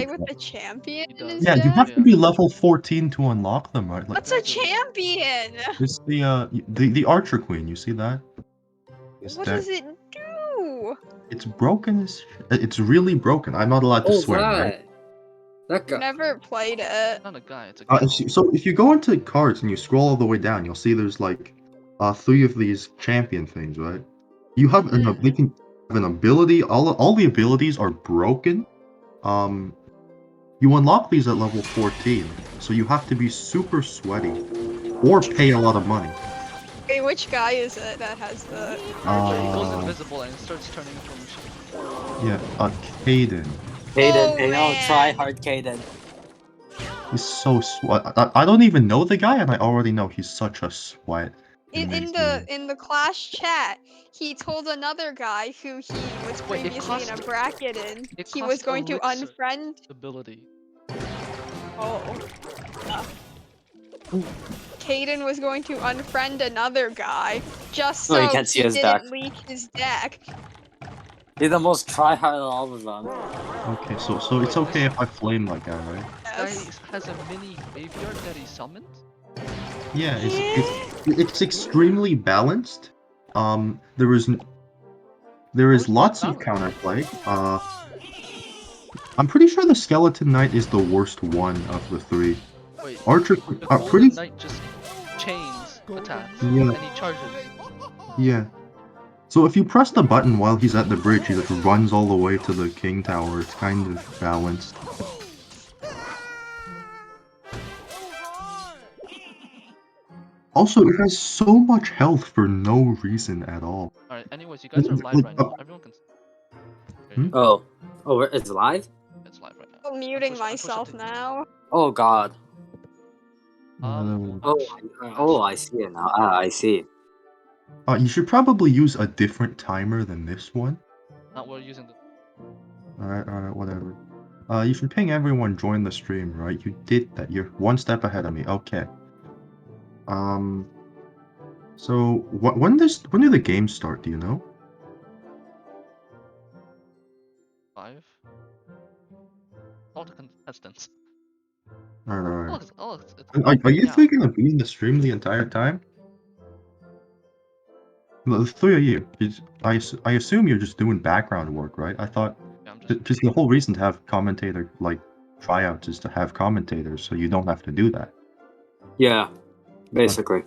Play with the champion He in does. his Yeah, you deck? have to be level 14 to unlock them, right? Like, What's a champion? it's the Archer Queen. You see that? What does it do? It's broken. It's really broken. I'm not allowed to swear, right? That I've guy. never played it. It's not a guy, it's a girl. If you go into cards and you scroll all the way down, you'll see there's like 3 of these champion things, right? You have they can have an ability. All the abilities are broken. You unlock these at level 14, so you have to be super sweaty or pay a lot of money. Hey, which guy is it that has the... He goes invisible and starts turning into a machine. Yeah, Caden. Caden, Oh, hey, no, man. try hard Caden. He's so sweat. I don't even know the guy, and I already know he's such a sweat. In the Clash chat, he told another guy who he was Wait, it previously in a bracket in, he was going to unfriend... ability. Oh. Caden was going to unfriend another guy, just so he can't see his didn't deck. leak his deck. He's the most try-hard of all of them. Okay, so it's okay if I flame that guy, right? This guy has a mini graveyard that he summons? Yeah, it's extremely balanced. There is lots of counterplay. I'm pretty sure the Skeleton Knight is the worst one of the 3. Wait, Archer the are Golden pretty. Knight just chains attacks, Yeah. and he charges. Yeah. So if you press the button while he's at the bridge, he just runs all the way to the King Tower. It's kind of balanced. Also, it has so much health for no reason at all. Alright, anyways, you guys are live right now. Everyone can... Oh, it's live? It's live right now. I'm muting myself now. Oh god. Oh, I see it now. I see. You should probably use a different timer than this one. Not we're using the... Alright, whatever. You should ping everyone join the stream, right? You did that. You're one step ahead of me. Okay. So when do the games start? Do you know? 5? All the contestants. Alright. It's Are you 3 gonna be in the stream the entire time? The 3 of you. I assume you're just doing background work, right? I thought just the whole reason to have commentator tryouts is to have commentators, so you don't have to do that. Yeah, basically.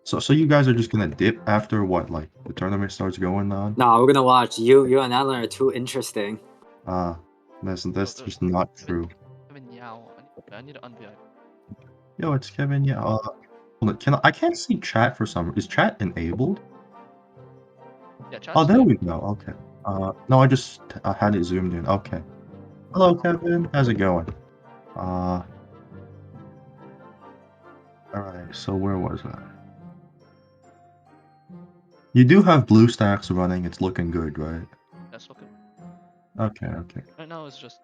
So you guys are just gonna dip after what, like the tournament starts going on? No, we're gonna watch. You and Alan are too interesting. That's just not true. Kevin Yao. I need to unvip. Yo, it's Kevin. Yeah. Hold on, I can't see chat for some. Is chat enabled? Yeah, chat's Oh, there we go. Okay. No, I just had it zoomed in. Okay. Hello, Kevin. How's it going? All right. So where was I? You do have BlueStacks running. It's looking good, right? That's looking. Okay. Right now it's just...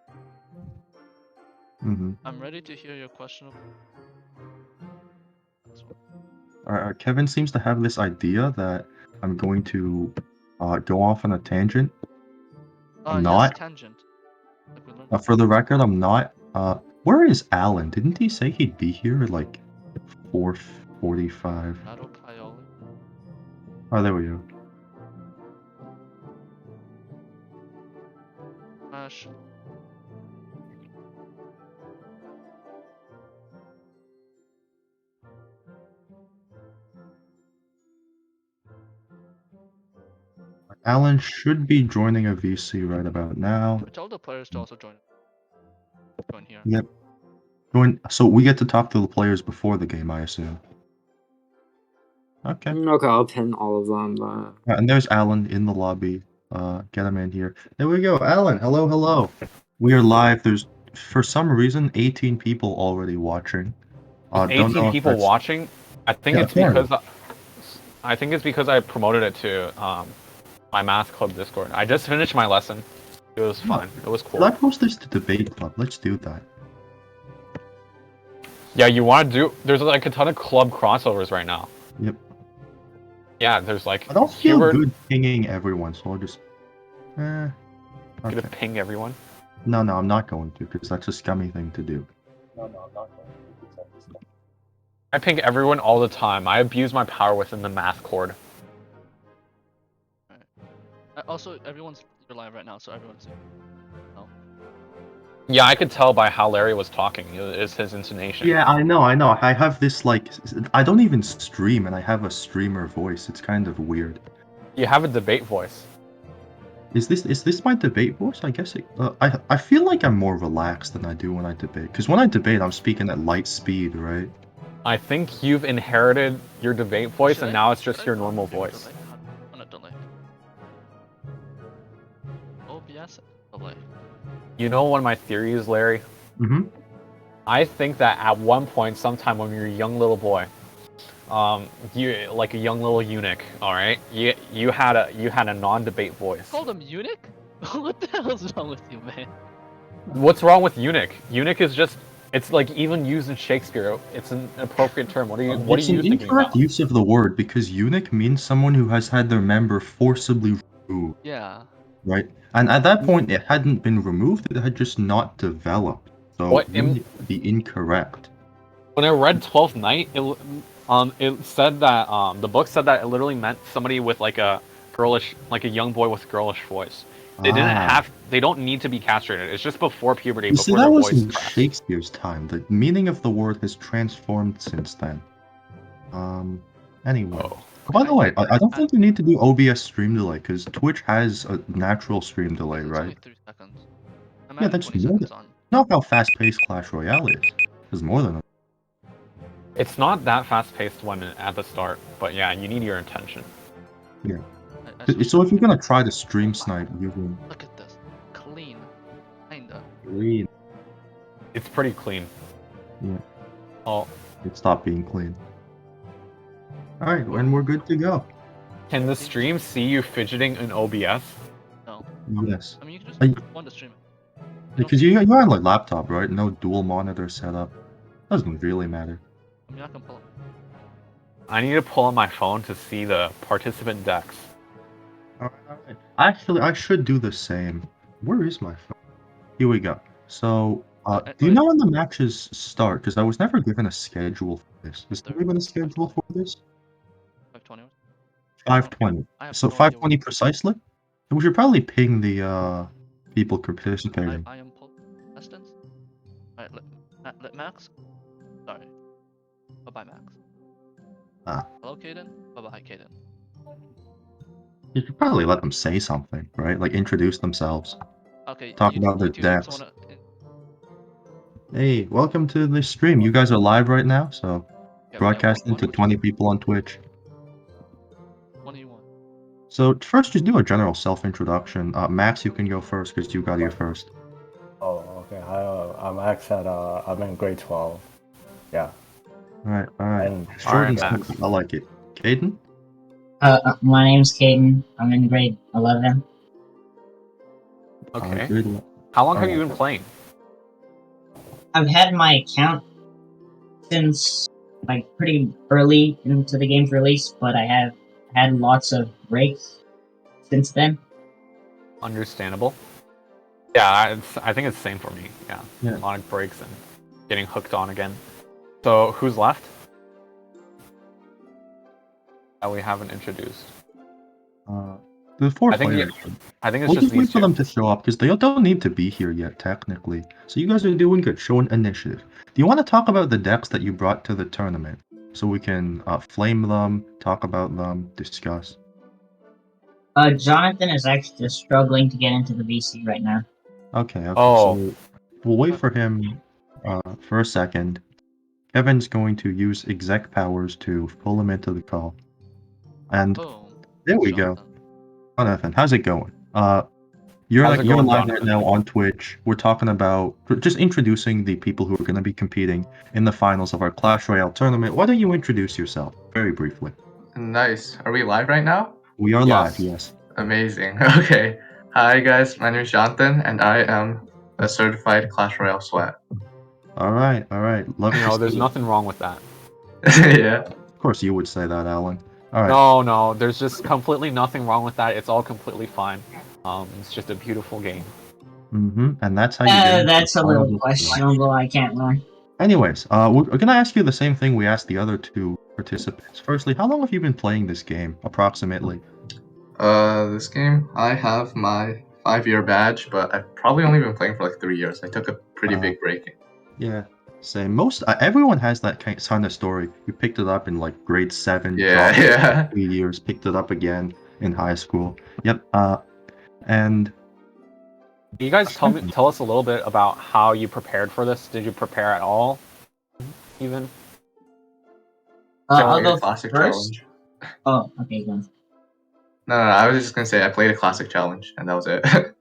Mm-hmm. I'm ready to hear your question. Alright, Kevin seems to have this idea that I'm going to go off on a tangent. I'm not. Yes, tangent. For the record, I'm not. Where is Alan? Didn't he say he'd be here at like 4:45? Oh, there we go. Alan should be joining a VC right about now. Tell the players to also join here. Yep. Join. So we get to talk to the players before the game, I assume. Okay. Okay, I'll pin all of them. And there's Alan in the lobby. Get him in here. There we go. Alan, hello. We are live. There's, for some reason, 18 people already watching. 18 people watching? I think it's because I promoted it to my math club Discord. I just finished my lesson. It was fun. It was cool. Should I post this to debate club? Let's do that. Yeah, you want to do? There's like a ton of club crossovers right now. Yep. Yeah, there's like. I don't feel good pinging everyone, so I'll just. Okay. Gonna ping everyone. No, I'm not going to, because that's a scummy thing to do. I ping everyone all the time. I abuse my power within the math cord. Also, everyone's you're live right now, so everyone's. No. Yeah, I could tell by how Larry was talking. It's his intonation. Yeah, I know. I have this, like, I don't even stream, and I have a streamer voice. It's kind of weird. You have a debate voice. Is this my debate voice? I guess I feel like I'm more relaxed than I do when I debate. Because when I debate, I'm speaking at light speed, right? I think you've inherited your debate voice, Should and I- now it's should just I your go normal do voice. delay? I'm gonna delay. OBS delay. You know one of my theories, Larry? Mm-hmm. I think that at one point, sometime when you're a young little boy, you like a young little eunuch, all right? You had a non-debate voice. Called him eunuch? What the hell's wrong with you, man? What's wrong with eunuch? Eunuch is just it's like even used in Shakespeare. It's an appropriate term. What are you It's an thinking incorrect about? use of the word, because eunuch means someone who has had their member forcibly removed, Yeah. right? And at that point, it hadn't been removed; it had just not developed. So What eunuch would be incorrect. When I read 12th Night, it said that the book said that it literally meant somebody with like a young boy with girlish voice. They don't need to be castrated. It's just before puberty, You see, before that their was voice in cracks. Shakespeare's time. The meaning of the word has transformed since then. Anyway. Oh. By the way, I don't think you need to do OBS stream delay, because Twitch has a natural stream delay, It's right? only 3 seconds. I'm Yeah, adding that's 20 more seconds than... on. Not how fast-paced Clash Royale is. There's more than... It's not that fast-paced when at the start, but yeah, you need your attention. Yeah. I switched So it. if you're gonna try to stream snipe, you can... Look at this. Clean. Kinda. Read. It's pretty clean. Yeah. Oh, It stopped being clean. Alright, and we're good to go. can the stream see you fidgeting in OBS? No. Yes. I mean, you can just Are you- want to stream it. Because you're on like laptop, right? No dual monitor setup. Doesn't really matter. I mean, I can pull it. I need to pull on my phone to see the participant decks. Alright. Actually, I should do the same. Where is my phone? Here we go. So, do you know when the matches start? Because I was never given a schedule for this. Is there even a schedule for this? 520. 5:20. I have So no idea 5:20 precisely? We should probably ping the people participating. I am pull distance. Alright, let Max. Sorry. Bye bye, Max. Hello, Kaden. Bye bye, Kaden. You should probably let them say something, right? Like introduce themselves. Okay. Talk about their two decks. wanna- Hey, welcome to the stream. You guys are live right now, so yeah, broadcasting what to do you 20 want? people on Twitch. What do you want? So first, just do a general self-introduction. Max, you can go first because you got here first. Oh, okay. Hi, I'm Max at I'm in grade 12. Yeah. All right. And Short and Max. simple. I like it. Caden? My name's Caden. I'm in grade 11. Okay. Good. How long have you Alright. been playing? I've had my account since like pretty early into the game's release, but I have had lots of breaks since then. Understandable. Yeah, I think it's the same for me. Yeah. A lot of breaks and getting hooked on again. So who's left? That we haven't introduced. The four I think players. I think it's We'll just just wait these for two. them to show up because they don't need to be here yet, technically. So you guys are doing good, showing initiative. Do you want to talk about the decks that you brought to the tournament? So we can flame them, talk about them, discuss. Jonathan is actually just struggling to get into the VC right now. Okay. Oh. So we'll wait for him for a second. Kevin's going to use exec powers to pull him into the call. And Boom. there we go. Jonathan, how's it going? You're How's it you're going, live right Jonathan? now on Twitch. We're talking about just introducing the people who are going to be competing in the finals of our Clash Royale tournament. Why don't you introduce yourself very briefly? Nice. Are we live right now? We are live, yes. Amazing. Okay. Hi guys, my name is Jonathan, and I am a certified Clash Royale sweat. All right. Love to There's see it. nothing wrong with that. Yeah. Of course, you would say that, Alan. All right. No, there's just completely nothing wrong with that. It's all completely fine. It's just a beautiful game. And that's how you get into That's a little horrible feeling. questionable. I can't lie. Anyways, we're gonna ask you the same thing we asked the other two participants. Firstly, how long have you been playing this game, approximately? This game, I have my 5-year badge, but I've probably only been playing for like 3 years. I took a pretty big break. Yeah, same. Everyone has that kind of story. You picked it up in like grade 7, Yeah, dropped it yeah. for 3 years, picked it up again in high school. Yep. And Can you guys tell us a little bit about how you prepared for this? Did you prepare at all? Even? I'll Played a go classic first. challenge. Oh, okay, go. No, I was just gonna say I played a classic challenge, and that was it. Did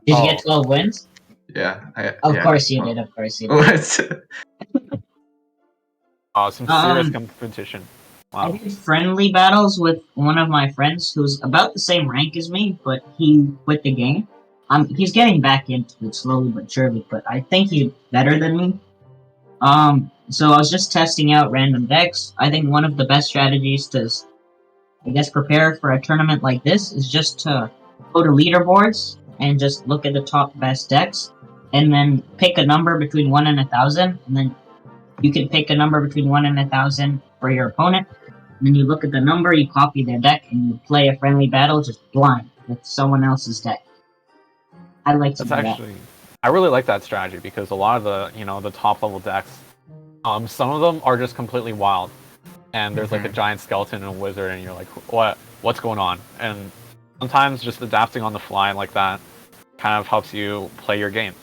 you get 12 wins? Yeah. Of course you did. Of course you did. What? Some serious competition. Wow. I did friendly battles with one of my friends who's about the same rank as me, but he quit the game. He's getting back into it slowly but surely, but I think he's better than me. So I was just testing out random decks. I think one of the best strategies to, I guess, prepare for a tournament like this is just to go to leaderboards and just look at the top best decks, and then pick a number between 1 and 1,000, and then you can pick a number between 1 and 1,000 for your opponent. And then you look at the number, you copy their deck, and you play a friendly battle just blind with someone else's deck. I like to do that. I really like that strategy because a lot of the top level decks, some of them are just completely wild, and there's like a giant skeleton and a wizard, and you're like, what's going on? And sometimes just adapting on the fly like that kind of helps you play your game.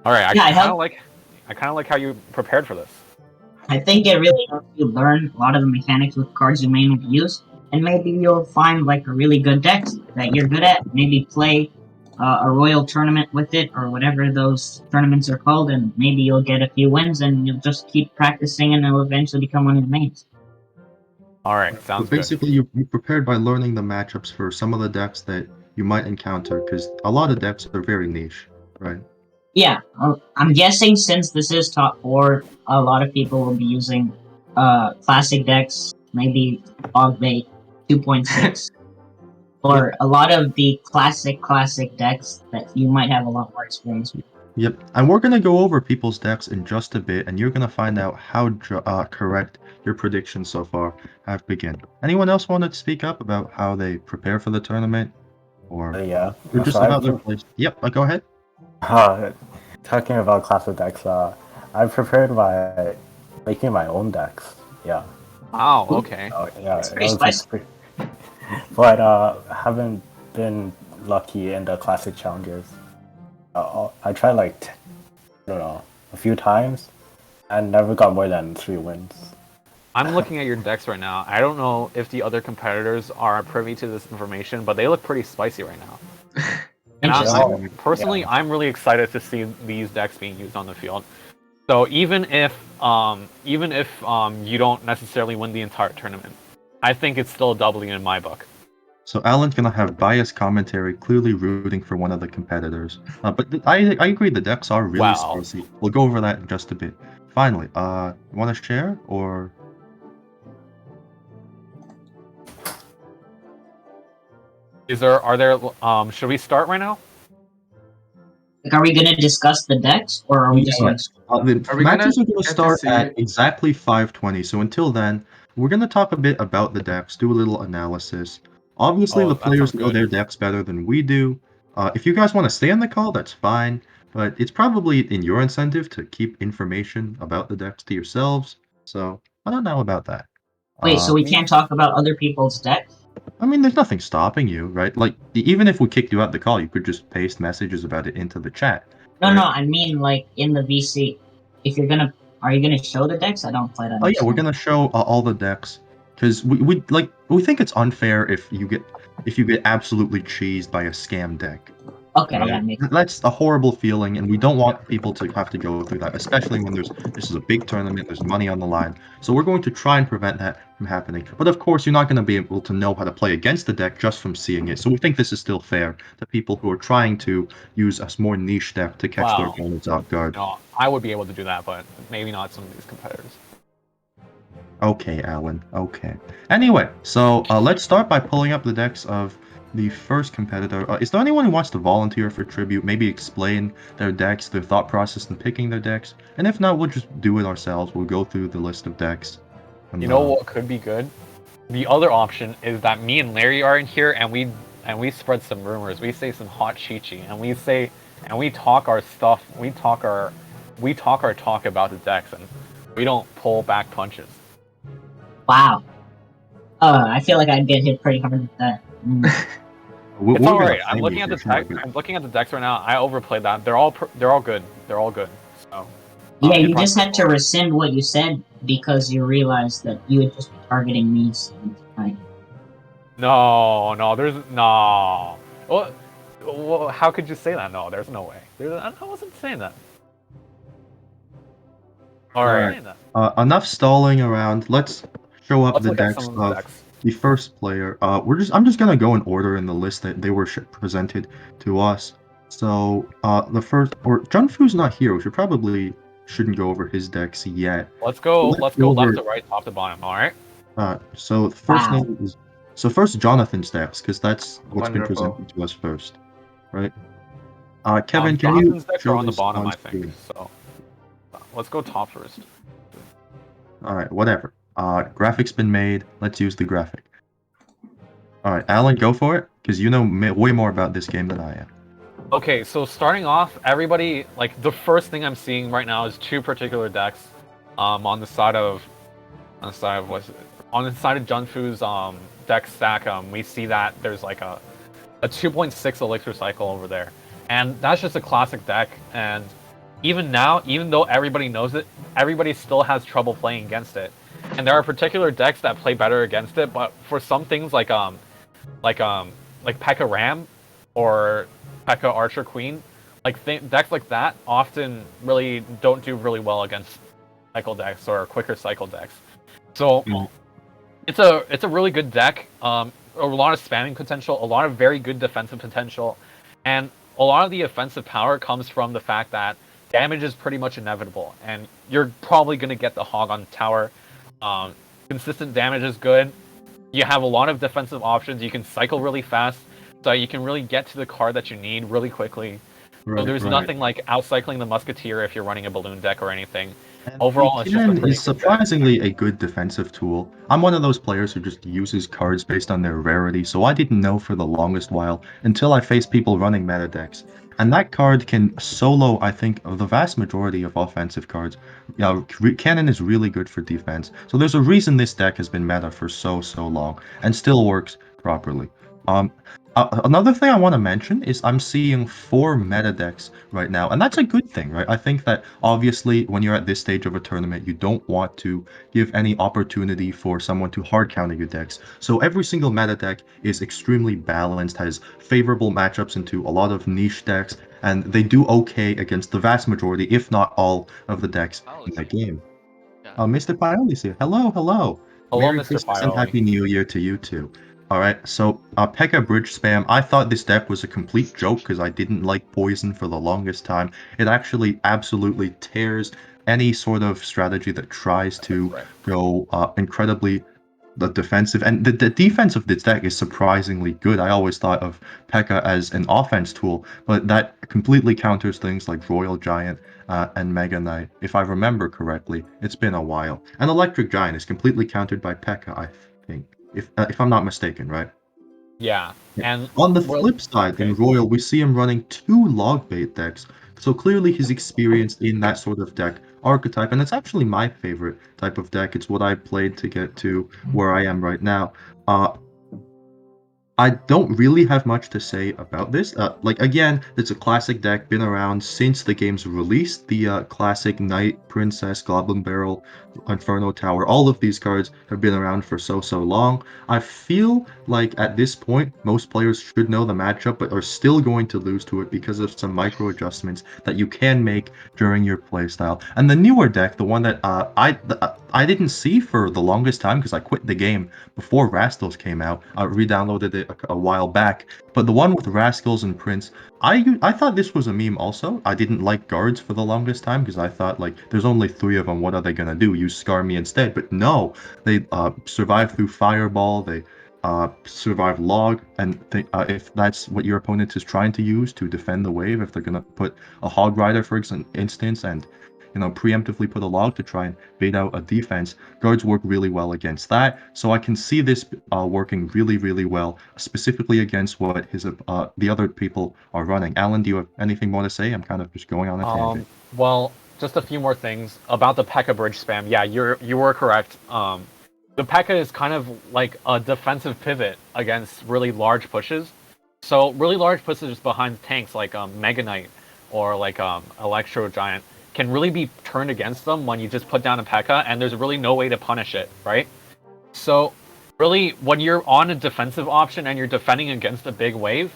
All right, I kind of like how you prepared for this. I think it really helps you learn a lot of the mechanics with cards you may not use, and maybe you'll find like a really good deck that you're good at. Maybe play a royal tournament with it, or whatever those tournaments are called, and maybe you'll get a few wins, and you'll just keep practicing, and it'll eventually become one of the mains. All right, sounds good. Basically, you prepared by learning the matchups for some of the decks that you might encounter, because a lot of decks are very niche, right? Yeah, I'm guessing since this is top 4, a lot of people will be using classic decks, maybe Ogbait 2.6, or a lot of the classic decks that you might have a lot more experience with. Yep, and we're going to go over people's decks in just a bit, and you're going to find out how correct your predictions so far have been. Anyone else want to speak up about how they prepare for the tournament? Or just about their place? Yep, go ahead. Talking about classic decks, I prepared by making my own decks. Yeah. Wow. Okay. Yeah. It's pretty spicy. But haven't been lucky in the classic challenges. I tried like a few times, and never got more than 3 wins. I'm looking at your decks right now. I don't know if the other competitors are privy to this information, but they look pretty spicy right now. And I'm really excited to see these decks being used on the field. So even if you don't necessarily win the entire tournament, I think it's still a W in my book. So Alan's gonna have biased commentary, clearly rooting for one of the competitors. But I agree, the decks are really spicy. We'll go over that in just a bit. Finally, you want to share or? Should we start right now? Like, are we going to discuss the decks, or are we just going to... the matches are going to start at exactly 5:20, so until then, we're going to talk a bit about the decks, do a little analysis. Obviously, the players know their decks better than we do. If you guys want to stay on the call, that's fine, but it's probably in your incentive to keep information about the decks to yourselves, so I don't know about that. Wait, so we can't talk about other people's decks? I mean, there's nothing stopping you, right? Like, even if we kicked you out the call, you could just paste messages about it into the chat. No, right? No, I mean, like, in the VC. If you're gonna... Are you gonna show the decks? I don't quite understand. Oh yeah, we're gonna show all the decks. Because we think it's unfair if you get absolutely cheesed by a scam deck. Okay, right? Yeah, that's a horrible feeling, and we don't want people to have to go through that, especially when this is a big tournament, there's money on the line. So we're going to try and prevent that from happening. But of course, you're not going to be able to know how to play against the deck just from seeing it. So we think this is still fair to people who are trying to use a more niche deck to catch their opponents off guard. No, I would be able to do that, but maybe not some of these competitors. Okay, Alan. Okay. Anyway, so let's start by pulling up the decks of the first competitor. Is there anyone who wants to volunteer for tribute? Maybe explain their decks, their thought process in picking their decks? And if not, we'll just do it ourselves. We'll go through the list of decks. And, You know what could be good? The other option is that me and Larry are in here and we spread some rumors. We say some hot chi-chi and we talk our stuff. We talk our talk about the decks and we don't pull back punches. Wow. I feel like I'd get hit pretty hard with that. It's alright. I'm looking at the deck. I'm looking at the decks right now. I overplayed that. They're all good. They're all good. So. Yeah, you just had to rescind what you said because you realized that you would just be targeting me. Right? No, there's no. Well, how could you say that? No, there's no way. I wasn't saying that. All right. Enough stalling around. Let's show up the decks of the first player. I'm just gonna go in order in the list that they were presented to us. So the first, or Junfu's not here. We shouldn't go over his decks yet. Let's go left to right, top to bottom. All right. So the first name is first Jonathan's decks because that's what's been presented to us first, right? Kevin, can you decks are on the bottom, I think. So let's go top first. All right, whatever. Graphic's been made. Let's use the graphic. All right, Alan, go for it because you know way more about this game than I am. Okay, so starting off, everybody, like, the first thing I'm seeing right now is two particular decks. On the side of Junfu's deck stack, we see that there's like a 2.6 elixir cycle over there, and that's just a classic deck. And even now, even though everybody knows it, everybody still has trouble playing against it. And there are particular decks that play better against it, but for some things like P.E.K.K.A. Ram or P.E.K.K.A. Archer Queen, like decks like that often really don't do really well against cycle decks or quicker cycle decks. So it's a really good deck. A lot of spamming potential, a lot of very good defensive potential, and a lot of the offensive power comes from the fact that damage is pretty much inevitable, and you're probably going to get the hog on tower. Consistent damage is good. You have a lot of defensive options. You can cycle really fast, so you can really get to the card that you need really quickly. So there's nothing like outcycling the Musketeer if you're running a balloon deck or anything. And overall, it's just a pretty surprisingly a good defensive tool. I'm one of those players who just uses cards based on their rarity, so I didn't know for the longest while until I faced people running meta decks. And that card can solo, I think, the vast majority of offensive cards. Cannon is really good for defense. So there's a reason this deck has been meta for so long and still works properly. Another thing I want to mention is I'm seeing 4 meta decks right now, and that's a good thing, right? I think that obviously when you're at this stage of a tournament, you don't want to give any opportunity for someone to hard counter your decks. So every single meta deck is extremely balanced, has favorable matchups into a lot of niche decks, and they do okay against the vast majority, if not all, of the decks in the game. Mr. Pioli's here. Hello. Hello, Merry Mr. Christmas Pioli. and Happy New Year to you too. Alright, so P.E.K.K.A. Bridge Spam, I thought this deck was a complete joke because I didn't like poison for the longest time. It actually absolutely tears any sort of strategy that tries to go incredibly defensive. And the defense of this deck is surprisingly good. I always thought of P.E.K.K.A. as an offense tool, but that completely counters things like Royal Giant and Mega Knight, if I remember correctly. It's been a while. And Electric Giant is completely countered by P.E.K.K.A., I think. If I'm not mistaken, right? Yeah, and on the flip side, in Royal, we see him running 2 log bait decks. So clearly he's experienced in that sort of deck archetype, and it's actually my favorite type of deck. It's what I played to get to where I am right now. I don't really have much to say about this. Again, it's a classic deck, been around since the game's release. The classic Knight, Princess, Goblin Barrel, Inferno Tower, all of these cards have been around for so long. I feel like at this point, most players should know the matchup, but are still going to lose to it because of some micro adjustments that you can make during your playstyle. And the newer deck, the one that I didn't see for the longest time because I quit the game before Rascals came out. I re-downloaded it a while back. But the one with Rascals and Prince, I thought this was a meme also. I didn't like guards for the longest time because I thought, like, there's only 3 of them. What are they going to do? Use Scar me instead. But no, they survive through Fireball. They survive log, and if that's what your opponent is trying to use to defend the wave, if they're gonna put a hog rider, for instance, and preemptively put a log to try and bait out a defense, guards work really well against that. So I can see this working really, really well, specifically against what the other people are running. Alan, do you have anything more to say? I'm kind of just going on a tangent. Well, just a few more things about the P.E.K.K.A. bridge spam. Yeah, you were correct. The P.E.K.K.A. is kind of like a defensive pivot against really large pushes. So really large pushes behind tanks like Mega Knight or like Electro Giant can really be turned against them when you just put down a P.E.K.K.A. and there's really no way to punish it, right? So really, when you're on a defensive option and you're defending against a big wave,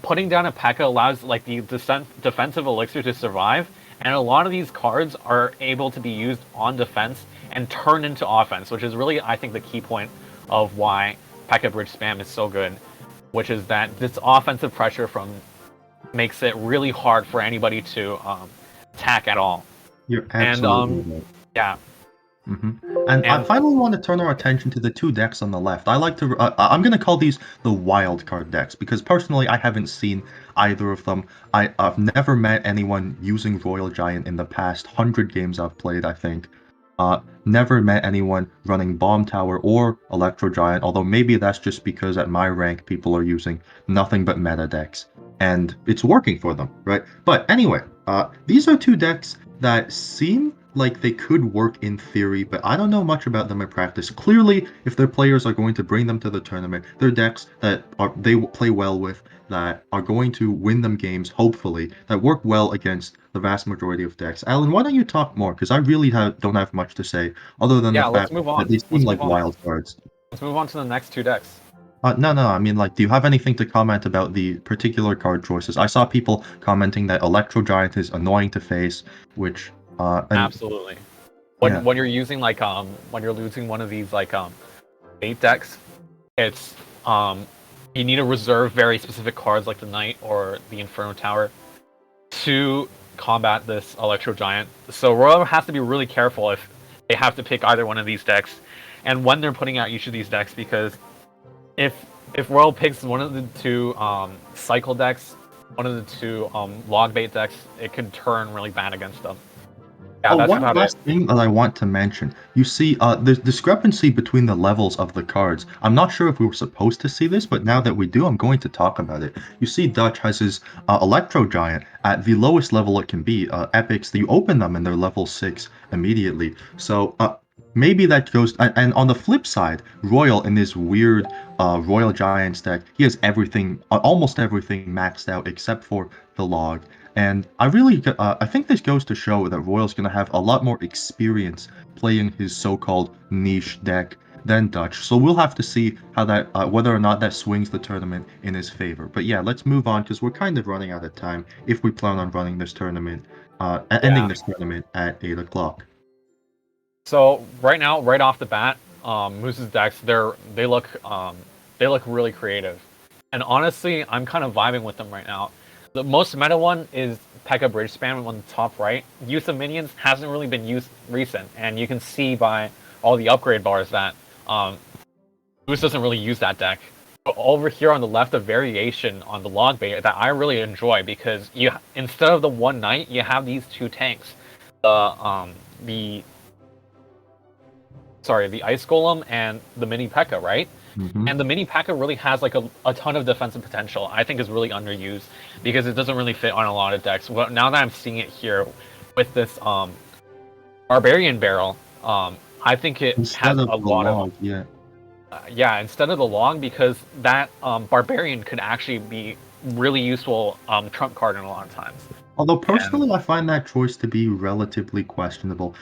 putting down a P.E.K.K.A. allows like the defensive elixir to survive, and a lot of these cards are able to be used on defense and turn into offense, which is really, I think, the key point of why P.E.K.K.A. bridge spam is so good, which is that this offensive pressure makes it really hard for anybody to attack at all. You're absolutely right. Yeah. And I finally want to turn our attention to the two decks on the left. I'm going to call these the wild card decks, because personally I haven't seen either of them. I've never met anyone using Royal Giant in the past 100 games I've played, I think. Never met anyone running Bomb Tower or Electro Giant, although maybe that's just because at my rank people are using nothing but meta decks, and it's working for them, right? But anyway, these are two decks that seem like they could work in theory, but I don't know much about them in practice. Clearly, if their players are going to bring them to the tournament, they're decks that they play well with, that are going to win them games, hopefully, that work well against the vast majority of decks. Alan, why don't you talk more? Because I really don't have much to say, other than the fact that they seem like wild cards. Let's move on to the next two decks. No, I mean, like, do you have anything to comment about the particular card choices? I saw people commenting that Electro Giant is annoying to face, which... Absolutely. When you're using, like, when you're losing one of these, like, bait decks, it's, you need to reserve very specific cards like the Knight or the Inferno Tower to combat this Electro Giant. So Royal has to be really careful if they have to pick either one of these decks, and when they're putting out each of these decks, because if Royal picks one of the two cycle decks, one of the two log bait decks, it could turn really bad against them. Yeah, one last thing that I want to mention. You see, there's discrepancy between the levels of the cards. I'm not sure if we were supposed to see this, but now that we do, I'm going to talk about it. You see, Dutch has his Electro Giant at the lowest level it can be. Epics, you open them and they're level 6 immediately. So maybe that goes... And on the flip side, Royal, in this weird Royal Giants deck, he has everything, almost everything maxed out except for the log. And I think this goes to show that Royal's going to have a lot more experience playing his so-called niche deck than Dutch. So we'll have to see how that, whether or not that swings the tournament in his favor. But yeah, let's move on, because we're kind of running out of time if we plan on running this tournament, ending this tournament at 8 o'clock. So right now, right off the bat, Moose's decks, they look really creative, and honestly, I'm kind of vibing with them right now. The most meta one is P.E.K.K.A. bridge spam on the top right. Use of minions hasn't really been used recent, and you can see by all the upgrade bars that Moose doesn't really use that deck. But over here on the left, a variation on the log bait that I really enjoy, because instead of the one knight, you have these two tanks, the Ice Golem and the Mini P.E.K.K.A., right? Mm-hmm. And the Mini P.E.K.K.A. really has like a ton of defensive potential. I think is really underused because it doesn't really fit on a lot of decks. Well, now that I'm seeing it here with this Barbarian Barrel, I think it has a lot of... Yeah, instead of the log, because that Barbarian could actually be really useful trump card in a lot of times. Although personally, I find that choice to be relatively questionable.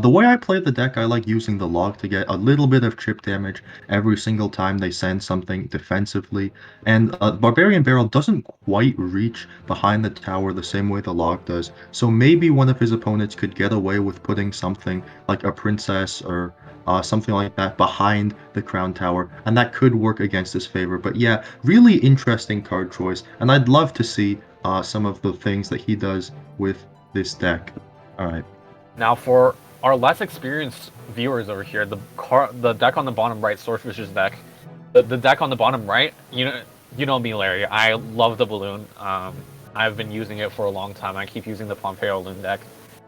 The way I play the deck, I like using the log to get a little bit of chip damage every single time they send something defensively. And Barbarian Barrel doesn't quite reach behind the tower the same way the log does. So maybe one of his opponents could get away with putting something like a princess or something like that behind the crown tower, and that could work against his favor. But yeah, really interesting card choice, and I'd love to see some of the things that he does with this deck. All right. Now for our less experienced viewers over here, the deck on the bottom right, Swordfish's deck, the deck on the bottom right, you know me, Larry. I love the balloon. I've been using it for a long time. I keep using the Pompeo balloon deck.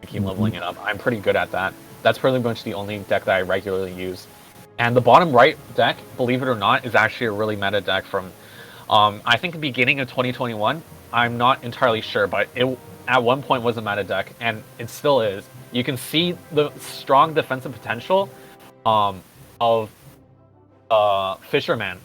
I keep leveling it up. I'm pretty good at that. That's pretty much the only deck that I regularly use. And the bottom right deck, believe it or not, is actually a really meta deck from, I think the beginning of 2021. I'm not entirely sure, but it at one point was a meta deck, and it still is. You can see the strong defensive potential of Fisherman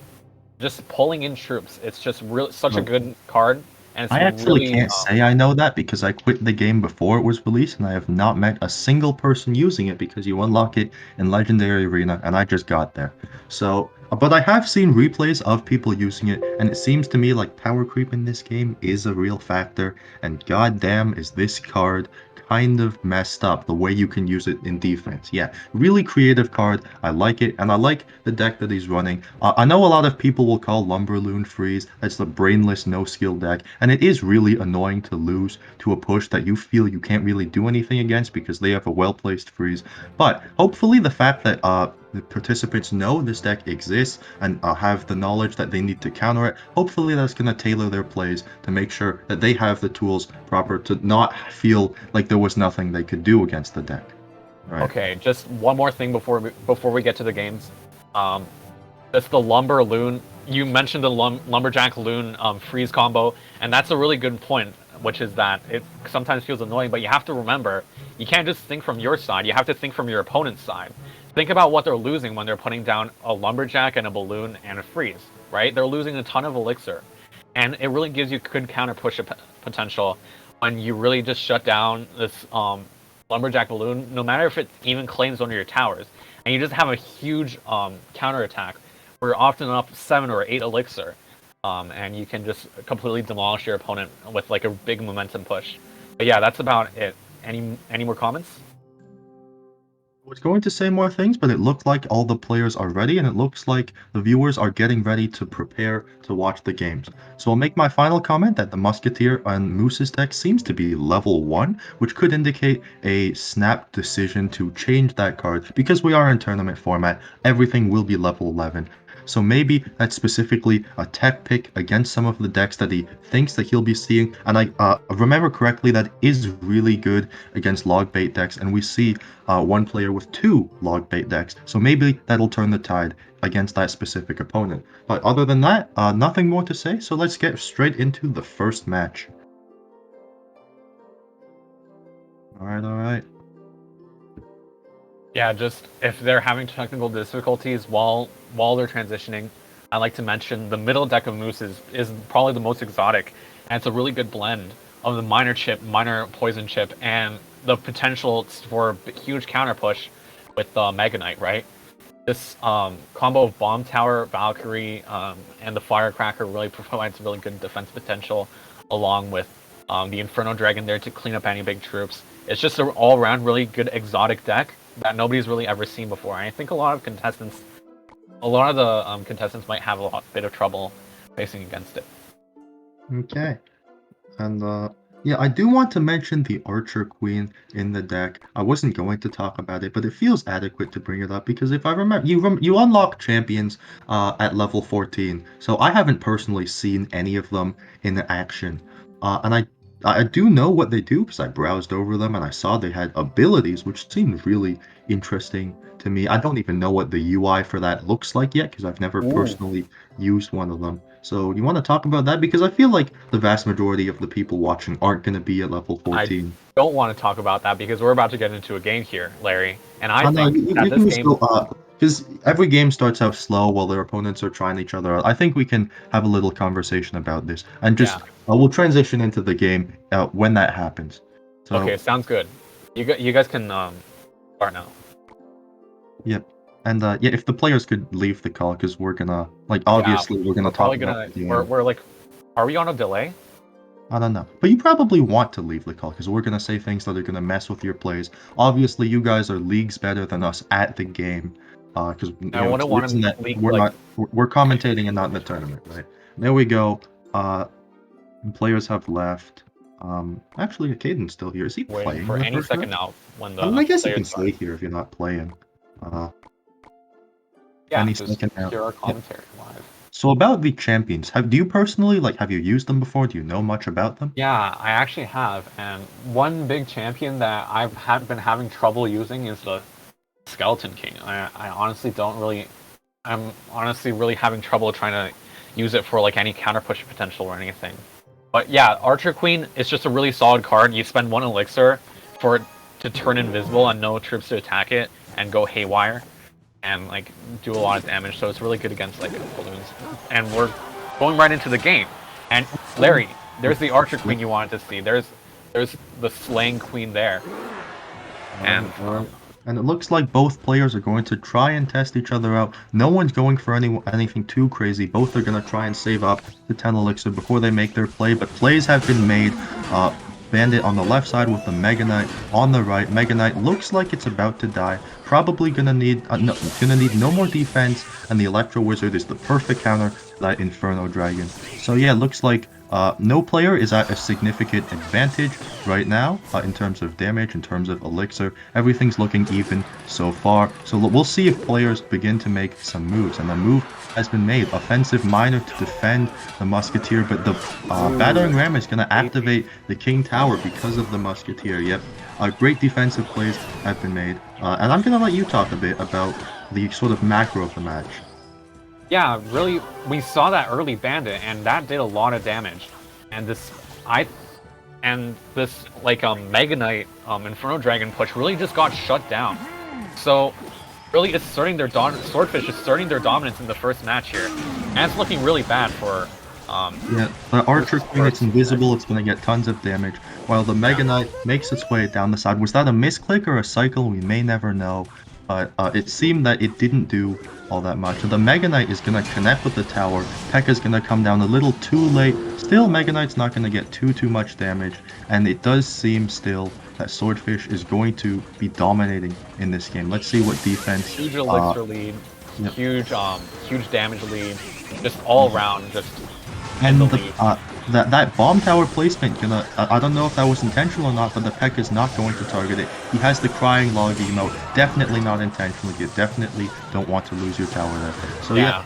just pulling in troops. It's just really such a good card, and it's I actually really, can't say I know that because I quit the game before it was released, and I have not met a single person using it because you unlock it in Legendary Arena, and I just got there. So, but I have seen replays of people using it, and it seems to me like power creep in this game is a real factor, and goddamn is this card kind of messed up the way you can use it in defense. Yeah, really creative card. I like it, and I like the deck that he's running. I know a lot of people will call Lumberloon Freeze. That's the brainless, no-skill deck, and it is really annoying to lose to a push that you feel you can't really do anything against because they have a well-placed freeze. But hopefully the fact that the participants know this deck exists and have the knowledge that they need to counter it, hopefully that's going to tailor their plays to make sure that they have the tools proper to not feel like there was nothing they could do against the deck. Right. Okay, just one more thing before we get to the games. That's the Lumber Loon. You mentioned the Lumberjack Loon freeze combo, and that's a really good point, which is that it sometimes feels annoying, but you have to remember, you can't just think from your side, you have to think from your opponent's side. Think about what they're losing when they're putting down a Lumberjack and a Balloon and a Freeze, right? They're losing a ton of Elixir, and it really gives you good counter push potential when you really just shut down this Lumberjack Balloon, no matter if it even claims one of your towers, and you just have a huge counter attack where you're often up 7 or 8 Elixir, and you can just completely demolish your opponent with like a big momentum push. But yeah, that's about it. Any more comments? I was going to say more things, but it looked like all the players are ready, and it looks like the viewers are getting ready to prepare to watch the games. So I'll make my final comment that the Musketeer on Moose's deck seems to be level 1, which could indicate a snap decision to change that card. Because we are in tournament format, everything will be level 11. So maybe that's specifically a tech pick against some of the decks that he thinks that he'll be seeing. And I remember correctly, that is really good against log bait decks, and we see one player with 2 log bait decks. So maybe that'll turn the tide against that specific opponent. But other than that, nothing more to say. So let's get straight into the first match. All right. Yeah, just if they're having technical difficulties while they're transitioning, I like to mention the middle deck of Moose is probably the most exotic, and it's a really good blend of the minor poison chip, and the potential for a huge counter push with Mega Knight, right? This combo of Bomb Tower, Valkyrie, and the Firecracker really provides really good defense potential, along with the Inferno Dragon there to clean up any big troops. It's just an all-around really good exotic deck that nobody's really ever seen before. And I think a lot of the contestants might have a bit of trouble facing against it. Okay. And yeah, I do want to mention the Archer Queen in the deck. I wasn't going to talk about it, but it feels adequate to bring it up because if I remember, you unlock champions at level 14. So I haven't personally seen any of them in action. And I do know what they do because I browsed over them and I saw they had abilities, which seemed really interesting to me. I don't even know what the UI for that looks like yet because I've never personally used one of them. So you want to talk about that? Because I feel like the vast majority of the people watching aren't going to be at level 14. I don't want to talk about that because we're about to get into a game here, Larry. And I think you that this game... because every game starts out slow while their opponents are trying each other out. I think we can have a little conversation about this. And just we'll transition into the game when that happens. So, okay, sounds good. You guys can start now. Yep. And yeah, if the players could leave the call, because we're gonna obviously we're gonna talk about the game. We're like, are we on a delay? I don't know, but you probably want to leave the call because we're gonna say things that are gonna mess with your plays. Obviously, you guys are leagues better than us at the game, because we're commentating and not in the tournament, right? There we go. Players have left. Actually, Caden's still here. Is he playing for any second now? When the I guess you can stay here if you're not playing. Yeah, any just second now. hear our Yeah. commentary live. So about the champions, do you personally have you used them before? Do you know much about them? Yeah, I actually have, and one big champion that I've been having trouble using is the Skeleton King. I honestly don't really. I'm honestly really having trouble trying to use it for like any counter push potential or anything. But yeah, Archer Queen is just a really solid card. You spend 1 elixir for it to turn invisible and no troops to attack it and go haywire and like do a lot of damage. So it's really good against like balloons. And we're going right into the game. And Larry, there's the Archer Queen you wanted to see. There's the Slaying Queen there. And And it looks like both players are going to try and test each other out. No one's going for anything too crazy. Both are going to try and save up the 10 elixir before they make their play. But plays have been made. Bandit on the left side with the Mega Knight on the right. Mega Knight looks like it's about to die. Probably gonna need no more defense, and the Electro Wizard is the perfect counter to that Inferno Dragon. So yeah, looks like no player is at a significant advantage right now in terms of damage, in terms of elixir. Everything's looking even so far. So we'll see if players begin to make some moves, and the move has been made. Offensive Miner to defend the Musketeer, but the Battering Ram is going to activate the King Tower because of the Musketeer. Yep, great defensive plays have been made. And I'm going to let you talk a bit about the sort of macro of the match. yeah, really, we saw that early Bandit, and that did a lot of damage. And this like Mega Knight Inferno Dragon push really just got shut down. So really asserting their Swordfish asserting their dominance in the first match here, and it's looking really bad for. Yeah, the Archer Queen, it's invisible, it's going to get tons of damage, while the Mega Knight makes its way down the side. Was that a misclick or a cycle? We may never know, but it seemed that it didn't do all that much. So the Mega Knight is going to connect with the tower. P.E.K.K.A.'s going to come down a little too late. Still, Mega Knight's not going to get too much damage, and it does seem still that Swordfish is going to be dominating in this game. Let's see what defense. Huge elixir lead, yep. huge damage lead, just all around, just. And that bomb tower placement gonna I don't know if that was intentional or not, but the P.E.K.K.A. is not going to target it. He has the crying log emote. Definitely not intentionally. You definitely don't want to lose your tower there. So yeah,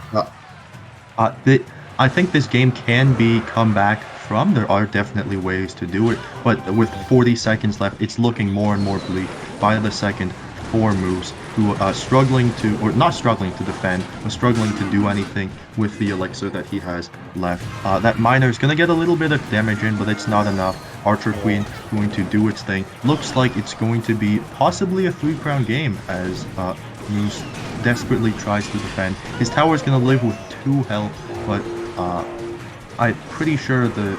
I think this game can be come back from. There are definitely ways to do it, but with 40 seconds left, it's looking more and more bleak. By the second, 4 moves, who are struggling to, or not struggling to defend, but struggling to do anything with the elixir that he has left. That Miner is going to get a little bit of damage in, but it's not enough. Archer Queen going to do its thing. Looks like it's going to be possibly a 3-crown game as Moose desperately tries to defend. His tower is going to live with 2 health, but I'm pretty sure the...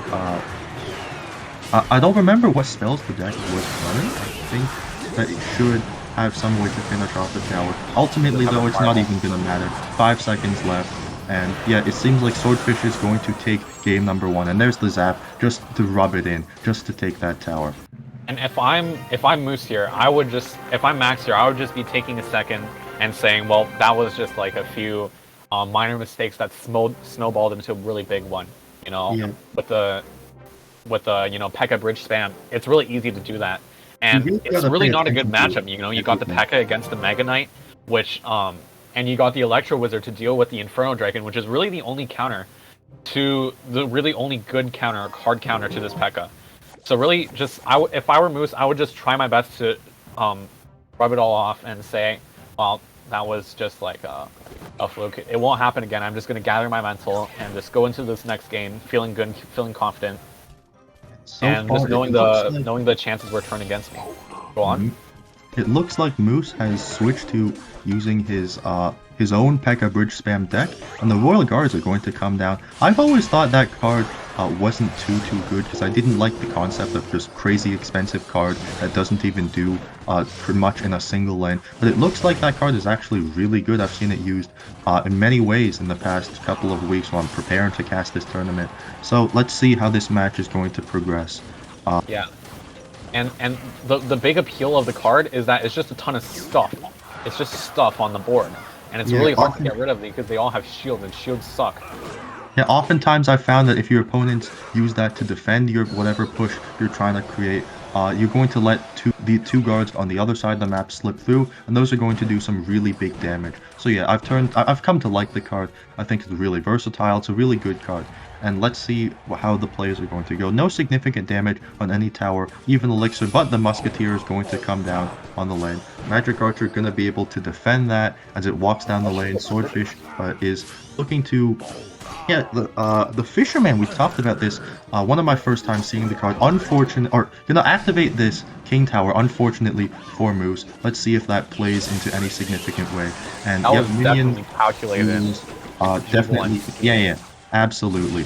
I don't remember what spells the deck was running. I think that it should have some way to finish off the tower. Ultimately, though, it's not even going to matter. 5 seconds left. And yeah, it seems like Swordfish is going to take game number 1. And there's the zap, just to rub it in, just to take that tower. And if I'm Moose here, I would just, if I'm Max here, I would just be taking a second and saying, well, that was just like a few minor mistakes that snowballed into a really big one. You know, Yeah. with the P.E.K.K.A. bridge spam, it's really easy to do that. And really it's gotta really pay not a good attention to matchup. You know, you got the P.E.K.K.A. against the Mega Knight, which and you got the Electro Wizard to deal with the Inferno Dragon, which is really the only counter to the really only good counter, hard counter to this P.E.K.K.A. So really, just if I were Moose, I would just try my best to rub it all off and say, well, that was just like a fluke. It won't happen again. I'm just going to gather my mental and just go into this next game feeling good, feeling confident, So and far, just knowing the chances were turned against me. Go on. It looks like Moose has switched to using his own P.E.K.K.A. bridge spam deck, and the Royal Guards are going to come down. I've always thought that card wasn't too good, because I didn't like the concept of this crazy expensive card that doesn't even do pretty much in a single lane. But it looks like that card is actually really good. I've seen it used in many ways in the past couple of weeks while I'm preparing to cast this tournament. So let's see how this match is going to progress. Yeah. And the big appeal of the card is that it's just a ton of stuff. It's just stuff on the board. And it's really hard to get rid of because they all have shields, and shields suck. Yeah, oftentimes I've found that if your opponents use that to defend your whatever push you're trying to create, you're going to let the two guards on the other side of the map slip through, and those are going to do some really big damage. So yeah, I've come to like the card. I think it's really versatile. It's a really good card. And let's see how the plays are going to go. No significant damage on any tower, even Elixir, but the Musketeer is going to come down on the lane. Magic Archer going to be able to defend that as it walks down the lane. Swordfish is looking to... Yeah, the Fisherman, we talked about this. One of my first times seeing the card. Gonna activate this King Tower, unfortunately, for Moose. Let's see if that plays into any significant way. And that yeah, was minions, definitely calculated. definitely, yeah. Absolutely.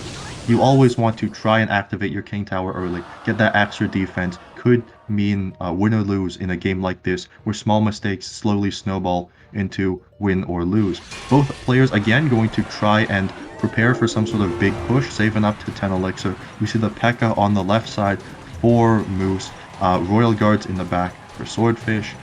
You always want to try and activate your King Tower early. Get that extra defense. Could mean win or lose in a game like this, where small mistakes slowly snowball into win or lose. Both players, again, going to try and prepare for some sort of big push, saving up to 10 Elixir. We see the P.E.K.K.A. on the left side for Moose. Royal Guards in the back for Swordfish.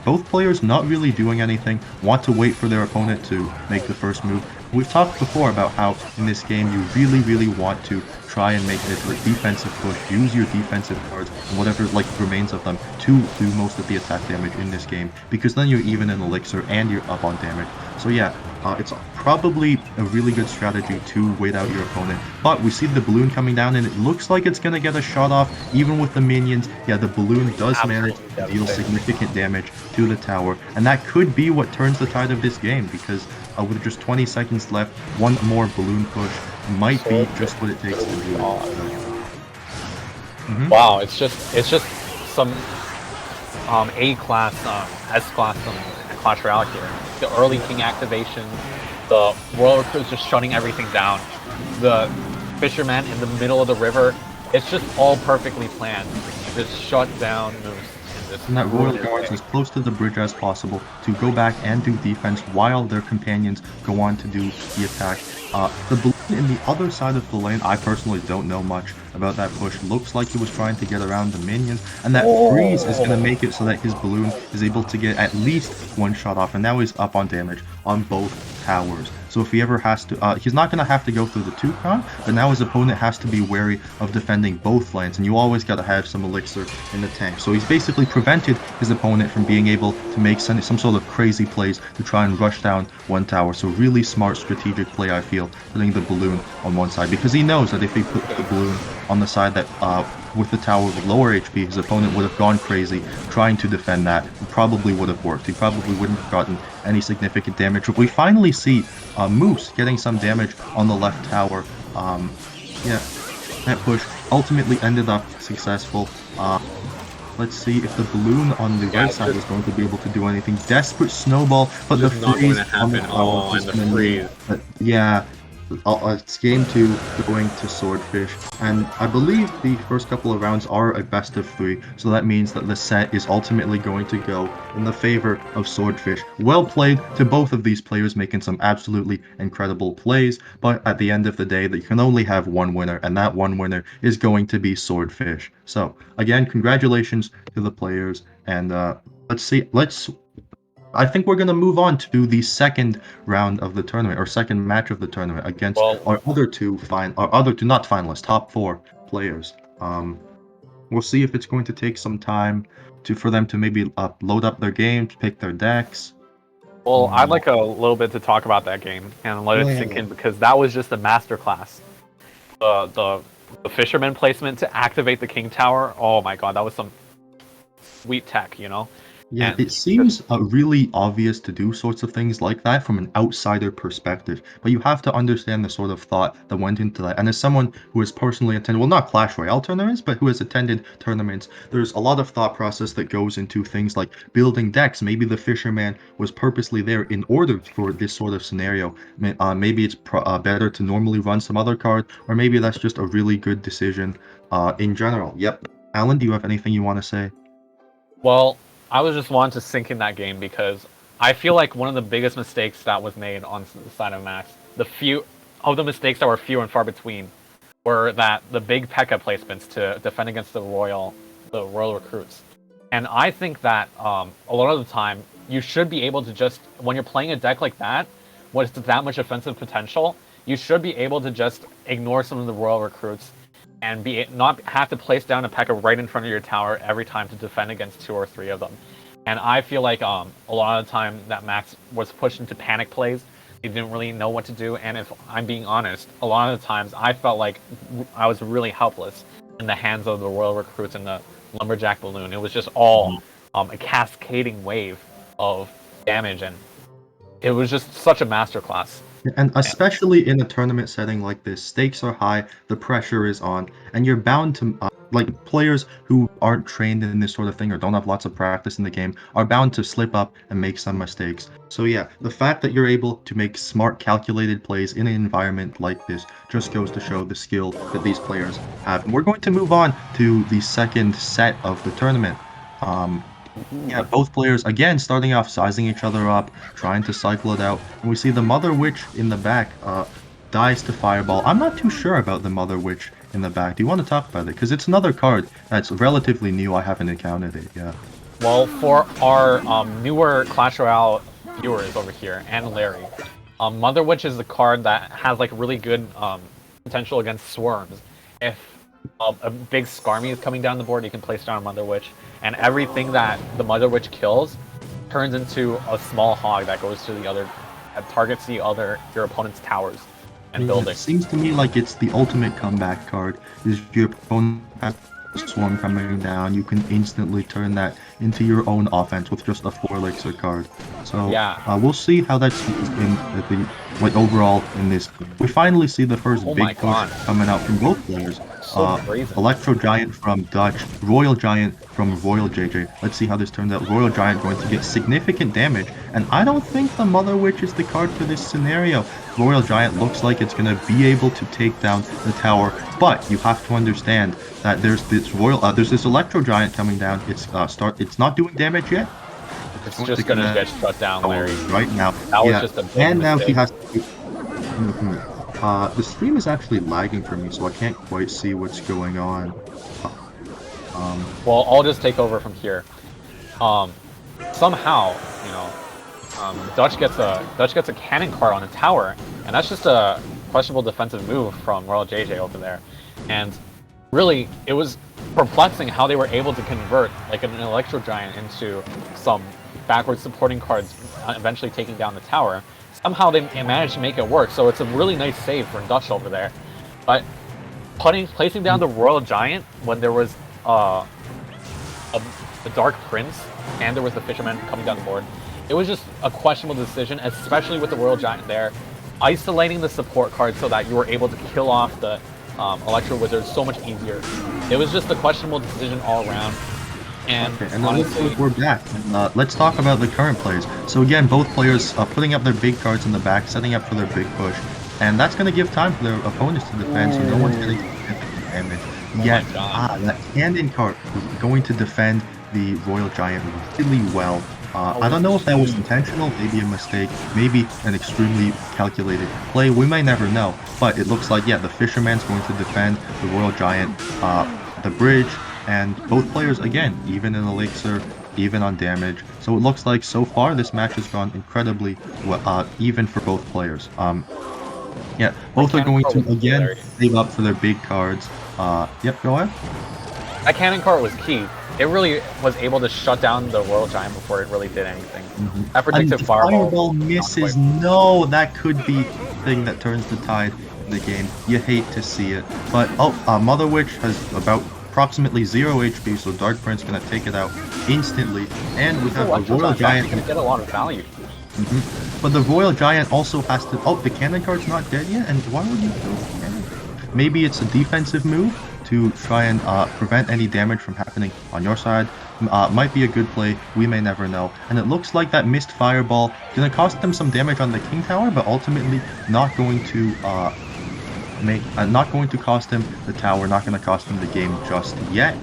Both players not really doing anything, want to wait for their opponent to make the first move. We've talked before about how in this game you really want to try and make it a defensive push, use your defensive cards and whatever remains of them to do most of the attack damage in this game, because then you're even in Elixir and you're up on damage. So yeah, it's probably a really good strategy to wait out your opponent. But we see the balloon coming down and it looks like it's going to get a shot off even with the minions. Yeah, the balloon does manage to deal significant damage to the tower, and that could be what turns the tide of this game, because with just 20 seconds left, one more balloon push might be just what it takes to do it. Wow, it's just some A-class, S-class Clash Royale here. The early King activation, the Royal Recruits just shutting everything down, the Fisherman in the middle of the river. It's just all perfectly planned. Just shut down moves. And that Royal Guards as close to the bridge as possible to go back and do defense while their companions go on to do the attack. The balloon in the other side of the lane, I personally don't know much about that push. Looks like he was trying to get around the minions, and that freeze is going to make it so that his balloon is able to get at least one shot off, and now he's up on damage on both towers. So if he ever has to, he's not going to have to go through the 2-count, but now his opponent has to be wary of defending both lanes, and you always got to have some Elixir in the tank. So he's basically prevented his opponent from being able to make some sort of crazy plays to try and rush down one tower. So really smart strategic play, I feel, putting the balloon on one side, because he knows that if he put the balloon on the side that with the tower with lower HP, his opponent would have gone crazy trying to defend that. It probably would have worked. He probably wouldn't have gotten any significant damage. But we finally see Moose getting some damage on the left tower. Yeah, that push ultimately ended up successful. Let's see if the balloon on the right side is going to be able to do anything. Desperate snowball, but the freeze on the tower is going to mean that, yeah, it's game 2 going to Swordfish, and I believe the first couple of rounds are a best of 3, so that means that the set is ultimately going to go in the favor of Swordfish. Well played to both of these players, making some absolutely incredible plays, but at the end of the day, you can only have one winner, and that one winner is going to be Swordfish. So again, congratulations to the players, and I think we're going to move on to the second round of the tournament, or second match of the tournament, against our other two not finalists, top 4 players. We'll see if it's going to take some time for them to maybe load up their games, pick their decks. Well, I'd like a little bit to talk about that game and let it sink in, because that was just a masterclass. The Fisherman placement to activate the King Tower, oh my god, that was some sweet tech, you know? Yeah, it seems really obvious to do sorts of things like that from an outsider perspective, but you have to understand the sort of thought that went into that. And as someone who has personally attended, well, not Clash Royale tournaments, but who has attended tournaments, there's a lot of thought process that goes into things like building decks. Maybe the Fisherman was purposely there in order for this sort of scenario. Maybe it's better to normally run some other card, or maybe that's just a really good decision in general. Yep. Alan, do you have anything you want to say? Well, I was just wanting to sink in that game because I feel like one of the biggest mistakes that was made on the side of Max, the few of the mistakes that were few and far between, were that the big P.E.K.K.A. placements to defend against the Royal Recruits. And I think that a lot of the time, you should be able to just, when you're playing a deck like that, with that much offensive potential, you should be able to just ignore some of the Royal Recruits and not have to place down a P.E.K.K.A right in front of your tower every time to defend against 2 or 3 of them. And I feel like a lot of the time that Max was pushed into panic plays. He didn't really know what to do, and if I'm being honest, a lot of the times I felt like I was really helpless in the hands of the Royal Recruits and the Lumberjack Balloon. It was just all a cascading wave of damage, and it was just such a masterclass. And especially in a tournament setting like this, stakes are high, the pressure is on, and you're bound to, like, players who aren't trained in this sort of thing or don't have lots of practice in the game are bound to slip up and make some mistakes. So yeah, the fact that you're able to make smart, calculated plays in an environment like this just goes to show the skill that these players have. And we're going to move on to the second set of the tournament. Yeah, both players, again, starting off sizing each other up, trying to cycle it out. And we see the Mother Witch in the back dies to Fireball. I'm not too sure about the Mother Witch in the back. Do you want to talk about it? Because it's another card that's relatively new. I haven't encountered it, yeah. Well, for our newer Clash Royale viewers over here, and Larry, Mother Witch is a card that has like really good potential against swarms. If a big Skarmy is coming down the board, you can place down a Mother Witch, and everything that the Mother Witch kills turns into a small hog that goes to the other, that targets your opponent's towers and buildings. It seems to me like it's the ultimate comeback card. Is your opponent has a swarm coming down, you can instantly turn that into your own offense with just a 4 elixir card. So yeah, we'll see how that's in the overall in this. We finally see the first big push coming out from both players. Electro Giant from Dutch, Royal Giant from Royal JJ. Let's see how this turns out. Royal Giant going to get significant damage, and I don't think the Mother Witch is the card for this scenario. Royal Giant looks like it's going to be able to take down the tower, but you have to understand that there's this Electro Giant coming down. It's not doing damage yet. It's just going to get shut down, Larry. Right now. That was just a big and now mistake. he has to. The stream is actually lagging for me, so I can't quite see what's going on. Well, I'll just take over from here. Somehow, you know, Dutch gets a cannon card on a tower, and that's just a questionable defensive move from Royal JJ over there. And really, it was perplexing how they were able to convert like an Electro Giant into some backward supporting cards, eventually taking down the tower. Somehow they managed to make it work, so it's a really nice save for Dutch over there. But placing down the Royal Giant when there was a Dark Prince and there was the Fisherman coming down the board, it was just a questionable decision, especially with the Royal Giant there. Isolating the support card so that you were able to kill off the Electro Wizard so much easier. It was just a questionable decision all around. And honestly, we're back. Let's talk about the current plays. So again, both players putting up their big cards in the back, setting up for their big push, and that's going to give time for their opponents to defend, so no one's getting significant damage. Yet, that cannon card is going to defend the Royal Giant really well. I don't know if that was intentional, maybe a mistake, maybe an extremely calculated play. We may never know, but it looks like, yeah, the Fisherman's going to defend the Royal Giant, the bridge, and both players, again, even in elixir, even on damage. So it looks like so far this match has gone incredibly well, even for both players. Yeah, both are going to, again, save up for their big cards. Yep, go ahead. That cannon card was key. It really was able to shut down the Royal Giant before it really did anything. That predictive fireball misses. No, that could be the thing that turns the tide in the game. You hate to see it. But, Mother Witch has about approximately 0 HP, so Dark Prince gonna take it out instantly, and we have the Royal Giant gonna get a lot of value. But the Royal Giant also has to. Oh, the cannon card's not dead yet, and why would you kill the cannon? Maybe it's a defensive move to try and prevent any damage from happening on your side. Might be a good play. We may never know. And it looks like that missed fireball gonna cost them some damage on the King Tower, but ultimately not going to not going to cost him the tower, not going to cost him the game just yet.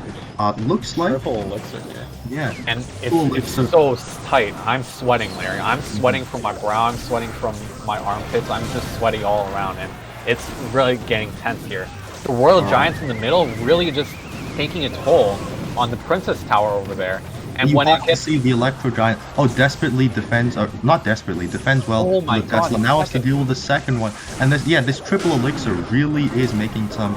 Looks like triple elixir. Yeah, and it's so tight. I'm sweating, Larry. I'm sweating from my brow. I'm sweating from my armpits. I'm just sweaty all around, and it's really getting tense here. The Royal Giant's in the middle, really just taking a toll on the Princess Tower over there. And you when want to see the Electro Giant, desperately defends, or not desperately, defends well with the Tesla. Now has to deal with the second one. And this triple elixir really is making some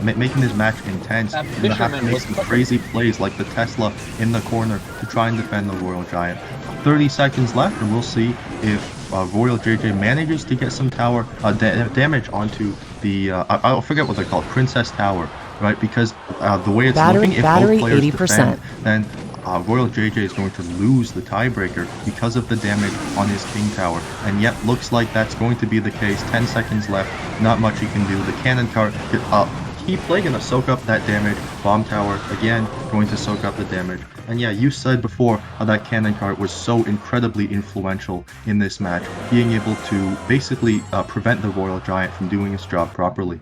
making this match intense. That You're gonna have to fisherman make was some cooking. crazy plays like the Tesla in the corner to try and defend the Royal Giant. 30 seconds left, and we'll see if Royal JJ manages to get some tower damage onto the I forget what they're called, Princess Tower, right? Because the way it's looking, if both players 80%. defend, then Royal JJ is going to lose the tiebreaker because of the damage on his King Tower. And yet, looks like that's going to be the case. 10 seconds left, not much he can do. The cannon cart, Key Play gonna soak up that damage. Bomb Tower, again, going to soak up the damage. And yeah, you said before how that cannon cart was so incredibly influential in this match, being able to basically prevent the Royal Giant from doing its job properly.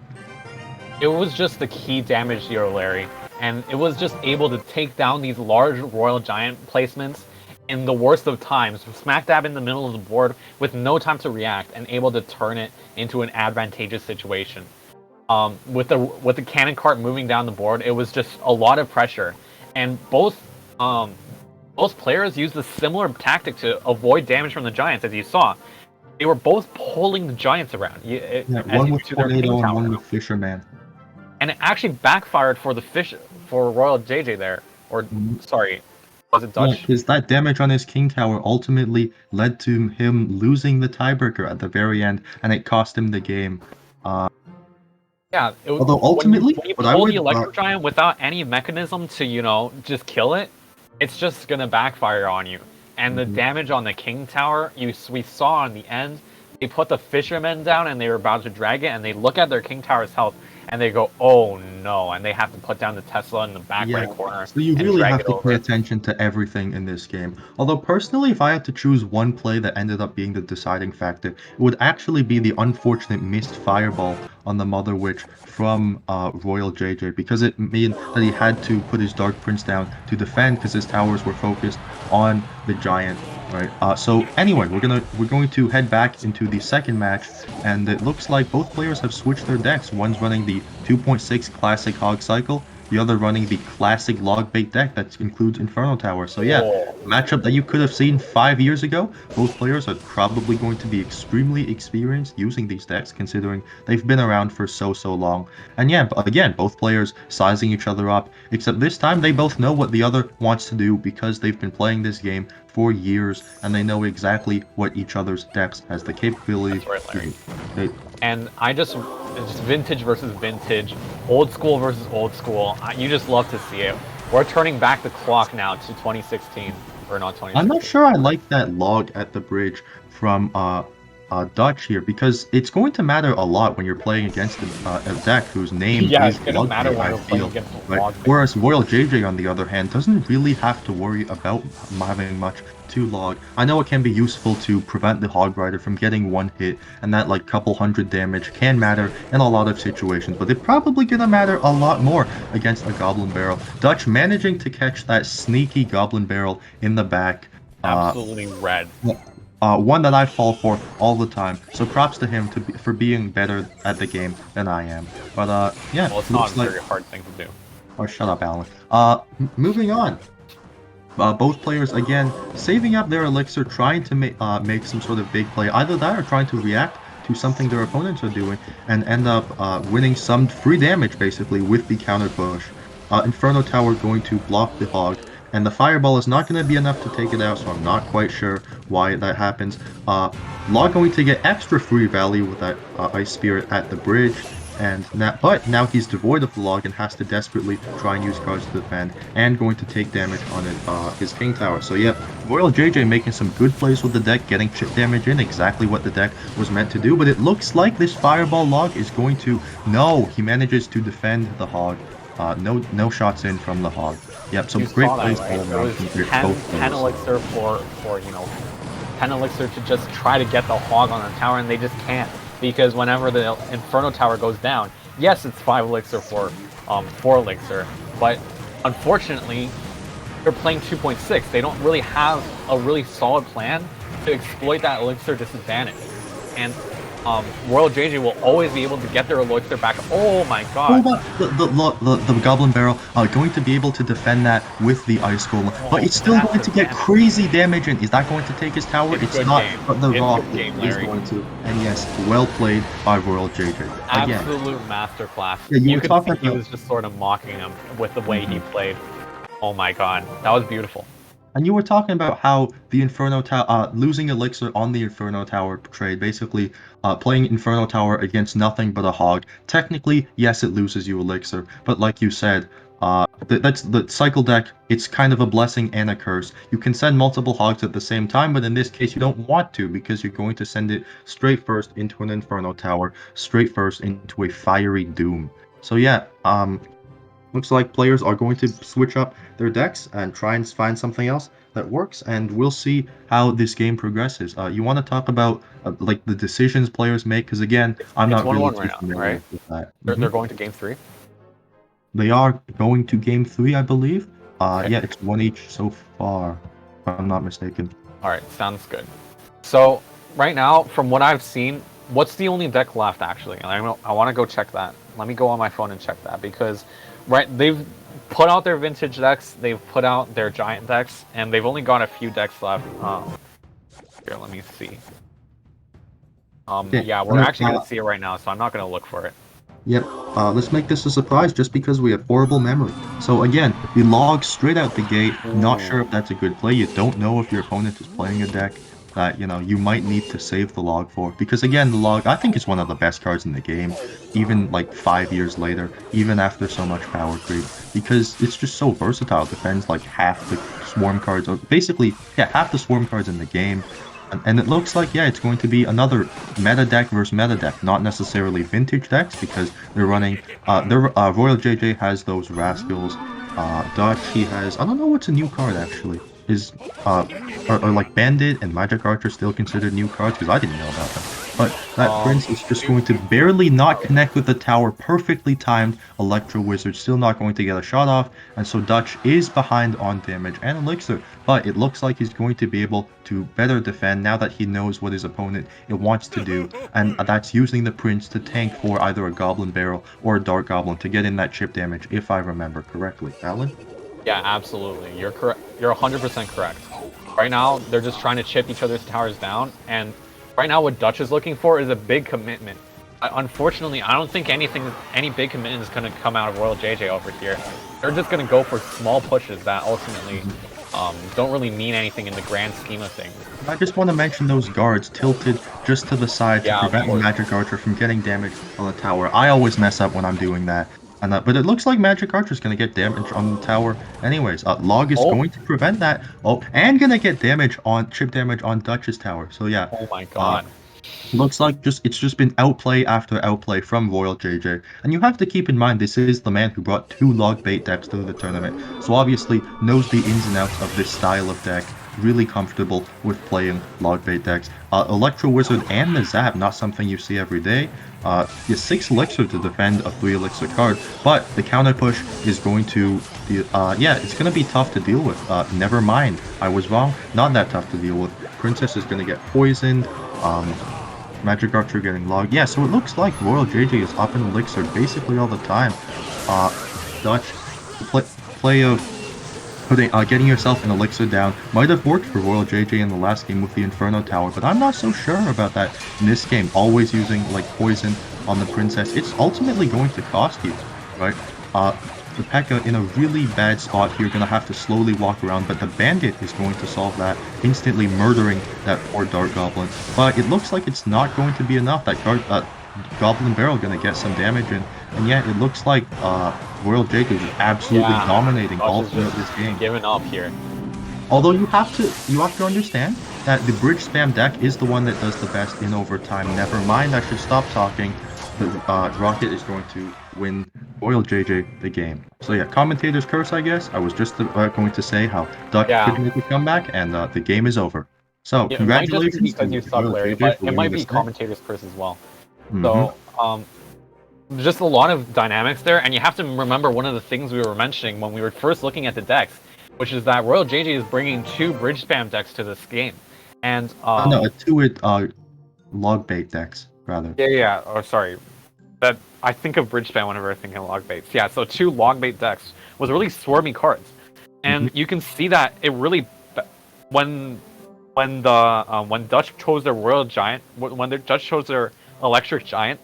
It was just the key damage dealer, Larry, and it was just able to take down these large Royal Giant placements in the worst of times, smack dab in the middle of the board with no time to react, and able to turn it into an advantageous situation. With the cannon cart moving down the board, it was just a lot of pressure, and both players used a similar tactic to avoid damage from the Giants, as you saw. They were both pulling the Giants around. One with Tornado and one with Fisherman. And it actually backfired for Royal JJ there. Or, sorry, was it Dutch? Because that damage on his King Tower ultimately led to him losing the tiebreaker at the very end, and it cost him the game. Yeah, although ultimately, when you pull the Electro Giant without any mechanism to, just kill it, it's just gonna backfire on you. And the damage on the King Tower, we saw in the end, they put the Fishermen down and they were about to drag it, and they look at their King Tower's health, and they go, oh no, and they have to put down the Tesla in the back right corner. So you really have to pay attention to everything in this game. Although personally, if I had to choose one play that ended up being the deciding factor, it would actually be the unfortunate missed fireball on the Mother Witch from Royal JJ, because it meant that he had to put his Dark Prince down to defend because his towers were focused on the Giant. Right. So anyway, we're going to head back into the second match, and it looks like both players have switched their decks. One's running the 2.6 Classic Hog Cycle, the other running the Classic Log Bait deck that includes Inferno Tower. So yeah, matchup that you could have seen 5 years ago. Both players are probably going to be extremely experienced using these decks, considering they've been around for so long. And yeah, again, both players sizing each other up, except this time they both know what the other wants to do because they've been playing this game for years, and they know exactly what each other's decks has the capability to do. And it's just vintage versus vintage, old school versus old school. You just love to see it. We're turning back the clock now to 2016, or not 2016. I'm not sure I like that log at the bridge from Dutch here, because it's going to matter a lot when you're playing against a deck whose name is Log Bait, I feel. Right? Whereas Royal JJ, on the other hand, doesn't really have to worry about having much to log. I know it can be useful to prevent the Hog Rider from getting one hit, and that like couple hundred damage can matter in a lot of situations, but it's probably gonna matter a lot more against a Goblin Barrel. Dutch managing to catch that sneaky Goblin Barrel in the back. Absolutely red. One that I fall for all the time. So props to him for being better at the game than I am. But yeah. Well, it's not a very hard thing to do. Oh, shut up, Alan. Moving on. Both players, again, saving up their elixir, trying to make some sort of big play. Either that or trying to react to something their opponents are doing and end up winning some free damage, basically, with the counter push. Inferno Tower going to block the Hog, and the Fireball is not going to be enough to take it out, so I'm not quite sure why that happens. Log going to get extra free value with that Ice Spirit at the bridge, but now he's devoid of the log and has to desperately try and use cards to defend, and going to take damage on his King Tower. So yeah, Royal JJ making some good plays with the deck, getting chip damage in, exactly what the deck was meant to do, but it looks like this Fireball log is going to... No, he manages to defend the Hog. No shots in from the Hog. Yep, so great plays all around from both 10 elixir for 10 elixir to just try to get the Hog on the tower, and they just can't. Because whenever the Inferno Tower goes down, yes, it's 5 elixir for 4 elixir, but unfortunately, they're playing 2.6. They don't really have a really solid plan to exploit that elixir disadvantage. And Royal JJ will always be able to get their elixir back. Oh my Oh, god. but the Goblin Barrel are going to be able to defend that with the Ice Golem, but it's still going to get crazy damage. And is that going to take his tower? It's good not. game. But the It's Rock good game, is Larry. going to. And yes, well played by Royal JJ. Again, Absolute masterclass. Yeah, you you were could talking see he about- was just sort of mocking him with the way he played. Oh my god, that was beautiful. And you were talking about how the Inferno Tower, losing Elixir on the Inferno Tower trade, basically playing Inferno Tower against nothing but a hog. Technically, yes, it loses you Elixir, but like you said, that's the cycle deck. It's kind of a blessing and a curse. You can send multiple hogs at the same time, but in this case, you don't want to because you're going to send it straight first into an Inferno Tower, straight first into a Fiery Doom. So yeah, looks like players are going to switch up their decks and try and find something else that works, and we'll see how this game progresses. You want to talk about like the decisions players make? Because again, I'm not really 1-1 too right now, familiar right? with that. They're going to game 3. They are going to game 3, I believe. Okay. Yeah, it's 1 each so far, if I'm not mistaken. All right, sounds good. So right now, from what I've seen, what's the only deck left actually? And I want to go check that. Let me go on my phone and check that because they've put out their vintage decks, they've put out their giant decks, and they've only got a few decks left. Here, let me see. Yeah, we're actually gonna see it right now, so I'm not gonna look for it. Yep, let's make this a surprise just because we have horrible memory. So again, the log straight out the gate, not sure if that's a good play. You don't know if your opponent is playing a deck that, you know, you might need to save the log for. Because again, the log, I think, is one of the best cards in the game, even like 5 years later, even after so much power creep. Because it's just so versatile, it defends like half the swarm cards, or basically, yeah, half the swarm cards in the game. And it looks like, yeah, it's going to be another meta deck versus meta deck, not necessarily vintage decks, because they're running, Royal JJ has those Rascals, Dutch, he has, I don't know what's a new card actually, is, are like Bandit and Magic Archer still considered new cards, because I didn't know about them. But that Prince is just going to barely not connect with the tower, perfectly timed Electro Wizard, still not going to get a shot off, and so Dutch is behind on damage and Elixir, but it looks like he's going to be able to better defend now that he knows what his opponent wants to do, and that's using the Prince to tank for either a Goblin Barrel or a Dark Goblin to get in that chip damage, if I remember correctly. Alan? Yeah, absolutely. You're correct. You're 100% correct. Right now, they're just trying to chip each other's towers down, and right now what Dutch is looking for is a big commitment. Unfortunately, I don't think any big commitment is going to come out of Royal JJ over here. They're just going to go for small pushes that ultimately don't really mean anything in the grand scheme of things. I just want to mention those guards tilted just to the side to prevent the Magic Archer from getting damage on the tower. I always mess up when I'm doing that. And, but it looks like Magic Archer's going to get damage on the tower anyways. Log is going to prevent that. Oh, and going to get damage on, chip damage on Dutch's tower. So yeah. Oh my god. Looks like it's just been outplay after outplay from Royal JJ. And you have to keep in mind, this is the man who brought 2 log bait decks to the tournament. So obviously knows the ins and outs of this style of deck. Really comfortable with playing log bait decks. Electro Wizard and the Zap, not something you see every day. You 6 Elixir to defend a 3 Elixir card, but the counter push is going to be, yeah, it's going to be tough to deal with. Never mind, I was wrong, not that tough to deal with. Princess is going to get poisoned, Magic Archer getting logged. Yeah, so it looks like Royal JJ is up in Elixir basically all the time. Dutch, play of getting yourself an Elixir down might have worked for Royal JJ in the last game with the Inferno Tower, but I'm not so sure about that in this game. Always using like poison on the Princess, it's ultimately going to cost you, right? The P.E.K.K.A. in a really bad spot here, gonna have to slowly walk around, but the Bandit is going to solve that, instantly murdering that poor Dark Goblin. But it looks like it's not going to be enough. That Goblin Barrel gonna get some damage in, and yet it looks like Royal JJ is absolutely dominating all throughout this game. Giving up here. Although you have to understand that the bridge spam deck is the one that does the best in overtime. Never mind, I should stop talking. The Rocket is going to win Royal JJ the game. So yeah, commentator's curse, I guess. I was just going to say how Dutch could make a comeback, and the game is over. So Yeah, congratulations. it might just be because you suck, Larry, but it might be commentator's curse as well. So, just a lot of dynamics there, and you have to remember one of the things we were mentioning when we were first looking at the decks, which is that Royal JJ is bringing 2 bridge spam decks to this game, and no, 2 log bait decks. rather. Yeah. Oh, sorry. That I think of bridge spam whenever I think of log baits. Yeah, so 2 log bait decks was really swarmy cards, and you can see that it really when Dutch chose their Royal Giant, when the Dutch chose their Electric Giant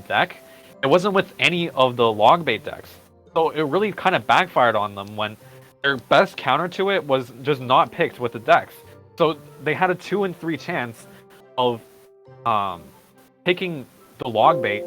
deck, it wasn't with any of the log bait decks. So it really kind of backfired on them when their best counter to it was just not picked with the decks. So they had a 2 in 3 chance of picking the log bait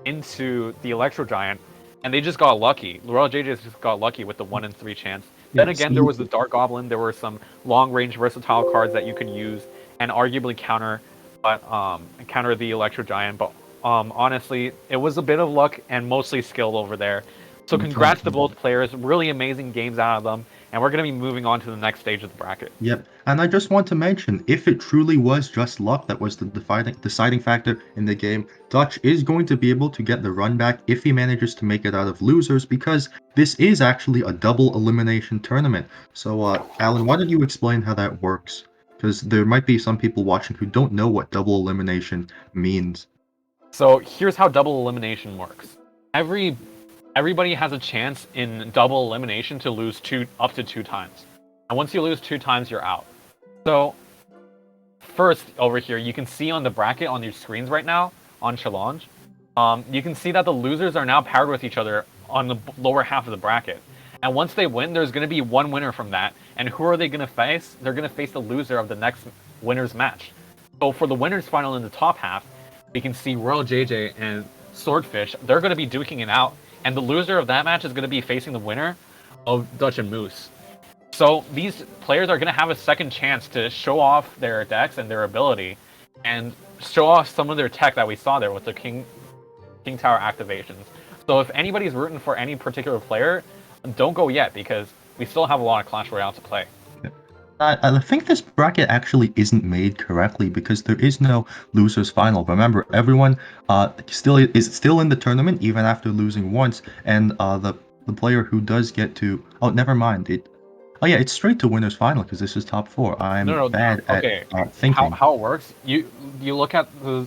into the Electro Giant, and they just got lucky. Royal JJ just got lucky with the 1 in 3 chance. Then again, there was the Dark Goblin. There were some long-range versatile cards that you could use and arguably counter the Electro Giant. But honestly, it was a bit of luck and mostly skill over there. So congrats to both players. Really amazing games out of them. And we're going to be moving on to the next stage of the bracket. Yep, and I just want to mention, if it truly was just luck that was the deciding factor in the game, Dutch is going to be able to get the run back if he manages to make it out of losers, because this is actually a double elimination tournament. So, Alan, why don't you explain how that works? Because there might be some people watching who don't know what double elimination means. So here's how double elimination works. Everybody has a chance in double elimination to lose up to 2 times. And once you lose 2 times, you're out. So, first, over here, you can see on the bracket on your screens right now, on Challenge, you can see that the losers are now paired with each other on the lower half of the bracket. And once they win, there's going to be one winner from that. And who are they going to face? They're going to face the loser of the next winner's match. So for the winner's final in the top half, we can see Royal JJ and Swordfish. They're going to be duking it out. And the loser of that match is going to be facing the winner of Dutch and Moose. So these players are going to have a second chance to show off their decks and their ability, and show off some of their tech that we saw there with the King Tower activations. So if anybody's rooting for any particular player, don't go yet, because we still have a lot of Clash Royale to play. I think this bracket actually isn't made correctly because there is no losers final. Remember, everyone is still in the tournament even after losing once, and the player who does get to never mind it. Oh yeah, it's straight to winners final because this is top 4. I'm bad at thinking. How it works? You look at the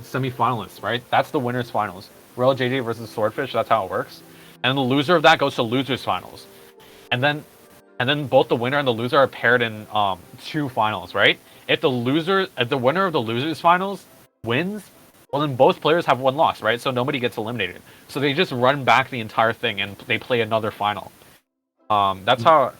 semi-finalists, right? That's the winners finals. Royal JJ versus Swordfish. That's how it works. And the loser of that goes to losers finals, and then both the winner and the loser are paired in 2 finals, right? If the winner of the losers finals wins, well then both players have 1 loss, right? So nobody gets eliminated. So they just run back the entire thing and they play another final. That's how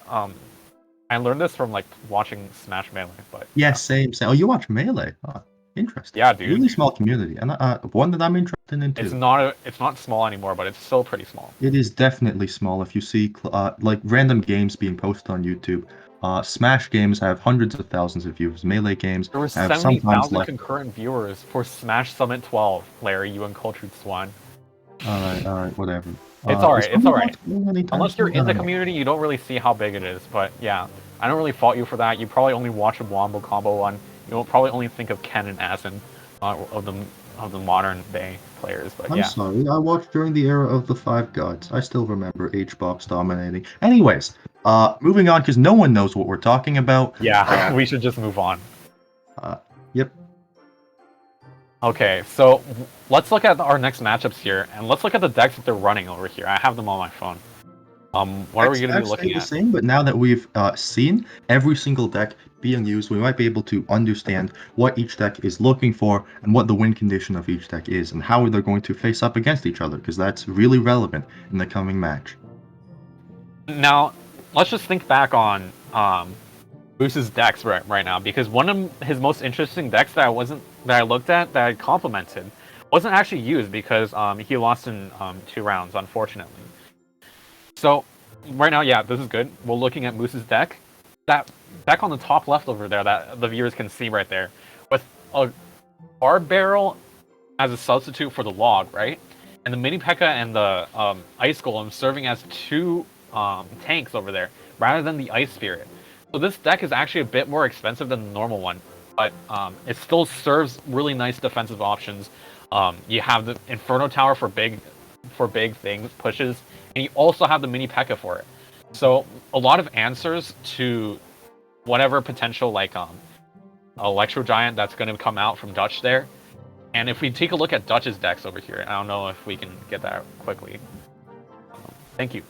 I learned this from like watching Smash Melee. But yeah, same. Oh, you watch Melee? Oh, interesting. Yeah, dude. Really small community, and one that I'm interested in too. It's not small anymore, but it's still pretty small. It is definitely small. If you see like random games being posted on YouTube, Smash games have hundreds of thousands of views. Melee games there were have 70,000 concurrent viewers for Smash Summit 12. Larry, you uncultured swine. All right, whatever. It's alright. Unless you're in the community, you don't really see how big it is. But yeah, I don't really fault you for that. You probably only watch a Wombo Combo one. You'll probably only think of Ken and Asin of the modern day players. But I'm sorry, I watched during the era of the 5 gods. I still remember H-Box dominating. Anyways, moving on because no one knows what we're talking about. Yeah, we should just move on. Yep. Okay, so let's look at our next matchups here, and let's look at the decks that they're running over here. I have them on my phone. What are we going to be looking at? The same, but now that we've seen every single deck being used, we might be able to understand what each deck is looking for and what the win condition of each deck is and how they're going to face up against each other, because that's really relevant in the coming match. Now, let's just think back on Moose's decks right now, because one of his most interesting decks that I looked at that I complimented wasn't actually used because he lost in 2 rounds, unfortunately. So right now, yeah, this is good. We're looking at Moose's deck. That deck on the top left over there that the viewers can see right there, with a Barb Barrel as a substitute for the log, right? And the Mini P.E.K.K.A. and the Ice Golem serving as 2 tanks over there, rather than the Ice Spirit. So this deck is actually a bit more expensive than the normal one, but it still serves really nice defensive options. You have the Inferno Tower for big things, pushes, and you also have the Mini P.E.K.K.A. for it. So a lot of answers to whatever potential like Electro Giant that's going to come out from Dutch there. And if we take a look at Dutch's decks over here, I don't know if we can get that quickly. Thank you.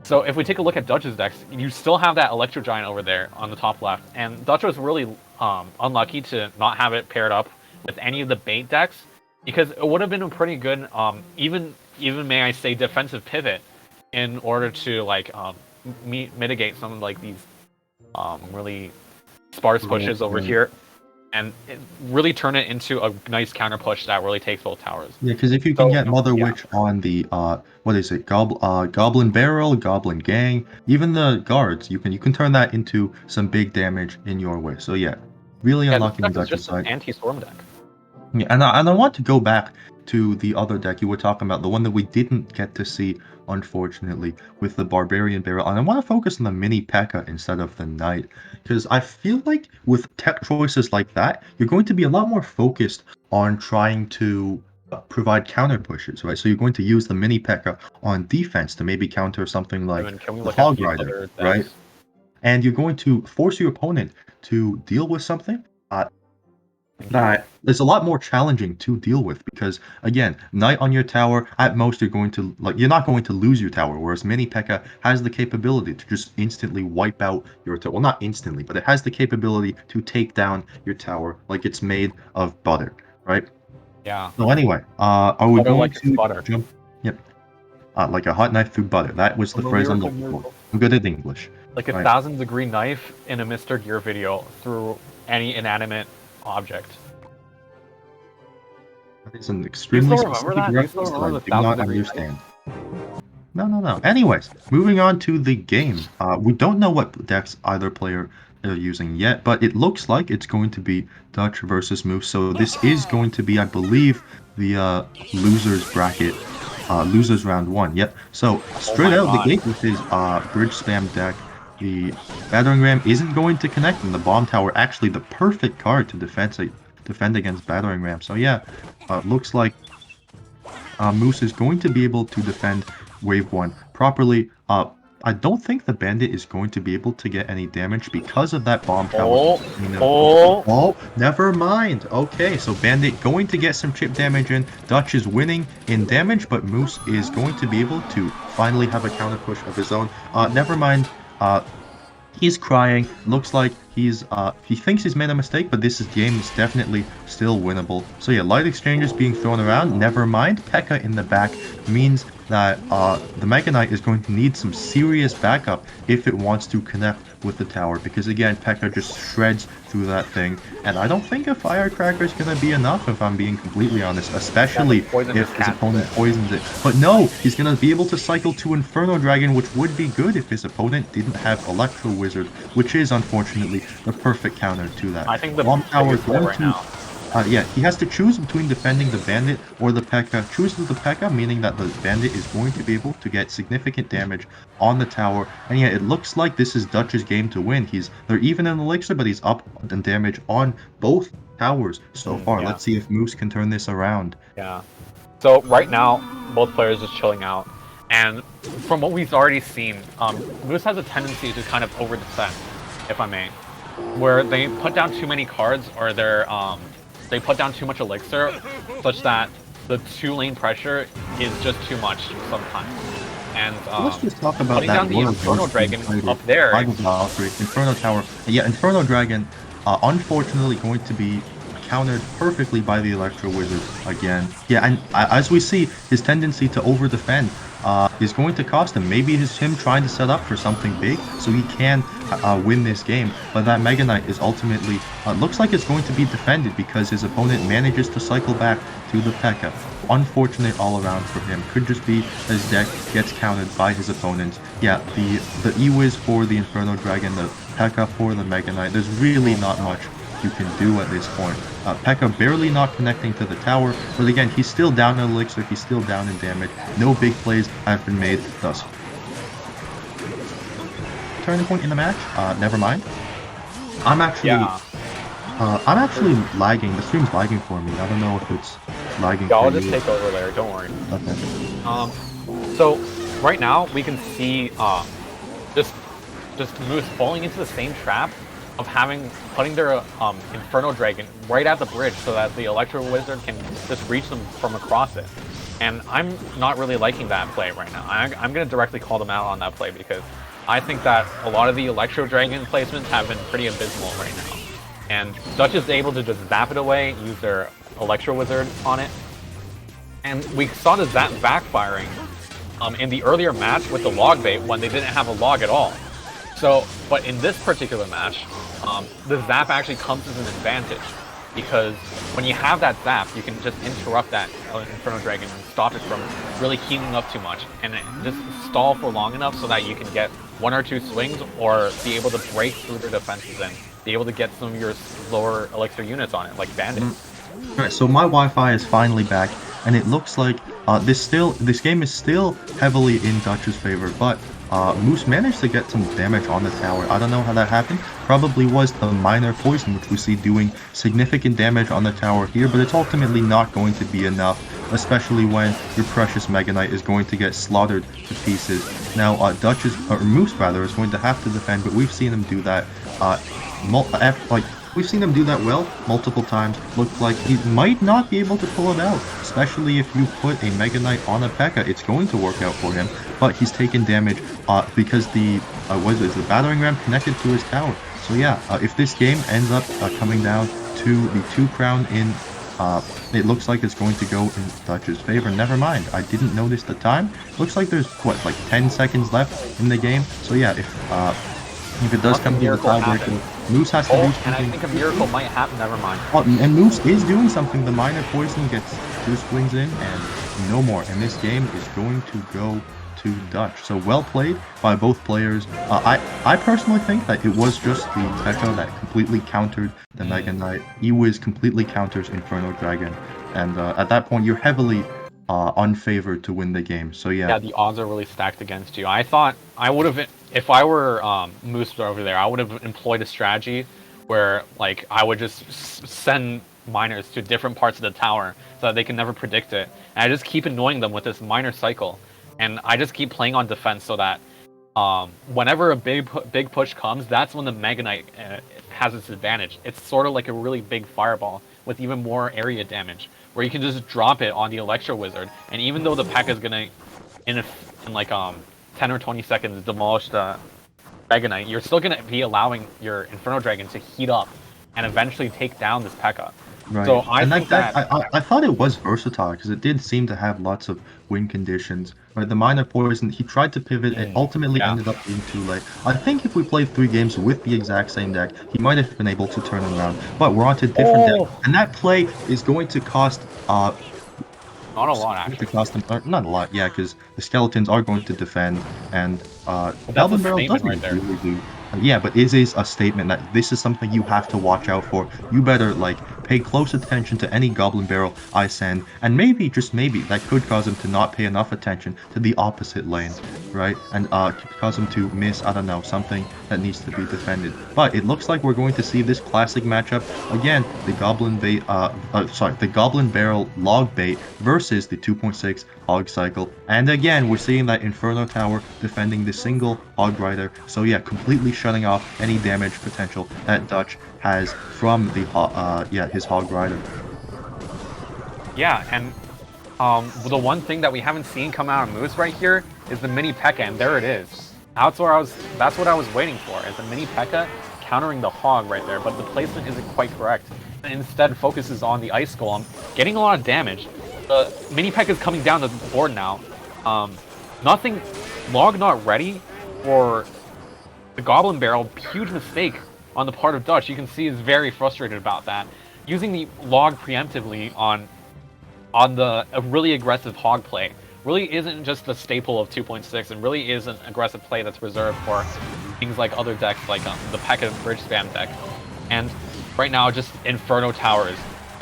So if we take a look at Dutch's decks, you still have that Electro Giant over there on the top left, and Dutch was really unlucky to not have it paired up with any of the bait decks, because it would have been a pretty good, even may I say, defensive pivot in order to like mitigate some of like these really sparse pushes over here, and really turn it into a nice counter push that really takes both towers. Yeah, because if you can get Mother Witch on the what is it, Goblin Barrel, Goblin Gang, even the guards, you can turn that into some big damage in your way. So yeah, really unlocking the Dutch's side. Anti-storm deck. Yeah, and I want to go back to the other deck you were talking about, the one that we didn't get to see, unfortunately, with the Barbarian Barrel. And I want to focus on the Mini P.E.K.K.A. instead of the Knight, because I feel like with tech choices like that, you're going to be a lot more focused on trying to provide counter pushes, right? So you're going to use the Mini P.E.K.K.A. on defense to maybe counter something like the Hog Rider, right? And you're going to force your opponent to deal with something that is a lot more challenging to deal with, because again, Knight on your tower, at most you're not going to lose your tower, whereas Mini P.E.K.K.A. has the capability to just instantly wipe out your tower. Well, not instantly, but it has the capability to take down your tower like it's made of butter, right? Yeah. So anyway, are we going like to butter. jump? Yep. Like a hot knife through butter. That was the phrase I'm looking for. I'm good at English. Like a 1,000-degree knife in a Mr. Gear video through any inanimate object. That is an extremely specific reference that I do not understand. No. Anyways, moving on to the game. We don't know what decks either player are using yet, but it looks like it's going to be Dutch versus Moose. So this is going to be, I believe, the losers bracket, losers round 1. Yep. So straight out the gate with his bridge spam deck, the Battering Ram isn't going to connect, and the Bomb Tower actually the perfect card to defend against Battering Ram. So yeah, looks like Moose is going to be able to defend wave 1 properly. I don't think the Bandit is going to be able to get any damage because of that Bomb Tower. Oh, never mind. Okay, so Bandit going to get some chip damage in. Dutch is winning in damage, but Moose is going to be able to finally have a counter push of his own. Never mind. He's crying. Looks like he thinks he's made a mistake, but this game is definitely still winnable. So yeah, light exchanges being thrown around. Never mind. P.E.K.K.A. in the back means that the Mega Knight is going to need some serious backup if it wants to connect with the tower, because again, P.E.K.K.A. just shreds through that thing, and I don't think a Firecracker is going to be enough, if I'm being completely honest, especially if his opponent poisons it. But no, he's going to be able to cycle to Inferno Dragon, which would be good if his opponent didn't have Electro Wizard, which is unfortunately the perfect counter to that. I think the Bomb Tower is going right now. Yeah, he has to choose between defending the Bandit or the P.E.K.K.A. Chooses the P.E.K.K.A., meaning that the Bandit is going to be able to get significant damage on the tower. And yeah, it looks like this is Dutch's game to win. They're even in Elixir, but he's up in damage on both towers so far. Yeah. Let's see if Moose can turn this around. Yeah. So right now, both players just chilling out. And from what we've already seen, Moose has a tendency to kind of over-defend, if I may. Where they put down too many cards, or they put down too much elixir, such that the 2-lane pressure is just too much sometimes. And let's just talk about putting that down the Inferno Dragon up there. Inferno Tower. Yeah, Inferno Dragon, unfortunately, going to be countered perfectly by the Electro Wizard again. Yeah, and as we see, his tendency to over-defend is going to cost him. Maybe it's him trying to set up for something big so he can win this game, but that Mega Knight is ultimately looks like it's going to be defended because his opponent manages to cycle back to the P.E.K.K.A. Unfortunate all around for him. Could just be his deck gets countered by his opponent. Yeah, the E-Wiz for the Inferno Dragon, the P.E.K.K.A. for the Mega Knight. There's really not much you can do at this point. P.E.K.K.A. barely not connecting to the tower, but again, he's still down in elixir, he's still down in damage. No big plays have been made thus. Turning point in the match? Never mind. I'm actually lagging. The stream's lagging for me. I don't know if it's lagging for you. I'll just take over there, don't worry. Okay. So right now we can see just Moose falling into the same trap of putting their Inferno Dragon right at the bridge so that the Electro Wizard can just reach them from across it. And I'm not really liking that play right now. I'm going to directly call them out on that play because I think that a lot of the Electro Dragon placements have been pretty abysmal right now. And Dutch is able to just zap it away, use their Electro Wizard on it. And we saw the zap backfiring in the earlier match with the log bait when they didn't have a log at all. So, but in this particular match, the zap actually comes as an advantage because when you have that zap, you can just interrupt that Inferno Dragon and stop it from really heating up too much and just stall for long enough so that you can get 1 or 2 swings or be able to break through their defenses and be able to get some of your lower elixir units on it, like Bandit. Alright, so my Wi-Fi is finally back, and it looks like this game is still heavily in Dutch's favor, but Moose managed to get some damage on the tower. I don't know how that happened. Probably was the minor poison, which we see doing significant damage on the tower here, but it's ultimately not going to be enough, especially when your precious Mega Knight is going to get slaughtered to pieces. Now, Moose rather, is going to have to defend, but we've seen him do that. We've seen him do that well multiple times. Looks like he might not be able to pull it out, especially if you put a Mega Knight on a P.E.K.K.A. It's going to work out for him, but he's taken damage because the battering ram connected to his tower. So yeah, if this game ends up coming down to the 2 crown in, it looks like it's going to go in Dutch's favor. Never mind, I didn't notice the time. Looks like there's what, like 10 seconds left in the game. So yeah, if it does come to the tiebreaker, Moose has to do something. And I think a miracle might happen, never mind. Oh, and Moose is doing something. The minor poison gets 2 swings in and no more. And this game is going to go to Dutch. So well played by both players. I personally think that it was just the P.E.K.K.A. that completely countered the Mega Knight. Ewiz completely counters Inferno Dragon. And at that point, you're heavily unfavored to win the game. So yeah. Yeah, the odds are really stacked against you. I thought I would have, if I were Moose over there, I would have employed a strategy where like I would just send miners to different parts of the tower so that they can never predict it. And I just keep annoying them with this miner cycle. And I just keep playing on defense so that whenever a big push comes, that's when the Mega Knight has its advantage. It's sort of like a really big fireball with even more area damage, where you can just drop it on the Electro Wizard, and even though the P.E.K.K.A. is gonna, in like 10 or 20 seconds, demolish the Mega Knight, you're still gonna be allowing your Inferno Dragon to heat up and eventually take down this P.E.K.K.A. Right. So I think I thought it was versatile because it did seem to have lots of win conditions. Right, the minor poison, he tried to pivot and ultimately ended up being too late. I think if we played 3 games with the exact same deck, he might have been able to turn it around. But we're on to different deck, and that play is going to cost not a lot actually. To cost them, not a lot, yeah, because the skeletons are going to defend, and Goblin Barrel doesn't really do. Yeah, but it is a statement that this is something you have to watch out for. You better, like, pay close attention to any Goblin Barrel I send, and maybe, just maybe, that could cause him to not pay enough attention to the opposite lane, right? And cause him to miss, I don't know, something that needs to be defended. But it looks like we're going to see this classic matchup again: the Goblin Bait, the Goblin Barrel Log Bait versus the 2.6 Hog Cycle. And again, we're seeing that Inferno Tower defending the single Hog Rider. So yeah, completely shutting off any damage potential that Dutch has from the his Hog Rider. Yeah, and the one thing that we haven't seen come out of Moose right here is the mini P.E.K.K.A. and there it is. That's what I was waiting for, is the mini P.E.K.K.A. countering the Hog right there, but the placement isn't quite correct. And instead focuses on the Ice Golem, getting a lot of damage. The mini P.E.K.K.A. is coming down the board now. Log not ready for the Goblin Barrel. Huge mistake on the part of Dutch. You can see he's very frustrated about that. Using the log preemptively on a really aggressive hog play really isn't just the staple of 2.6, and really is an aggressive play that's reserved for things like other decks, like the P.E.K.K.A. Bridge Spam deck. And right now, just Inferno Towers,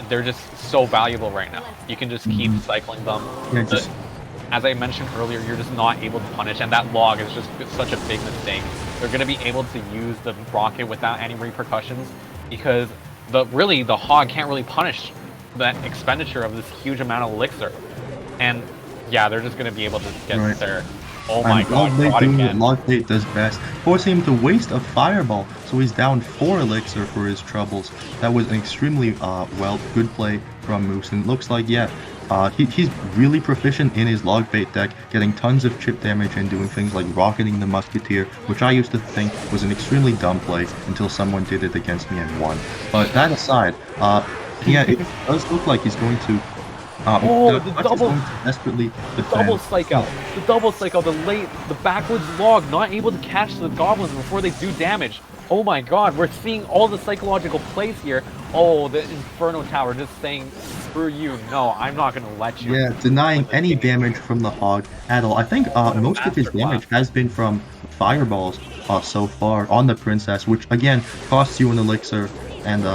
they're just so valuable right now. You can just keep cycling them. Yeah, as I mentioned earlier, you're just not able to punish, and that log is just such a big mistake. They're going to be able to use the rocket without any repercussions, because the hog can't really punish that expenditure of this huge amount of elixir. And yeah, they're just going to be able to get their Oh my god, Logbait God doing again. what Logbait does best, forcing him to waste a fireball, so he's down 4 elixir for his troubles. That was an extremely good play from Moose, and it looks like, yeah, he's really proficient in his Logbait deck, getting tons of chip damage and doing things like rocketing the Musketeer, which I used to think was an extremely dumb play until someone did it against me and won. But that aside, yeah, it does look like he's going to the Dutch is double, going to desperately the defend. double psych out, the backwards log, not able to catch the goblins before they do damage. Oh my god, we're seeing all the psychological plays here. Oh, the Inferno Tower just saying, screw you, no, I'm not gonna let you. Yeah, denying any damage from the Hog at all. I think most of his damage has been from fireballs so far on the Princess, which again costs you an elixir, and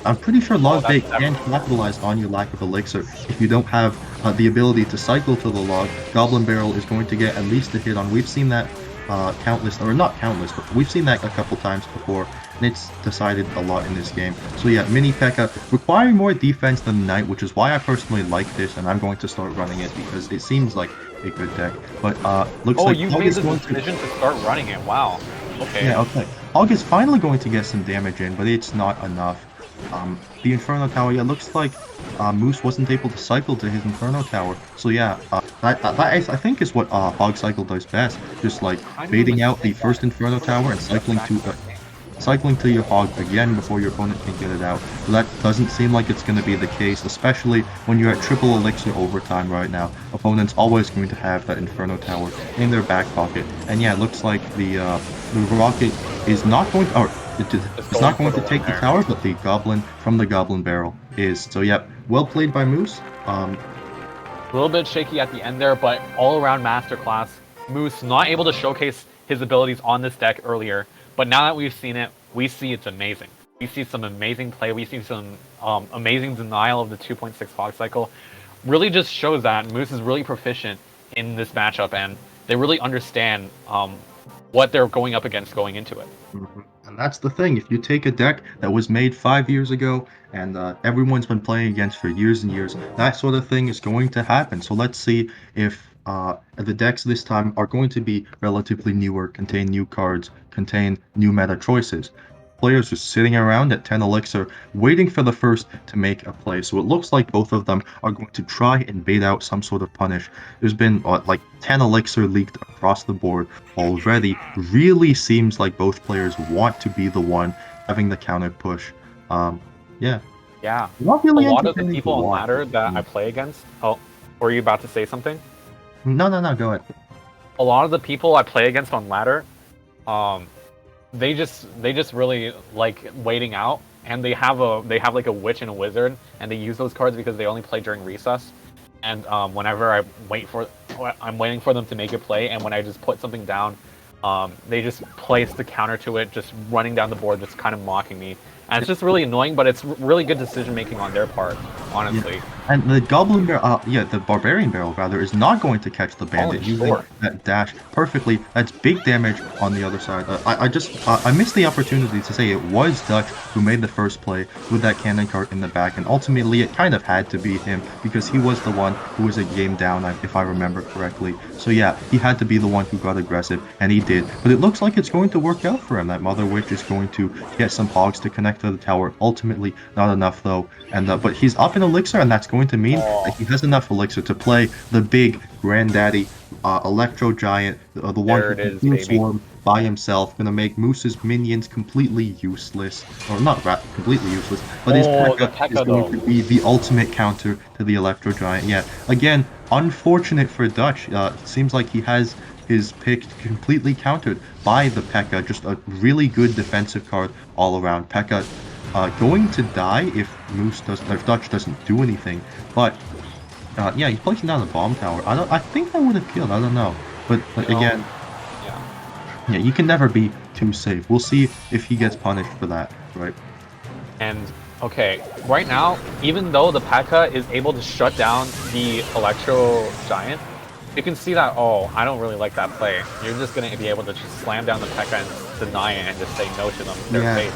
I'm pretty sure Logbait can capitalize on your lack of elixir. If you don't have the ability to cycle to the log, Goblin Barrel is going to get at least a hit on. We've seen that not countless, but we've seen that a couple times before, and it's decided a lot in this game. So yeah, Mini P.E.K.K.A. requiring more defense than Knight, which is why I personally like this, and I'm going to start running it because it seems like a good deck. But looks like you made the decision to start running it. Wow. Okay. Yeah, okay. Hog is finally going to get some damage in, but it's not enough. The Inferno Tower, yeah, looks like Moose wasn't able to cycle to his Inferno Tower. So yeah, that I think is what Hog Cycle does best. Just like baiting out the first Inferno Tower and cycling to your Hog again before your opponent can get it out. So that doesn't seem like it's going to be the case, especially when you're at triple elixir overtime right now. Opponents always going to have that Inferno Tower in their back pocket. And yeah, it looks like the Rocket is not going to... It's not going to take the tower, but the Goblin from the Goblin Barrel is. So, yep, well played by Moose. A little bit shaky at the end there, but all-around masterclass. Moose not able to showcase his abilities on this deck earlier, but now that we've seen it, we see it's amazing. We see some amazing play. We see some amazing denial of the 2.6 Hog Cycle. Really just shows that Moose is really proficient in this matchup, and they really understand what they're going up against going into it. Mm-hmm. And that's the thing, if you take a deck that was made 5 years ago and everyone's been playing against for years and years, that sort of thing is going to happen. So let's see if the decks this time are going to be relatively newer, contain new cards, contain new meta choices. Players just sitting around at 10 elixir waiting for the first to make a play. So it looks like both of them are going to try and bait out some sort of punish. There's been like 10 elixir leaked across the board already. Really seems like both players want to be the one having the counter push. Yeah. Yeah. Not really a lot of the people on ladder that I play against... Oh, were you about to say something? No, go ahead. A lot of the people I play against on ladder, they just really like waiting out, and they have like a witch and a wizard, and they use those cards because they only play during recess. And whenever I'm waiting for them to make a play, and when I just put something down, they just place the counter to it, just running down the board, just kind of mocking me. And it's just really annoying, but it's really good decision making on their part, honestly. Yeah. And the Goblin Barrel, the Barbarian Barrel rather, is not going to catch the Bandit using that dash perfectly. That's big damage on the other side. I missed the opportunity to say it was Dutch who made the first play with that cannon cart in the back, and ultimately it kind of had to be him because he was the one who was a game down, if I remember correctly. So yeah, he had to be the one who got aggressive, and he did. But it looks like it's going to work out for him. That Mother Witch is going to get some hogs to connect to the tower. Ultimately, not enough though. And but he's up in elixir, and that's going to mean that he has enough elixir to play the big granddaddy Electro Giant, the one who can swarm by himself, gonna make Moose's minions completely useless, or not completely useless, but his P.E.K.K.A. is going to be the ultimate counter to the Electro Giant. Yeah, again, unfortunate for Dutch. It seems like he has his pick completely countered by the P.E.K.K.A. Just a really good defensive card all around. P.E.K.K.A. Going to die if Dutch doesn't do anything, but yeah, he's placing down the bomb tower. I think that would have killed. I don't know, but again, yeah, you can never be too safe. We'll see if he gets punished for that, right? And okay, right now, even though the P.E.K.K.A. is able to shut down the Electro Giant, you can see that, oh, I don't really like that play. You're just going to be able to just slam down the P.E.K.K.A. and deny it and just say no to them.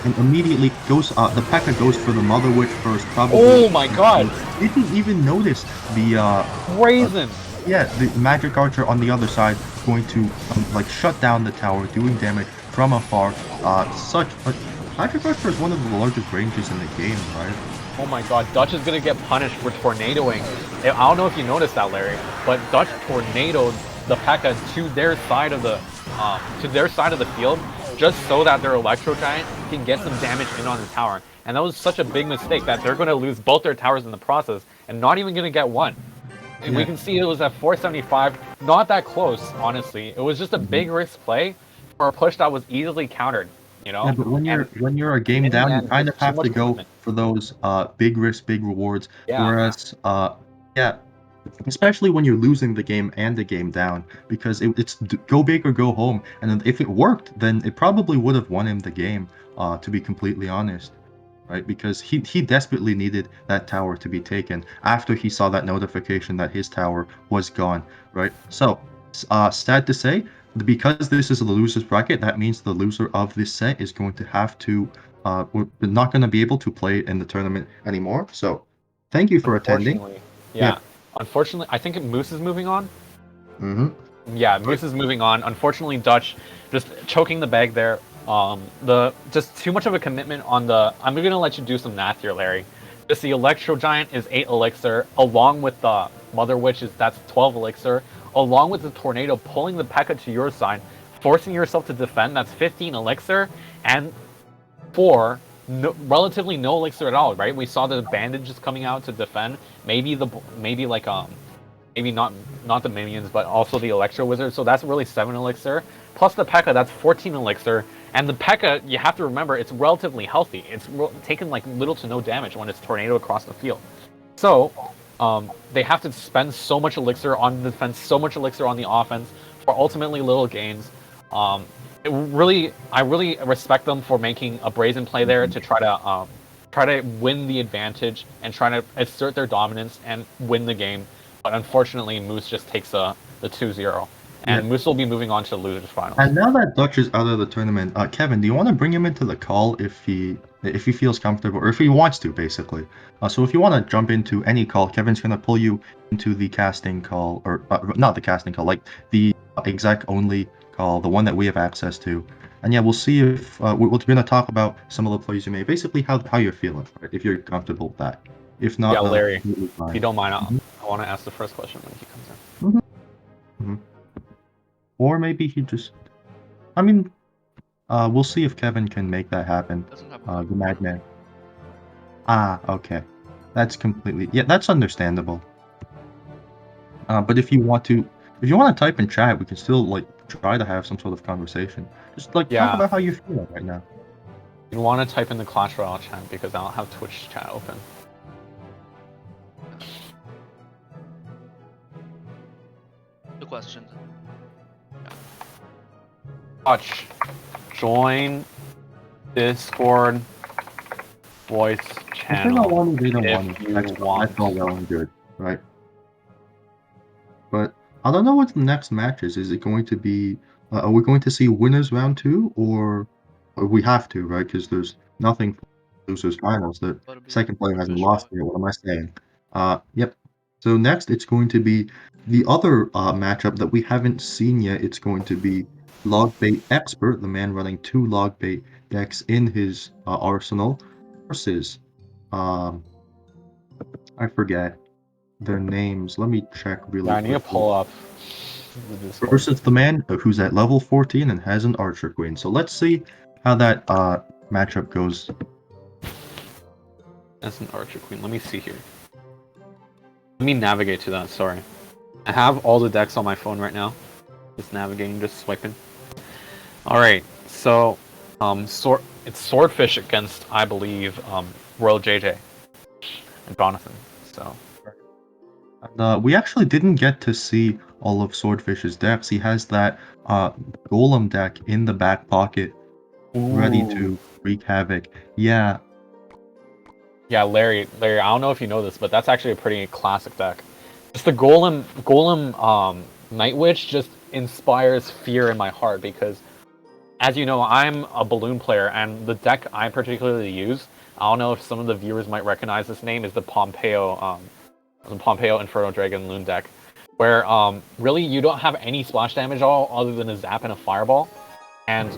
And immediately goes the P.E.K.K.A. goes for the Mother Witch first, probably. Oh my god! Didn't even notice the Brazen! yeah, the Magic Archer on the other side going to like shut down the tower, doing damage from afar. Magic Archer is one of the largest ranges in the game, right? Oh my god, Dutch is gonna get punished for tornadoing. I don't know if you noticed that, Larry, but Dutch tornadoed the P.E.K.K.A to their side of the field, just so that their Electro Giant can get some damage in on the tower. And that was such a big mistake that they're gonna lose both their towers in the process and not even gonna get one. And we can see it was at 475, not that close, honestly. It was just a big risk play for a push that was easily countered. You know? Yeah, but when you're a game down, you kind of have to go for those big risks, big rewards. Yeah. Whereas, yeah, especially when you're losing the game and the game down, because it's go big or go home. And if it worked, then it probably would have won him the game. To be completely honest, right? Because he desperately needed that tower to be taken after he saw that notification that his tower was gone, right? So, sad to say, because this is a loser's bracket, that means the loser of this set is going to have to, we're not going to be able to play in the tournament anymore. So, thank you for attending. Yeah. Unfortunately, I think Moose is moving on. Mm-hmm. Yeah, Moose is moving on. Unfortunately, Dutch just choking the bag there. Just too much of a commitment on the. I'm gonna let you do some math here, Larry. Just the Electro Giant is 8 elixir, along with the Mother Witch that's 12 elixir, along with the Tornado pulling the P.E.K.K.A to your side, forcing yourself to defend. That's 15 elixir, and 4 relatively no elixir at all, right? We saw the bandages coming out to defend. Maybe not the minions, but also the Electro Wizard. So that's really 7 elixir. Plus the P.E.K.K.A, that's 14 elixir. And the P.E.K.K.A, you have to remember, it's relatively healthy. It's taken like little to no damage when it's tornado across the field. So they have to spend so much elixir on the defense, so much elixir on the offense for ultimately little gains. I really respect them for making a brazen play there to try to win the advantage and try to assert their dominance and win the game. But unfortunately, Moose just takes the 2-0. And Moose will be moving on to the losers finals. And now that Dutch is out of the tournament, Kevin, do you want to bring him into the call if he feels comfortable, or if he wants to, basically? So if you want to jump into any call, Kevin's going to pull you into the casting call, or not the casting call, like the exec only call, the one that we have access to. And yeah, we'll see if we're going to talk about some of the plays you made, basically how you're feeling, right? If you're comfortable with that. If not, yeah, Larry, if you don't mind, I want to ask the first question when he comes in. Mm-hmm. Mm-hmm. Or maybe he just... I mean, we'll see if Kevin can make that happen. The Madman. Ah, okay. That's completely... Yeah, that's understandable. But if you want to type in chat, we can still, like, try to have some sort of conversation. Just, like, talk about how you're feeling right now. You want to type in the Clash Royale chat, because I don't have Twitch chat open. The question. Watch. Join Discord voice channel. They don't want it. That's all well and good, right? But I don't know what the next match is. Is it going to be? Are we going to see winners round 2, or we have to, right? Because there's nothing for losers finals. The second player hasn't lost yet. What am I saying? Yep. So next, it's going to be the other matchup that we haven't seen yet. It's going to be Logbait Expert, the man running 2 Logbait decks in his arsenal, versus I forget their names. Let me check really quick. I need to pull up. Versus the man who's at level 14 and has an Archer Queen. So let's see how that matchup goes. That's an Archer Queen. Let me see here. Let me navigate to that. Sorry, I have all the decks on my phone right now. Just navigating, just swiping. All right, so it's Swordfish against, I believe, Royal JJ and Jonathan. So we actually didn't get to see all of Swordfish's decks. He has that Golem deck in the back pocket, ready to wreak havoc. Yeah. Yeah, Larry, I don't know if you know this, but that's actually a pretty classic deck. Just the Golem Night Witch just inspires fear in my heart because, as you know, I'm a Balloon player, and the deck I particularly use, I don't know if some of the viewers might recognize this name, is the Pompeo Inferno Dragon Loon deck. where really you don't have any splash damage at all other than a zap and a fireball. And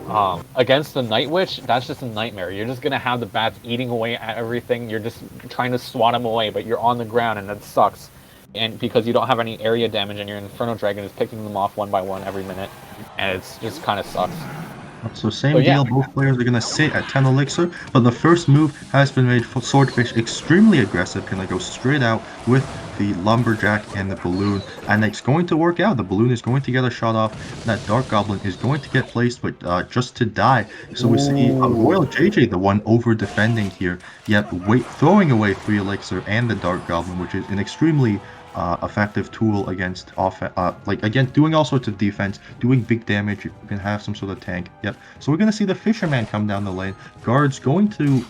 against the Night Witch, that's just a nightmare. You're just gonna have the bats eating away at everything. You're just trying to swat them away, but you're on the ground, and that sucks. And because you don't have any area damage, and your Inferno Dragon is picking them off one by one every minute, and it's just kind of sucks. So same deal, both players are going to sit at 10 elixir, but the first move has been made for Swordfish extremely aggressive, going to go straight out with the Lumberjack and the Balloon, and it's going to work out. The Balloon is going to get a shot off, and that Dark Goblin is going to get placed, but just to die. So we see Royal JJ, the one over-defending here, yet throwing away 3 elixir and the Dark Goblin, which is an extremely effective tool against again, doing all sorts of defense, doing big damage. You can have some sort of tank. Yep. So we're going to see the Fisherman come down the lane. Guards going to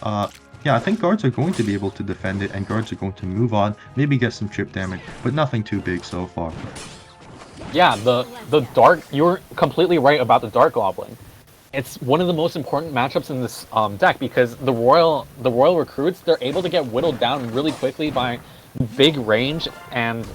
yeah, I think guards are going to be able to defend it, and guards are going to move on, maybe get some chip damage, but nothing too big so far. Yeah, the Dark, you're completely right about the Dark Goblin. It's one of the most important matchups in this deck, because the Royal Recruits, they're able to get whittled down really quickly by big range and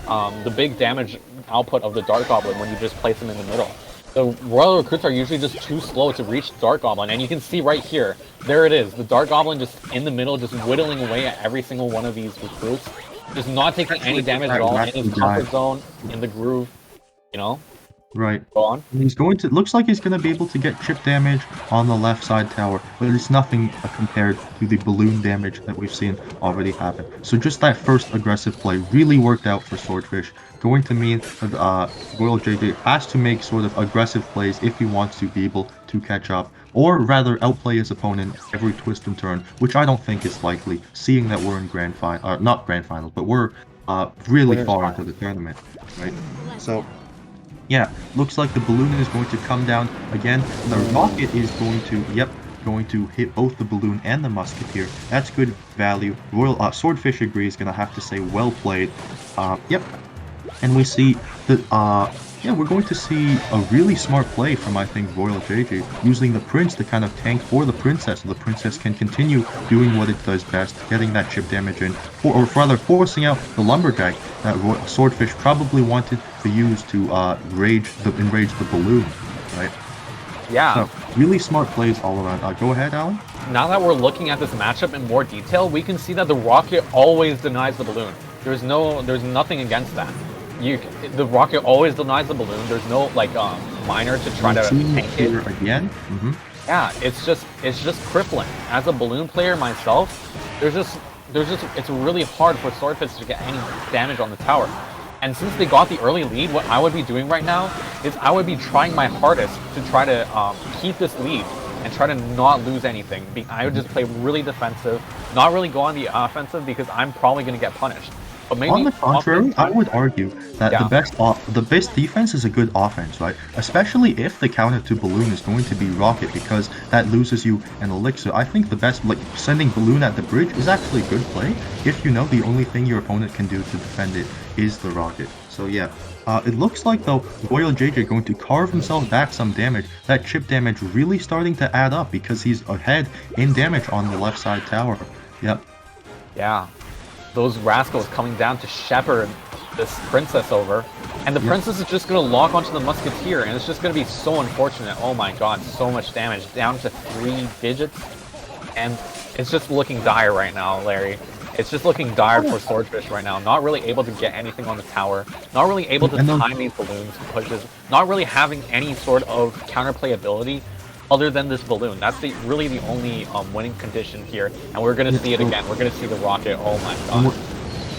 the big damage output of the Dark Goblin when you just place them in the middle. The Royal Recruits are usually just too slow to reach Dark Goblin, and you can see right here, there it is, the Dark Goblin just in the middle, just whittling away at every single one of these recruits, just not taking any damage at all, in his comfort zone, in the groove, you know? Right. Go on. He's going to, looks like he's going to be able to get chip damage on the left side tower, but it's nothing compared to the balloon damage that we've seen already happen. So just that first aggressive play really worked out for Swordfish, going to mean that Royal JJ has to make sort of aggressive plays if he wants to be able to catch up, or rather outplay his opponent every twist and turn, which I don't think is likely, seeing that we're in not grand finals, but we're really far into the tournament, right? So yeah, looks like the balloon is going to come down again. The rocket is going to hit both the balloon and the musketeer. That's good value. Royal Swordfish agrees, gonna have to say well played. Yep. And we see that yeah, we're going to see a really smart play from, I think, Royal JJ, using the Prince to kind of tank for the Princess, so the Princess can continue doing what it does best, getting that chip damage in, or rather forcing out the Lumberjack that Swordfish probably wanted to use to enrage the balloon, right? Yeah. So, really smart plays all around. Go ahead, Alan. Now that we're looking at this matchup in more detail, we can see that the rocket always denies the balloon. There's nothing against that. The rocket always denies the balloon. There's no miner to try to tank it again. Yeah, it's just crippling. As a balloon player myself, it's really hard for Swordfish to get any damage on the tower. And since they got the early lead, what I would be doing right now is I would be trying my hardest to try to keep this lead and try to not lose anything. I would just play really defensive, not really go on the offensive, because I'm probably going to get punished. But maybe on the contrary, I would argue that the best defense is a good offense, right? Especially if the counter to balloon is going to be rocket, because that loses you an elixir. I think the best, sending balloon at the bridge is actually a good play if you know the only thing your opponent can do to defend it is the rocket. So yeah, it looks like though Royal JJ going to carve himself back some damage. That chip damage really starting to add up because he's ahead in damage on the left side tower. Yep. Yeah. Those rascals coming down to shepherd this princess over, and the princess is just going to lock onto the musketeer, and it's just going to be so unfortunate. Oh my god, so much damage, down to 3 digits, and it's just looking dire right now, Larry. It's just looking dire for Swordfish right now, not really able to get anything on the tower, not really able to time these balloons pushes, not really having any sort of counterplay ability other than this balloon. That's really the only winning condition here, and we're going to see it again. We're going to see the rocket. Oh my god.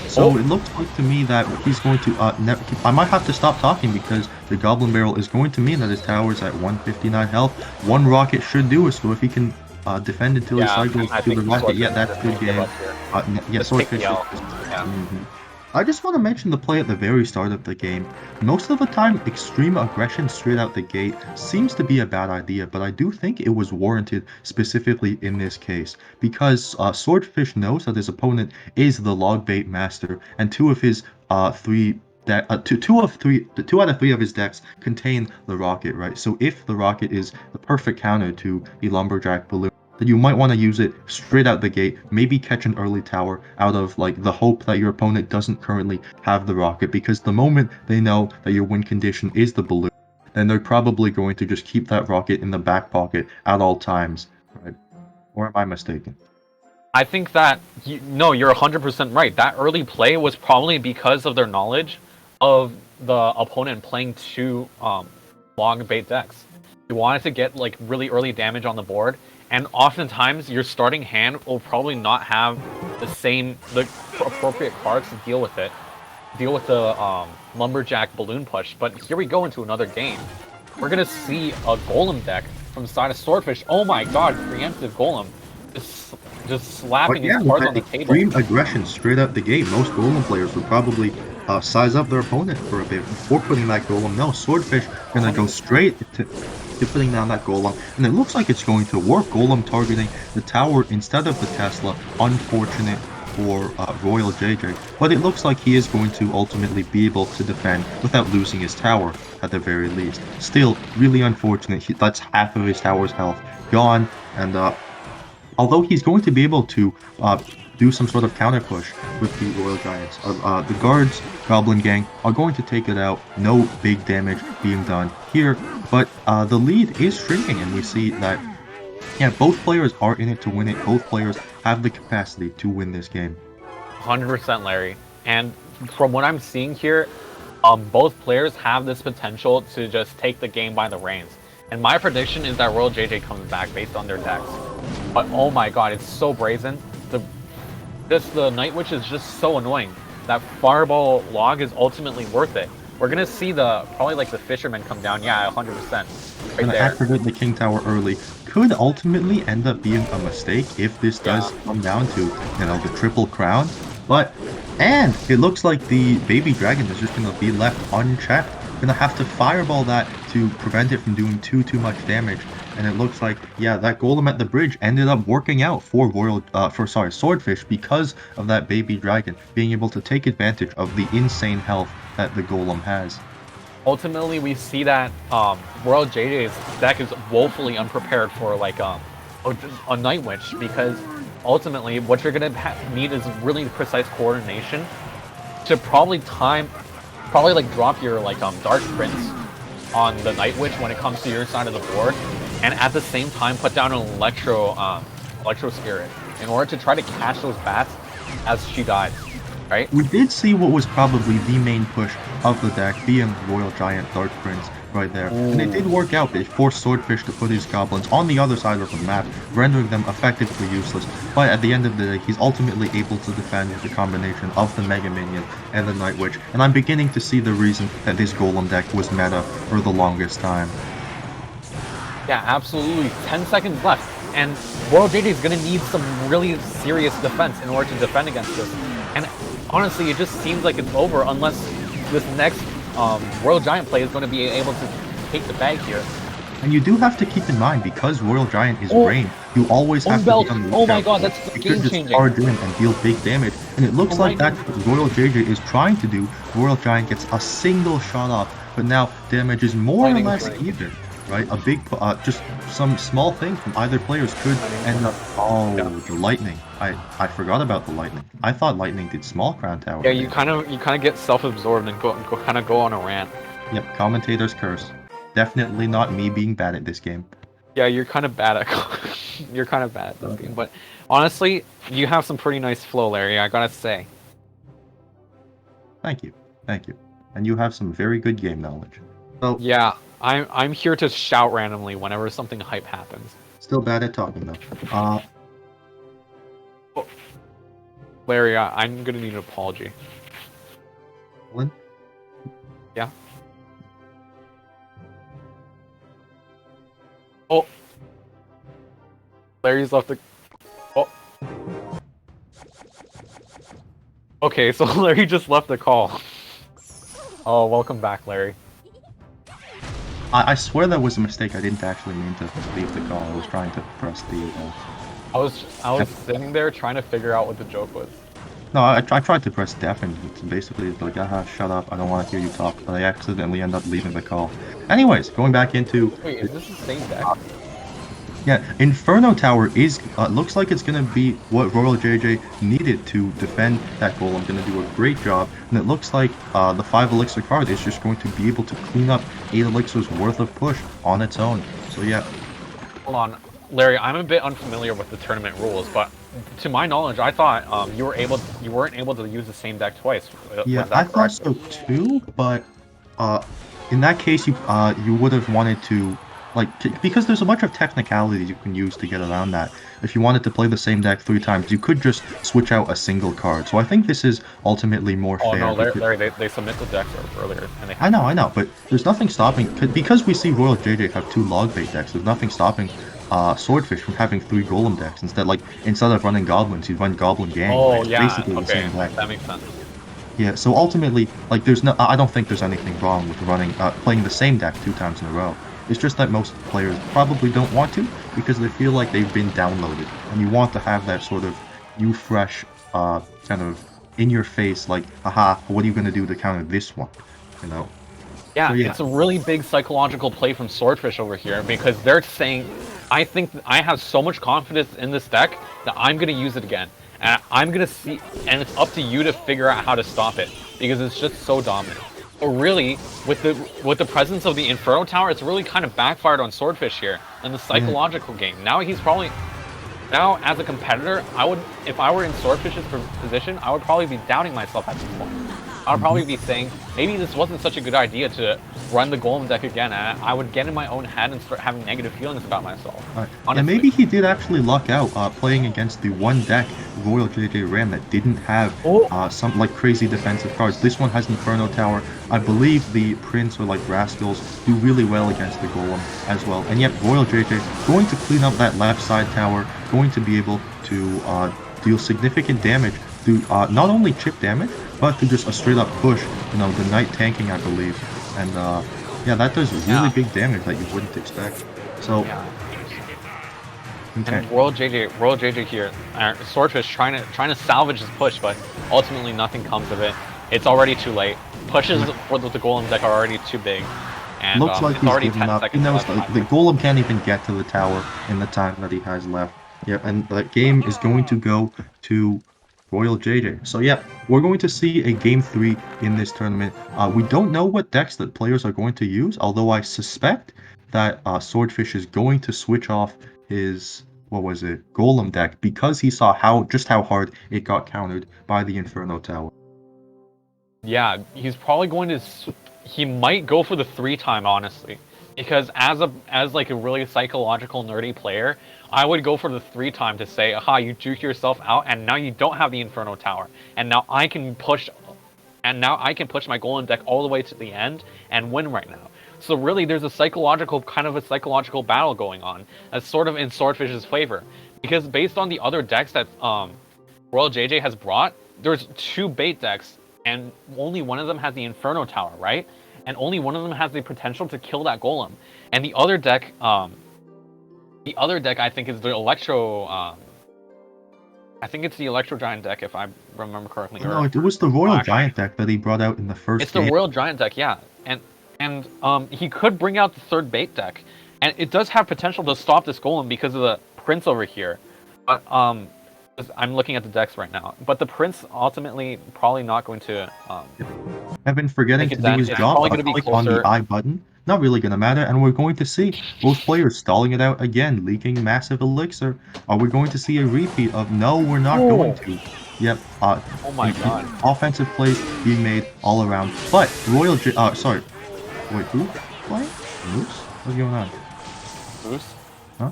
So it looks like to me that he's going to I might have to stop talking because the Goblin Barrel is going to mean that his tower's at 159 health. One rocket should do it, so if he can defend until he cycles to the rocket, yeah, that's a good game. Yeah, Swordfish. I just want to mention the play at the very start of the game. Most of the time, extreme aggression straight out the gate seems to be a bad idea, but I do think it was warranted specifically in this case, because Swordfish knows that his opponent is the log bait master, and two out of three of his decks contain the rocket, right? So if the rocket is the perfect counter to the Lumberjack balloon, that you might want to use it straight out the gate, maybe catch an early tower out of like the hope that your opponent doesn't currently have the rocket, because the moment they know that your win condition is the balloon, then they're probably going to just keep that rocket in the back pocket at all times, right? Or am I mistaken? I think that, no, you're 100% right. That early play was probably because of their knowledge of the opponent playing two long bait decks. You wanted to get like really early damage on the board, and oftentimes your starting hand will probably not have the appropriate cards to deal with it. Deal with the Lumberjack Balloon Push, but here we go into another game. We're gonna see a Golem deck from the side of Swordfish. Oh my god, preemptive Golem. Just slapping his cards on the table. Extreme aggression straight out the gate. Most Golem players would probably size up their opponent for a bit before putting that Golem. No, Swordfish gonna go straight to putting down that Golem, and it looks like it's going to work. Golem targeting the tower instead of the Tesla. Unfortunate for Royal JJ, but it looks like he is going to ultimately be able to defend without losing his tower at the very least. Still, really unfortunate. That's half of his tower's health gone, and although he's going to be able to do some sort of counter push with the Royal Giants, the guards, Goblin Gang, are going to take it out. No big damage being done here, but the lead is shrinking, and we see that, yeah, both players are in it to win it. Both players have the capacity to win this game. 100%, Larry. And from what I'm seeing here, both players have this potential to just take the game by the reins. And my prediction is that Royal JJ comes back based on their decks. But oh my god, it's so brazen. The Night Witch is just so annoying. That Fireball log is ultimately worth it. We're gonna see probably like the Fisherman come down. Yeah, 100%. Right there. Activate the King Tower early could ultimately end up being a mistake if this does come down to, you know, the Triple Crown. And it looks like the Baby Dragon is just gonna be left unchecked. Gonna have to Fireball that to prevent it from doing too much damage. And it looks like, yeah, that Golem at the bridge ended up working out for Swordfish because of that Baby Dragon being able to take advantage of the insane health that the Golem has. Ultimately, we see that Royal JJ's deck is woefully unprepared for like a Night Witch, because ultimately what you're gonna need is really precise coordination to probably like drop your like Dark Prince on the Night Witch when it comes to your side of the board, and at the same time put down an Electro Spirit in order to try to catch those bats as she dies. Right? We did see what was probably the main push of the deck, being Royal Giant Dark Prince right there. Ooh. And it did work out. It forced Swordfish to put his goblins on the other side of the map, rendering them effectively useless. But at the end of the day, he's ultimately able to defend with the combination of the Mega Minion and the Night Witch. And I'm beginning to see the reason that this Golem deck was meta for the longest time. Yeah, absolutely. 10 seconds left. And Royal JJ is going to need some really serious defense in order to defend against this. And honestly, it just seems like it's over unless this next Royal Giant play is going to be able to take the bag here. And you do have to keep in mind, because Royal Giant is rained, you always have to be on the lookout. Oh my god, that's game-changing. Just charge in and deal big damage. And it looks like that's what Royal JJ is trying to do. Royal Giant gets a single shot off, but now damage is more or less even. Right, a big, just some small thing from either players could end up. Oh, the lightning! I forgot about the lightning. I thought lightning did small crown tower. Yeah, you kind of get self-absorbed and go on a rant. Yep, commentator's curse. Definitely not me being bad at this game. Yeah, you're kind of bad at this game, but honestly, you have some pretty nice flow, Larry. I gotta say. Thank you, and you have some very good game knowledge. So yeah. I'm here to shout randomly whenever something hype happens. Still bad at talking though. Larry, I'm gonna need an apology. Lynn? Yeah. Oh. Larry's left the. Oh. Okay, so Larry just left the call. Oh, welcome back, Larry. I swear that was a mistake. I didn't actually mean to leave the call. I was trying to press the... I was sitting there trying to figure out what the joke was. No, I tried to press def, and it's basically like, shut up, I don't want to hear you talk, but I accidentally end up leaving the call. Anyways, going back into... Wait, is this the same deck? Yeah, Inferno Tower is looks like it's gonna be what Royal JJ needed to defend that golem. Gonna do a great job, and it looks like the 5 elixir card is just going to be able to clean up 8 elixirs worth of push on its own. So yeah. Hold on, Larry. I'm a bit unfamiliar with the tournament rules, but to my knowledge, I thought you weren't able to use the same deck twice. Yeah, I thought so too, but in that case, you would have wanted to, like, because there's a bunch of technicalities you can use to get around that. If you wanted to play the same deck 3 times, you could just switch out a single card. So I think this is ultimately more fair. Oh no, Larry, they submit the decks earlier. And they I know, but there's nothing stopping, because we see Royal JJ have 2 log bait decks, there's nothing stopping Swordfish from having 3 golem decks. Instead of running goblins, you run Goblin Gang. Oh it's yeah, basically the same deck. That makes sense. Yeah, so ultimately, like, I don't think there's anything wrong with playing the same deck 2 times in a row. It's just that most players probably don't want to, because they feel like they've been downloaded, and you want to have that sort of fresh, kind of in your face, like, haha, what are you gonna do to counter this one, you know? Yeah, So, yeah. it's a really big psychological play from Swordfish over here, because they're saying, I think I have so much confidence in this deck that I'm gonna use it again. And I'm gonna see, and it's up to you to figure out how to stop it, because it's just so dominant. But really, with the presence of the Inferno Tower, it's really kind of backfired on Swordfish here in the psychological game. Now as a competitor, if I were in Swordfish's position, I would probably be doubting myself at this point. I would probably be saying, maybe this wasn't such a good idea to run the Golem deck again, and I would get in my own head and start having negative feelings about myself. And maybe he did actually luck out playing against the one deck Royal JJ ran that didn't have some like crazy defensive cards. This one has Inferno Tower. I believe the Prince or like Rascals do really well against the Golem as well. And yet Royal JJ going to clean up that left side tower, going to be able to deal significant damage through not only chip damage, but through just a straight up push, you know, the Knight tanking, I believe. And yeah, that does really big damage that you wouldn't expect. So, okay. And Royal JJ here, Swordfish trying to salvage his push, but ultimately nothing comes of it. It's already too late. Pushes for the Golem deck are already too big. And looks like it's he's already given 10 up. He seconds knows left. the Golem can't even get to the tower in the time that he has left. Yeah, and the game is going to go to Royal JJ. So yeah, we're going to see a Game 3 in this tournament. We don't know what decks that players are going to use, although I suspect that Swordfish is going to switch off his, Golem deck, because he saw just how hard it got countered by the Inferno Tower. Yeah, he's probably going to. He might go for the 3-time, honestly, because as like a really psychological nerdy player, I would go for the 3-time to say, aha, you juke yourself out, and now you don't have the Inferno Tower, and now I can push my Golem deck all the way to the end and win right now. So really, there's a psychological battle going on that's sort of in Swordfish's favor, because based on the other decks that Royal JJ has brought, there's 2 bait decks, and only one of them has the Inferno Tower, right? And only one of them has the potential to kill that Golem. And the other deck, I think, is the Electro. I think it's the Electro Giant deck, if I remember correctly. No, it was the Royal Giant deck that he brought out in the first game. It's the Royal Giant deck, yeah. And he could bring out the 3rd bait deck, and it does have potential to stop this Golem because of the Prince over here. But I'm looking at the decks right now, but the Prince ultimately probably not going to. I've been forgetting to do his job. Click on the I button. Not really gonna matter, and we're going to see both players stalling it out again, leaking massive elixir. Are we going to see a repeat of? No, we're not going to. Yep. Oh my god. Offensive plays being made all around, but Royal sorry. Wait, who playing? Moose? What's going on? Moose? Huh?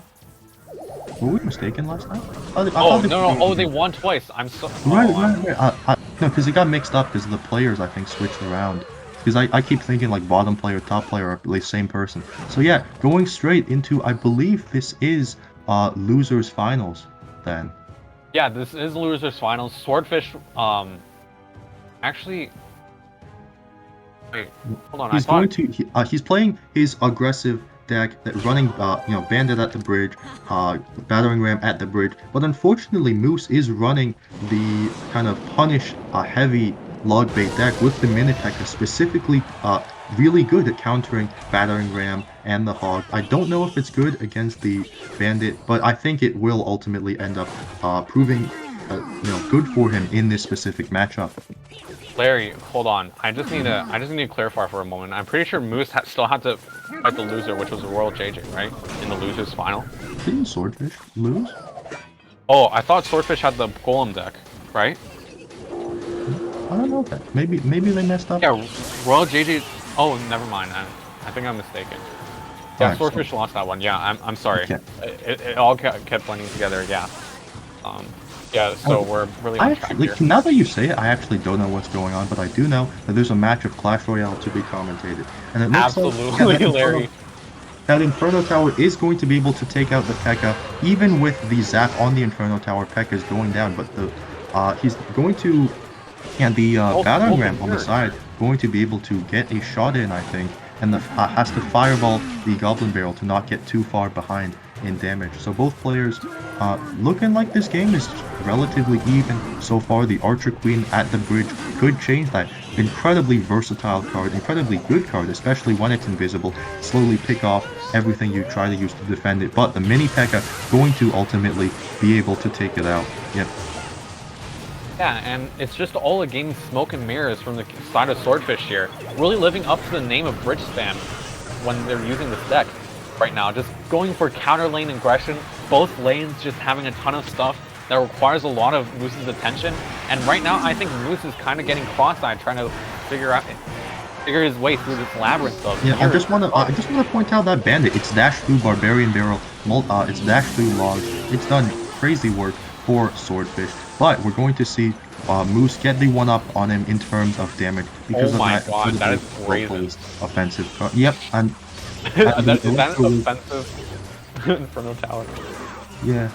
Were we mistaken last time? Oh, they won twice. I'm so. Right. No, because it got mixed up because the players, I think, switched around. Because I keep thinking like bottom player, top player are the same person. So yeah, going straight into, I believe this is losers finals then. Yeah, this is losers finals. Swordfish, actually. Wait, hold on. He's playing his aggressive deck that running Bandit at the bridge, Battering Ram at the bridge, but unfortunately Moose is running the kind of punish heavy log bait deck with the Minitecker, specifically really good at countering Battering Ram and the Hog. I don't know if it's good against the Bandit, but I think it will ultimately end up proving good for him in this specific matchup. Larry, hold on. I just need to clarify for a moment. I'm pretty sure Moose still had to fight the loser, which was Royal JJ, right? In the losers final. Didn't Swordfish lose? Oh, I thought Swordfish had the Golem deck, right? I don't know that. Maybe they messed up. Yeah, Royal JJ. Oh, never mind. I think I'm mistaken. Yeah, Right, Swordfish lost that one. Yeah, I'm sorry. Okay. It all kept blending together. Yeah. Yeah. So we're really on track here. Now that you say it, I actually don't know what's going on, but I do know that there's a match of Clash Royale to be commentated, and it looks absolutely, Larry. That Inferno Tower is going to be able to take out the P.E.K.K.A. even with the zap on the Inferno Tower. P.E.K.K.A. is going down, but he's going to, and the Battering Ram on the side going to be able to get a shot in, I think, and has to fireball the Goblin Barrel to not get too far behind in damage. So both players looking like this game is relatively even so far. The Archer Queen at the bridge could change that. Incredibly versatile card, incredibly good card, especially when it's invisible. Slowly pick off everything you try to use to defend it, but the mini P.E.K.K.A. going to ultimately be able to take it out. Yep. Yeah, and it's just all a game of smoke and mirrors from the side of Swordfish here. Really living up to the name of bridge spam when they're using this deck right now. Just going for counter lane aggression, both lanes just having a ton of stuff that requires a lot of Moose's attention. And right now, I think Moose is kind of getting cross-eyed, trying to figure his way through this labyrinth of I just want to point out that Bandit. It's dash through Barbarian Barrel, it's dash through Logs. It's done crazy work for Swordfish, but we're going to see Moose get the one-up on him in terms of damage because of that is crazy offensive card. Yep, and that is offensive Inferno Tower. Yeah.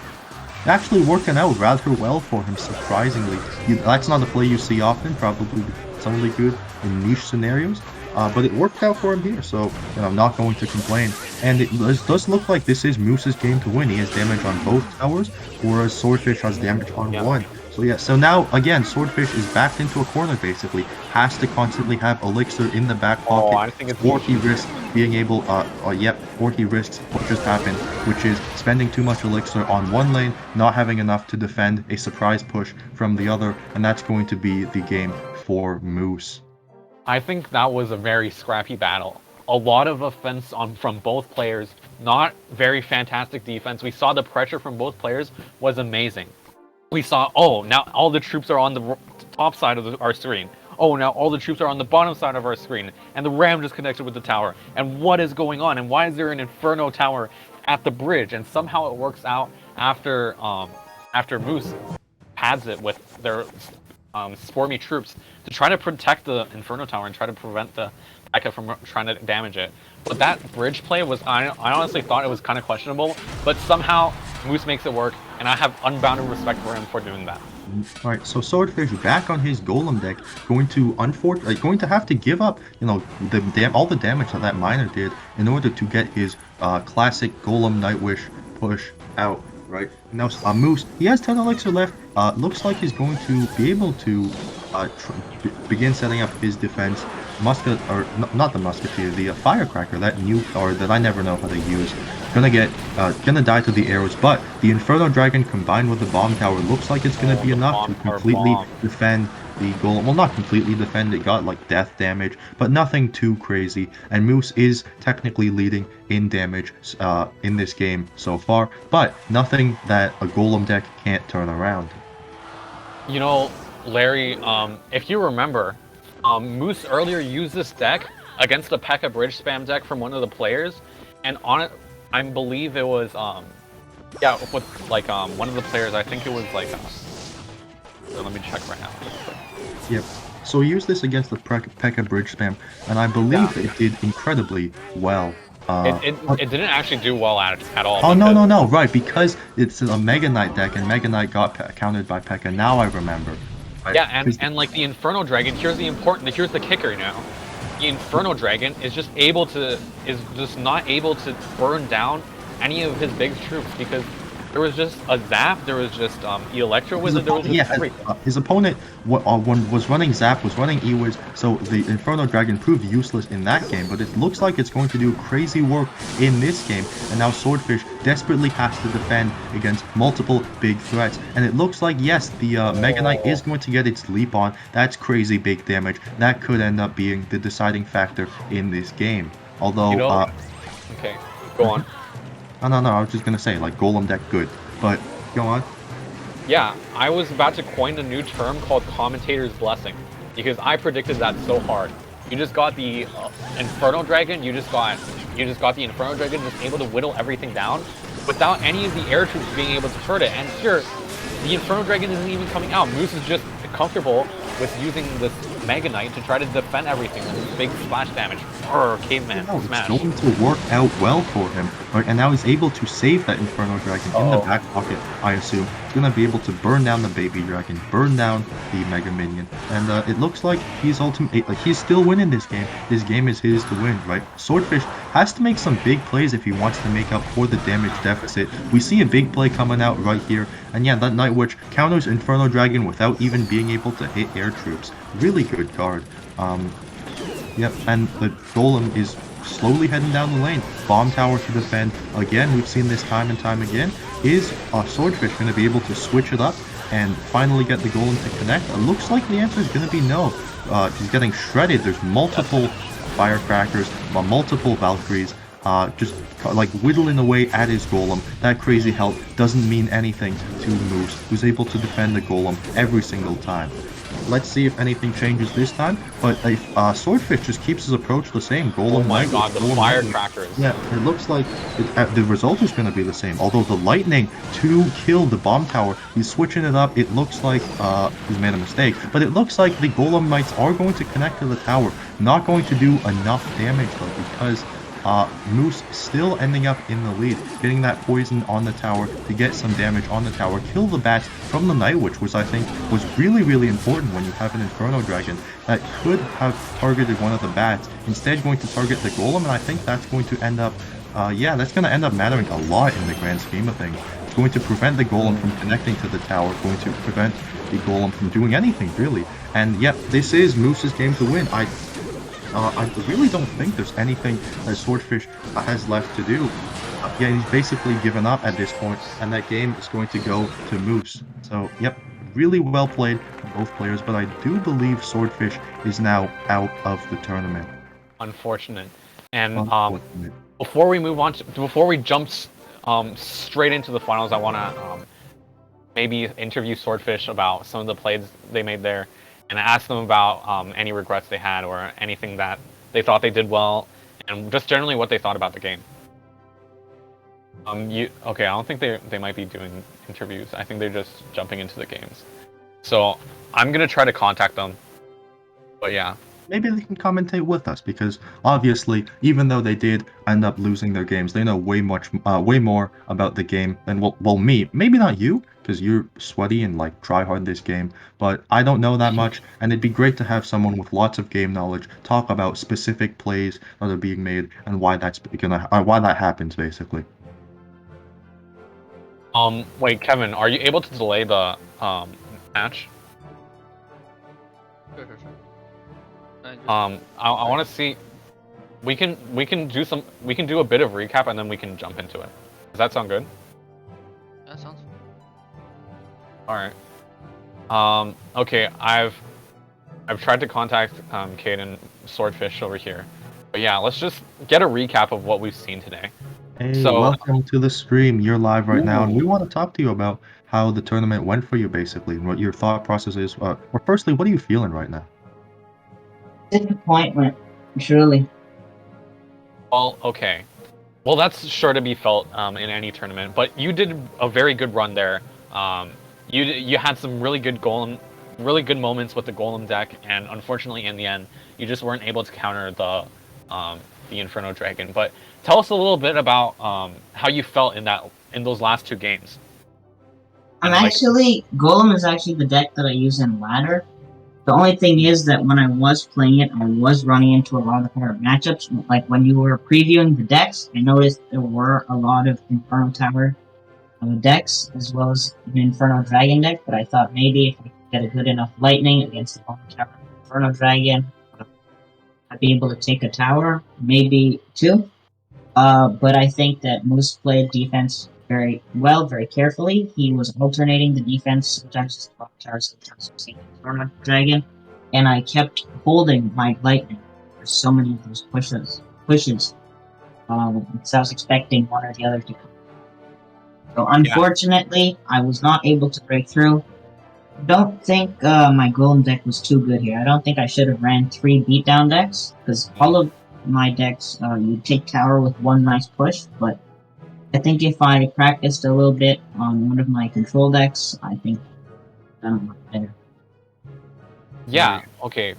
Actually working out rather well for him, surprisingly. That's not a play you see often, probably it's only good in niche scenarios, but it worked out for him here, so I'm not going to complain. And it does look like this is Moose's game to win. He has damage on both towers, whereas Swordfish has damage on one. So yeah, so now again, Swordfish is backed into a corner basically, has to constantly have Elixir in the back pocket, I think it's or he risks being able, or he risks what just happened, which is spending too much Elixir on one lane, not having enough to defend a surprise push from the other, and that's going to be the game for Moose. I think that was a very scrappy battle. A lot of offense from both players, not very fantastic defense. We saw the pressure from both players was amazing. We saw, oh, now all the troops are on the top side of our screen. Oh, now all the troops are on the bottom side of our screen. And the Ram just connected with the tower. And what is going on? And why is there an Inferno Tower at the bridge? And somehow it works out after Moose pads it with their Spormy troops to try to protect the Inferno Tower and try to prevent the P.E.K.K.A. from trying to damage it. But that bridge play was, I honestly thought it was kind of questionable, but somehow Moose makes it work, and I have unbounded respect for him for doing that. Alright, so Swordfish back on his Golem deck, going to have to give up, all the damage that miner did in order to get his classic Golem Nightwish push out. Right now, Moose, he has 10 Elixir left. Looks like he's going to be able to begin setting up his defense. Not the Musketeer, the Firecracker, that new card that I never know how to use. Gonna die to the arrows, but the Inferno Dragon combined with the Bomb Tower looks like it's gonna be enough to completely defend the Golem. Well, not completely defend, it got like death damage, but nothing too crazy. And Moose is technically leading in damage in this game so far, but nothing that a Golem deck can't turn around. You know, Larry, if you remember, Moose earlier used this deck against a P.E.K.K.A. bridge spam deck from one of the players, and on it, I believe it was, with like one of the players, I think it was like, so let me check right now. Yep. So he used this against the P.E.K.K.A. bridge spam, and I believe it did incredibly well. It didn't actually do well at all. Oh, no, right, because it's a Mega Knight deck, and Mega Knight got countered by P.E.K.K.A. Now I remember. Right? Yeah, and like the Inferno Dragon, here's the kicker now. The Inferno Dragon is just not able to burn down any of his big troops because There was just a Zap, there was just Electro Wizard, there was just everything. His opponent was running Zap, was running E-Wiz, so the Inferno Dragon proved useless in that game, but it looks like it's going to do crazy work in this game, and now Swordfish desperately has to defend against multiple big threats, and it looks like, yes, the Mega Knight is going to get its leap on. That's crazy big damage. That could end up being the deciding factor in this game. Although, you know, okay, go on. No, I was just gonna say, like, Golem deck good, but go on. Yeah, I was about to coin a new term called Commentator's Blessing, because I predicted that so hard. You just got the Inferno Dragon, you just got the Inferno Dragon just able to whittle everything down without any of the air troops being able to hurt it. And here, the Inferno Dragon isn't even coming out. Moose is just comfortable with using this Mega Knight to try to defend everything with this big splash damage. Caveman smash. It's going to work out well for him, right? And now he's able to save that Inferno Dragon in the back pocket, I assume. He's going to be able to burn down the Baby Dragon, burn down the Mega Minion, and it looks like he's he's still winning this game. This game is his to win, right? Swordfish has to make some big plays if he wants to make up for the damage deficit. We see a big play coming out right here, and yeah, that Night Witch counters Inferno Dragon without even being able to hit air troops. Really good card. Yep, and the Golem is slowly heading down the lane. Bomb tower to defend. Again, we've seen this time and time again. Is Swordfish going to be able to switch it up and finally get the Golem to connect? It looks like the answer is going to be no. He's getting shredded. There's multiple Firecrackers, multiple Valkyries, just like whittling away at his Golem. That crazy health doesn't mean anything to Moose, who's able to defend the Golem every single time. Let's see if anything changes this time, but if Swordfish just keeps his approach the same, Golem... Oh my god, the Firecrackers. Yeah, it looks like the result is going to be the same, although the Lightning to kill the Bomb Tower, he's switching it up. It looks like he's made a mistake, but it looks like the Golem Knights are going to connect to the tower, not going to do enough damage though, because Moose still ending up in the lead, getting that poison on the tower to get some damage on the tower, kill the bats from the Night Witch, which I think was really, really important when you have an Inferno Dragon that could have targeted one of the bats, instead going to target the Golem, and I think that's going to end up, that's going to end up mattering a lot in the grand scheme of things. It's going to prevent the Golem from connecting to the tower, going to prevent the Golem from doing anything, really. And yep, this is Moose's game to win. I really don't think there's anything that Swordfish has left to do. Yeah, he's basically given up at this point, and that game is going to go to Moose. So, yep, really well played by both players, but I do believe Swordfish is now out of the tournament. Unfortunate. And before we move on, before we jump straight into the finals, I want to maybe interview Swordfish about some of the plays they made there, and ask them about any regrets they had or anything that they thought they did well, and just generally what they thought about the game. Okay, I don't think they might be doing interviews. I think they're just jumping into the games. So I'm gonna try to contact them. But yeah. Maybe they can commentate with us, because obviously, even though they did end up losing their games, they know way more about the game than well me. Maybe not you, because you're sweaty and like try hard this game, but I don't know that much, and it'd be great to have someone with lots of game knowledge talk about specific plays that are being made and why that's why that happens, basically. Wait, Kevin, are you able to delay the match? Sure. I want to see. We can do a bit of recap and then we can jump into it. Does that sound good? That sounds. All right. Okay, I've tried to contact Kate and Swordfish over here, but yeah, let's just get a recap of what we've seen today. Hey, welcome to the stream. You're live right now, and we want to talk to you about how the tournament went for you, basically, and what your thought process is. Or firstly, what are you feeling right now? Disappointment, surely. Well, okay. Well, that's sure to be felt in any tournament, but you did a very good run there. You had some really good moments with the Golem deck, and unfortunately, in the end, you just weren't able to counter the Inferno Dragon. But tell us a little bit about how you felt in those last two games. Golem is actually the deck that I use in ladder. The only thing is that when I was playing it, I was running into a lot of hard matchups. Like when you were previewing the decks, I noticed there were a lot of Inferno Tower decks, as well as an Inferno Dragon deck, but I thought maybe if I could get a good enough lightning against the Bone Tower Inferno Dragon, I'd be able to take a tower, maybe two. But I think that Moose played defense very well, very carefully. He was alternating the defense, sometimes it's Bone Tower, sometimes it's the Inferno Dragon, and I kept holding my lightning for so many of those pushes. Because I was expecting one or the other to come. So unfortunately, I was not able to break through. Don't think my golem deck was too good here. I don't think I should have ran 3 beatdown decks, because all of my decks, you take tower with one nice push, but I think if I practiced a little bit on one of my control decks, I think I've done much better. Yeah, okay.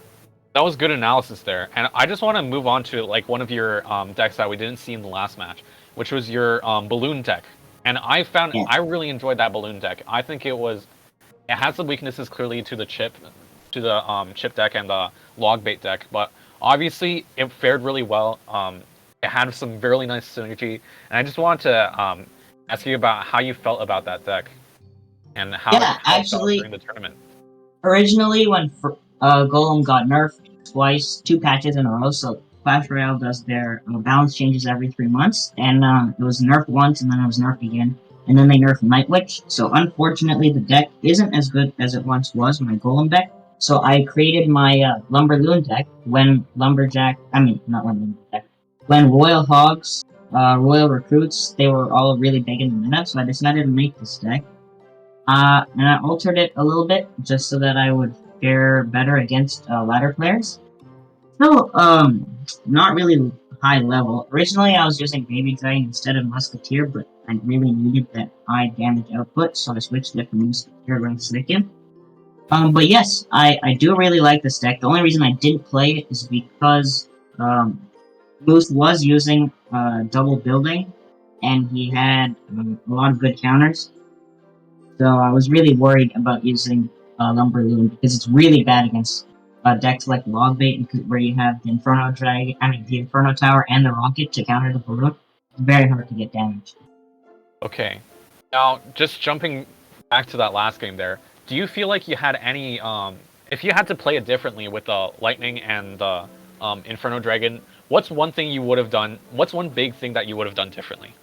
That was good analysis there. And I just want to move on to like one of your decks that we didn't see in the last match, which was your balloon deck. And I found I really enjoyed that balloon deck. I think it has some weaknesses clearly to the chip deck and the log bait deck, but obviously it fared really well. It had some really nice synergy, and I just wanted to ask you about how you felt about that deck and how it felt during the tournament. Originally, when Golem got nerfed twice, 2 patches in a row, so Clash Royale does their balance changes every 3 months, and it was nerfed once, and then it was nerfed again, and then they nerfed Night Witch, so unfortunately the deck isn't as good as it once was, my Golem deck, so I created my Lumberloon deck when when Royal Hogs, Royal Recruits, they were all really big in the meta, so I decided to make this deck. And I altered it a little bit, just so that I would fare better against ladder players. Still, not really high level. Originally, I was using Baby Dragon instead of Musketeer, but I really needed that high damage output, so I switched it from Musketeer to Slickin. But yes, I do really like this deck. The only reason I didn't play it is because, Moose was using, double building, and he had a lot of good counters. So I was really worried about using Lumberloon because it's really bad against decks like Logbait, where you have the Inferno the Inferno Tower and the Rocket to counter the balloon. It's very hard to get damage. Okay, now just jumping back to that last game there, do you feel like you had any if you had to play it differently with the Lightning and the Inferno Dragon, what's one thing you would have done? What's one big thing that you would have done differently?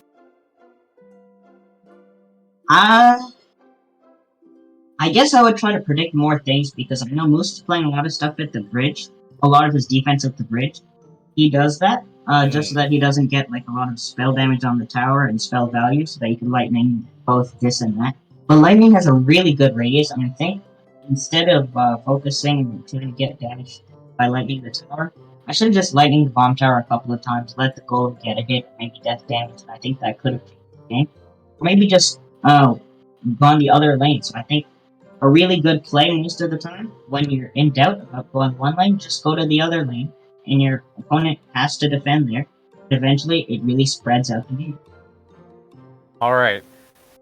I guess I would try to predict more things because I know Moose is playing a lot of stuff at the bridge. A lot of his defense at the bridge. He does that, just so that he doesn't get like a lot of spell damage on the tower and spell value, so that you can lightning both this and that. But lightning has a really good radius, and I think instead of focusing and trying to get damage by lightning the tower, I should have just lightning the bomb tower a couple of times, let the golem get a hit, maybe death damage, and I think that could have changed the game. Or maybe just gone the other lane. So I think a really good play most of the time, when you're in doubt about going one lane, just go to the other lane, and your opponent has to defend there. Eventually, it really spreads out the game. Alright,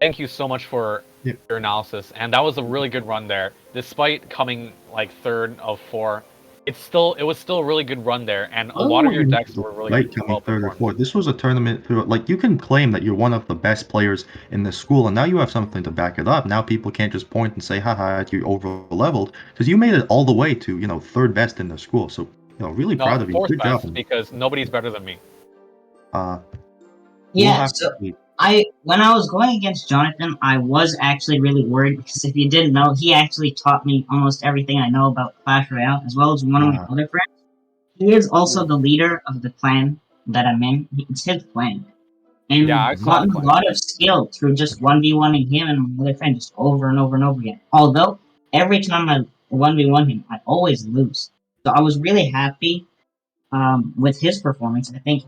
thank you so much for your analysis, and that was a really good run there. Despite coming like 3rd of 4, it was still a really good run there, and a lot of your decks were really good. Coming 3rd or 4th. This was a tournament through, like, you can claim that you're one of the best players in the school, and now you have something to back it up. Now people can't just point and say, haha, you're over-leveled, because you made it all the way to, 3rd best in the school. So, really proud of you. 4th Good job. best, because nobody's better than me. Yeah, so when I was going against Jonathan, I was actually really worried, because if you didn't know, he actually taught me almost everything I know about Clash Royale, as well as one of my other friends. He is also the leader of the clan that I'm in. It's his clan. And I've gotten a lot of skill through just 1v1ing him and my other friend just over and over and over again. Although, every time I 1v1 him, I always lose. So I was really happy with his performance. I think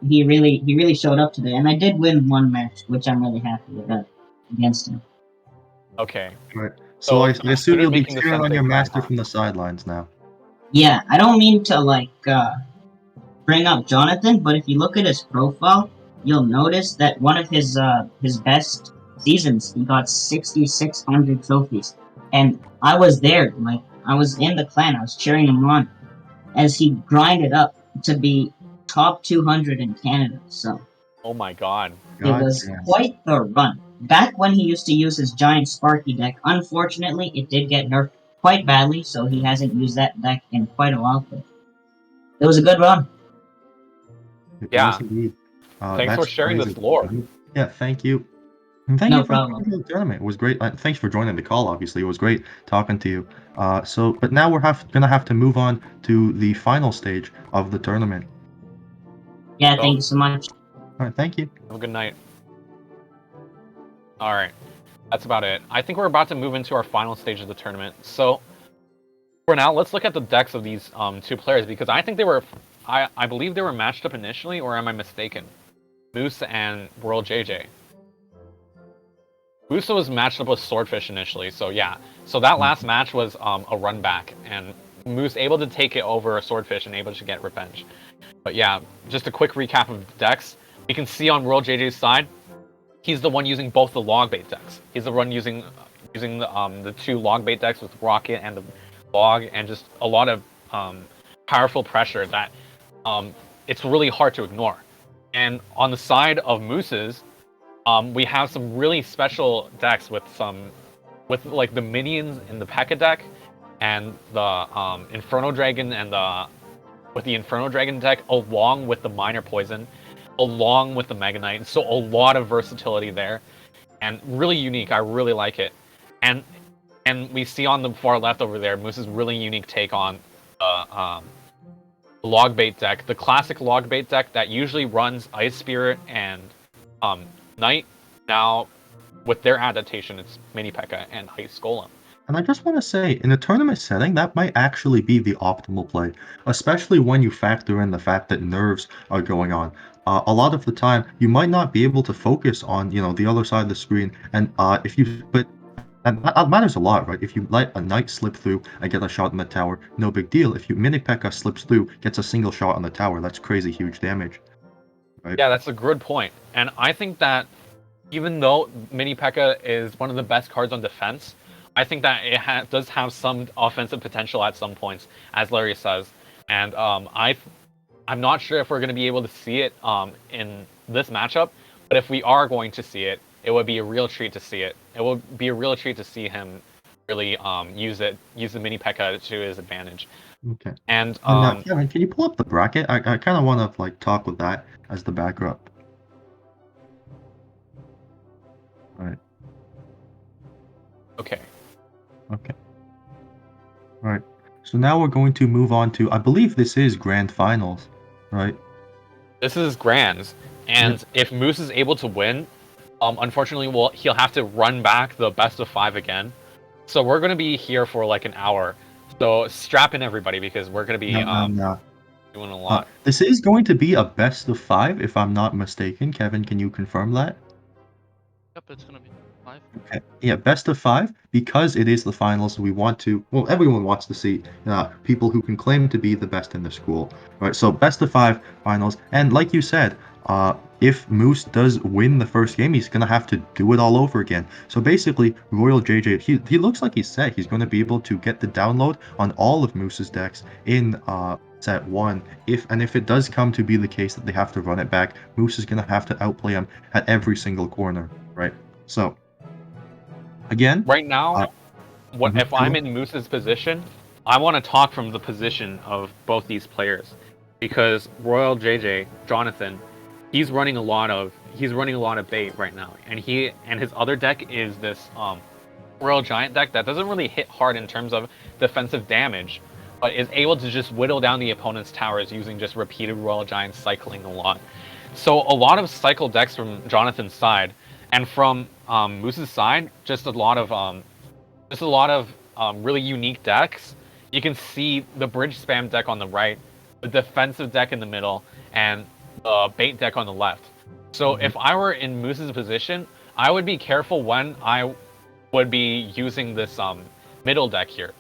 he really showed up today, and I did win one match, which I'm really happy about against him. Okay. Right. So I assume you'll be cheering on your master from the sidelines now. Yeah, I don't mean to bring up Jonathan, but if you look at his profile, you'll notice that one of his best seasons, he got 6,600 trophies, and I was there. I was in the clan. I was cheering him on as he grinded up to be top 200 in Canada. So, oh my god, it was quite the run. back when he used to use his giant Sparky deck, unfortunately, it did get nerfed quite badly, so he hasn't used that deck in quite a while. But it was a good run. It Yeah. was indeed. Thanks for That's sharing crazy. this lore. Yeah, thank you. And thank No you for problem. joining the tournament. It was great. Thanks for joining the call, obviously. It was great talking to you. But now we're gonna have to move on to the final stage of the tournament. Yeah, So, thank you so much. All right, thank you. have a good night. Alright. That's about it. I think we're about to move into our final stage of the tournament. So, for now, let's look at the decks of these two players, because I think they were... I believe they were matched up initially, or am I mistaken? Moose and World JJ. Musa was matched up with Swordfish initially, so yeah. So that last match was a run back, and Moose able to take it over Swordfish and able to get revenge. But yeah, just a quick recap of the decks. We can see on World JJ's side, he's the one using both the log bait decks. He's the one using the two log bait decks with Rocket and the log, and just a lot of powerful pressure that it's really hard to ignore. And on the side of Moose's, we have some really special decks with like the minions in the P.E.K.K.A deck, and the Inferno Dragon, and with the Inferno Dragon deck, along with the Minor Poison, along with the Mega Knight. So a lot of versatility there, and really unique. I really like it. And we see on the far left over there, Moose's really unique take on log bait deck, the classic log bait deck that usually runs Ice Spirit and Knight. Now, with their adaptation, it's Mini P.E.K.K.A and Ice Golem. And I just want to say, in a tournament setting, that might actually be the optimal play, especially when you factor in the fact that nerves are going on. A lot of the time, you might not be able to focus on, the other side of the screen, and and that matters a lot, right? If you let a Knight slip through and get a shot in the tower, no big deal. If you Mini P.E.K.K.A slips through, gets a single shot on the tower, that's crazy huge damage. Right? Yeah, that's a good point. And I think that even though Mini P.E.K.K.A is one of the best cards on defense, I think that it does have some offensive potential at some points, as Larry says. And I'm not sure if we're going to be able to see it in this matchup, but if we are going to see it, it would be a real treat to see it. It will be a real treat to see him really use the Mini P.E.K.K.A to his advantage. Okay. And now, Kevin, can you pull up the bracket? I kind of want to talk with that as the backdrop. All right. Okay. Okay. All right. So now we're going to move on to, I believe this is Grand Finals, right? This is Grands, and if Moose is able to win, unfortunately, he'll have to run back the best of 5 again. So we're going to be here for like an hour. So strap in, everybody, because we're going to be doing a lot. This is going to be a best of 5, if I'm not mistaken. Kevin, can you confirm that? Yep, it's gonna be 5. Okay. Yeah, best of 5, because it is the finals. We want to, everyone wants to see people who can claim to be the best in the school. Right. So best of 5 finals, and like you said, if Moose does win the first game, he's gonna have to do it all over again. So basically, Royal JJ, he looks like he's set. He's going to be able to get the download on all of Moose's decks in set 1. If it does come to be the case that they have to run it back, Moose is gonna have to outplay him at every single corner. Right. So. Again, right now, if I'm in Moose's position, I want to talk from the position of both these players, because Royal JJ, Jonathan, he's running a lot of bait right now, and his other deck is this Royal Giant deck that doesn't really hit hard in terms of defensive damage, but is able to just whittle down the opponent's towers using just repeated Royal Giants cycling a lot. So a lot of cycle decks from Jonathan's side. And from Moose's side, just a lot of really unique decks. You can see the bridge spam deck on the right, the defensive deck in the middle, and the bait deck on the left. So if I were in Moose's position, I would be careful when I would be using this middle deck here.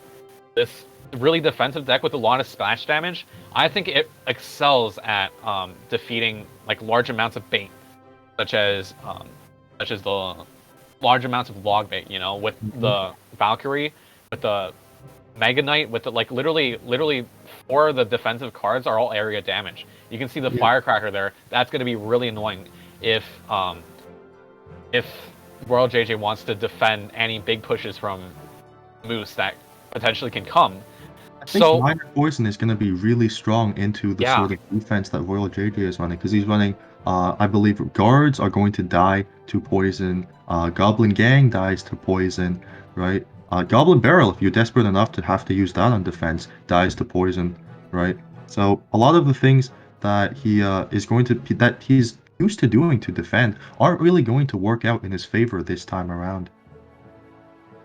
This really defensive deck with a lot of splash damage. I think it excels at defeating like large amounts of bait, such as the large amounts of log bait, with the Valkyrie, with the Mega Knight, with the literally 4 of the defensive cards are all area damage. You can see the Firecracker there. That's going to be really annoying if Royal JJ wants to defend any big pushes from Moose that potentially can come. I think So Minor Poison is going to be really strong into the Yeah. sort of defense that Royal JJ is running, because he's running, I believe, guards are going to die to poison, Goblin Gang dies to poison, right? Goblin Barrel, if you're desperate enough to have to use that on defense, dies to poison, right? So a lot of the things that he is going to that he's used to doing to defend aren't really going to work out in his favor this time around.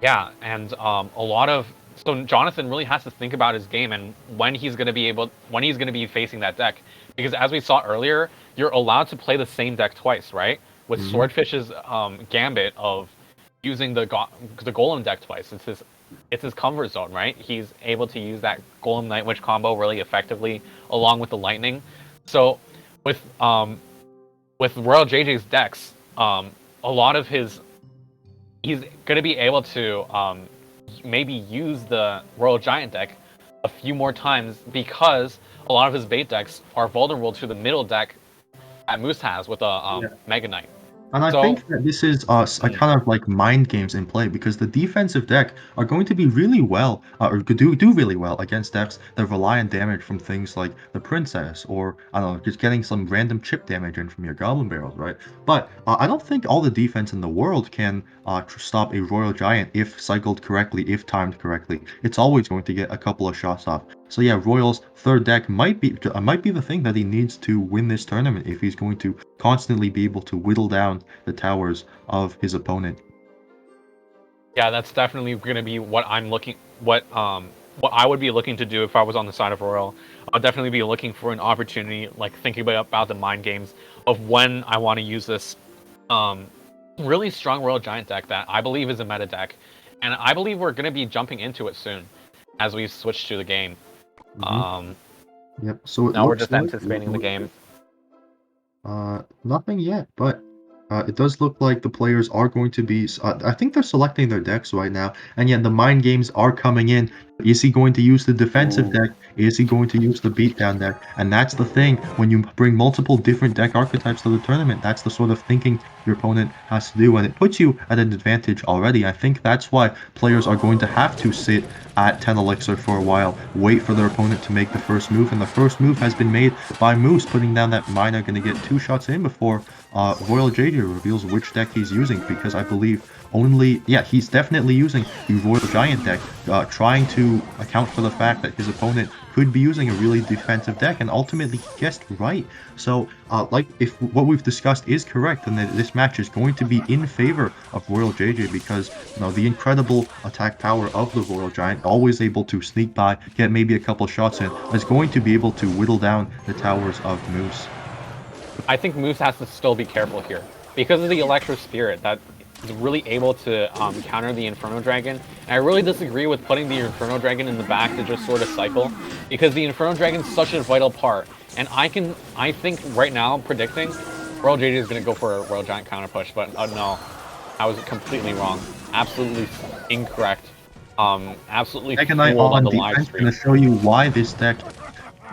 yeah, and so Jonathan really has to think about his game and when he's going to be facing that deck, because as we saw earlier, you're allowed to play the same deck twice, right? With Swordfish's gambit of using the Golem deck twice. It's his comfort zone, right? He's able to use that Golem Night Witch combo really effectively along with the Lightning. So with Royal JJ's decks, a lot of he's going to be able to maybe use the Royal Giant deck a few more times, because a lot of his bait decks are vulnerable to the middle deck that Moose has with a Mega Knight. And I think that this is a kind of like mind games in play, because the defensive deck are going to be really well, or do really well against decks that rely on damage from things like the Princess, or I don't know, just getting some random chip damage in from your Goblin Barrels, right? But I don't think all the defense in the world can stop a Royal Giant if cycled correctly, if timed correctly. It's always going to get a couple of shots off. So yeah, Royal's third deck might be the thing that he needs to win this tournament if he's going to constantly be able to whittle down the towers of his opponent. Yeah, that's definitely going to be what I would be looking to do if I was on the side of Royal. I'll definitely be looking for an opportunity, like thinking about the mind games of when I want to use this really strong Royal Giant deck that I believe is a meta deck, and I believe we're going to be jumping into it soon as we switch to the game. Yep. So now we're just anticipating the game. Nothing yet, but it does look like the players are going to be. I think they're selecting their decks right now, and yet the mind games are coming in. Is he going to use the defensive deck? Is he going to use the beatdown deck? And that's the thing. When you bring multiple different deck archetypes to the tournament, that's the sort of thinking your opponent has to do, and it puts you at an advantage already. I think that's why players are going to have to sit at 10 Elixir for a while, wait for their opponent to make the first move, and the first move has been made by Moose, putting down that Miner, going to get 2 shots in before Royal JJ reveals which deck he's using, because I believe he's definitely using the Royal Giant deck, trying to account for the fact that his opponent could be using a really defensive deck, and ultimately he guessed right. So, if what we've discussed is correct, then this match is going to be in favor of Royal JJ, because the incredible attack power of the Royal Giant, always able to sneak by, get maybe a couple shots in, is going to be able to whittle down the towers of Moose. I think Moose has to still be careful here because of the Electro Spirit that is really able to counter the Inferno Dragon. And I really disagree with putting the Inferno Dragon in the back to just sort of cycle, because the Inferno Dragon is such a vital part. And I think right now predicting Royal JJ is going to go for a Royal Giant counter push, but no, I was completely wrong. Absolutely incorrect. Absolutely Mega Knight fooled on the defense live stream. going to show you why this deck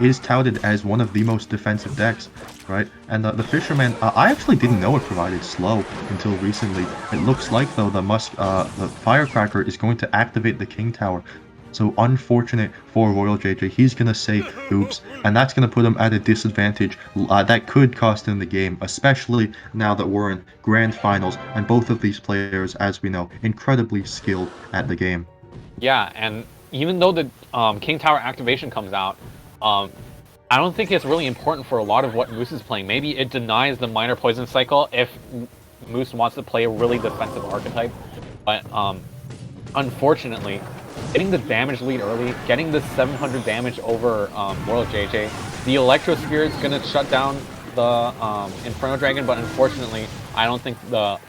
is touted as one of the most defensive decks, right? And the Fisherman, I actually didn't know it provided slow until recently. It looks like, though, the Firecracker is going to activate the King Tower. So unfortunate for Royal JJ. He's going to say oops, and that's going to put him at a disadvantage. That could cost him the game, especially now that we're in Grand Finals, and both of these players, as we know, incredibly skilled at the game. Yeah, and even though the King Tower activation comes out, I don't think it's really important for a lot of what Moose is playing. Maybe it denies the Minor Poison cycle if Moose wants to play a really defensive archetype. But unfortunately, getting the damage lead early, getting the 700 damage over Royal JJ, the Electro Spirit's gonna shut down the Inferno Dragon, but unfortunately, I don't think the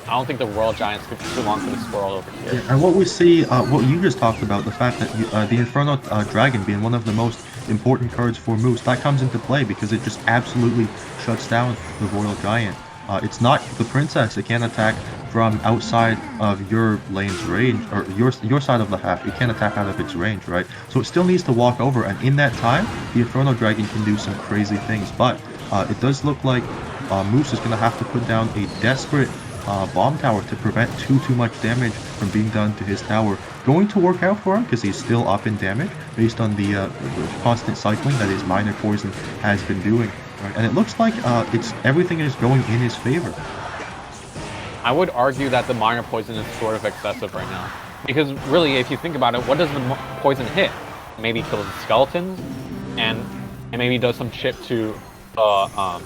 Royal Giant's could be too long for the squirrel over here. Yeah, and what we see, what you just talked about, the fact that the Inferno Dragon being one of the most important cards for Moose, that comes into play because it just absolutely shuts down the Royal Giant. It's not the Princess. It can't attack from outside of your lane's range, or your side of the half. It can't attack out of its range, right? So it still needs to walk over, and in that time, the Inferno Dragon can do some crazy things. But it does look like Moose is going to have to put down a desperate bomb tower to prevent too much damage from being done to his tower. Going to work out for him because he's still up in damage based on the constant cycling that his minor poison has been doing. Right? And it looks like everything is going in his favor. I would argue that the minor poison is sort of excessive right now. Because really, if you think about it, what does the poison hit? Maybe kills the skeletons, and maybe does some shit to the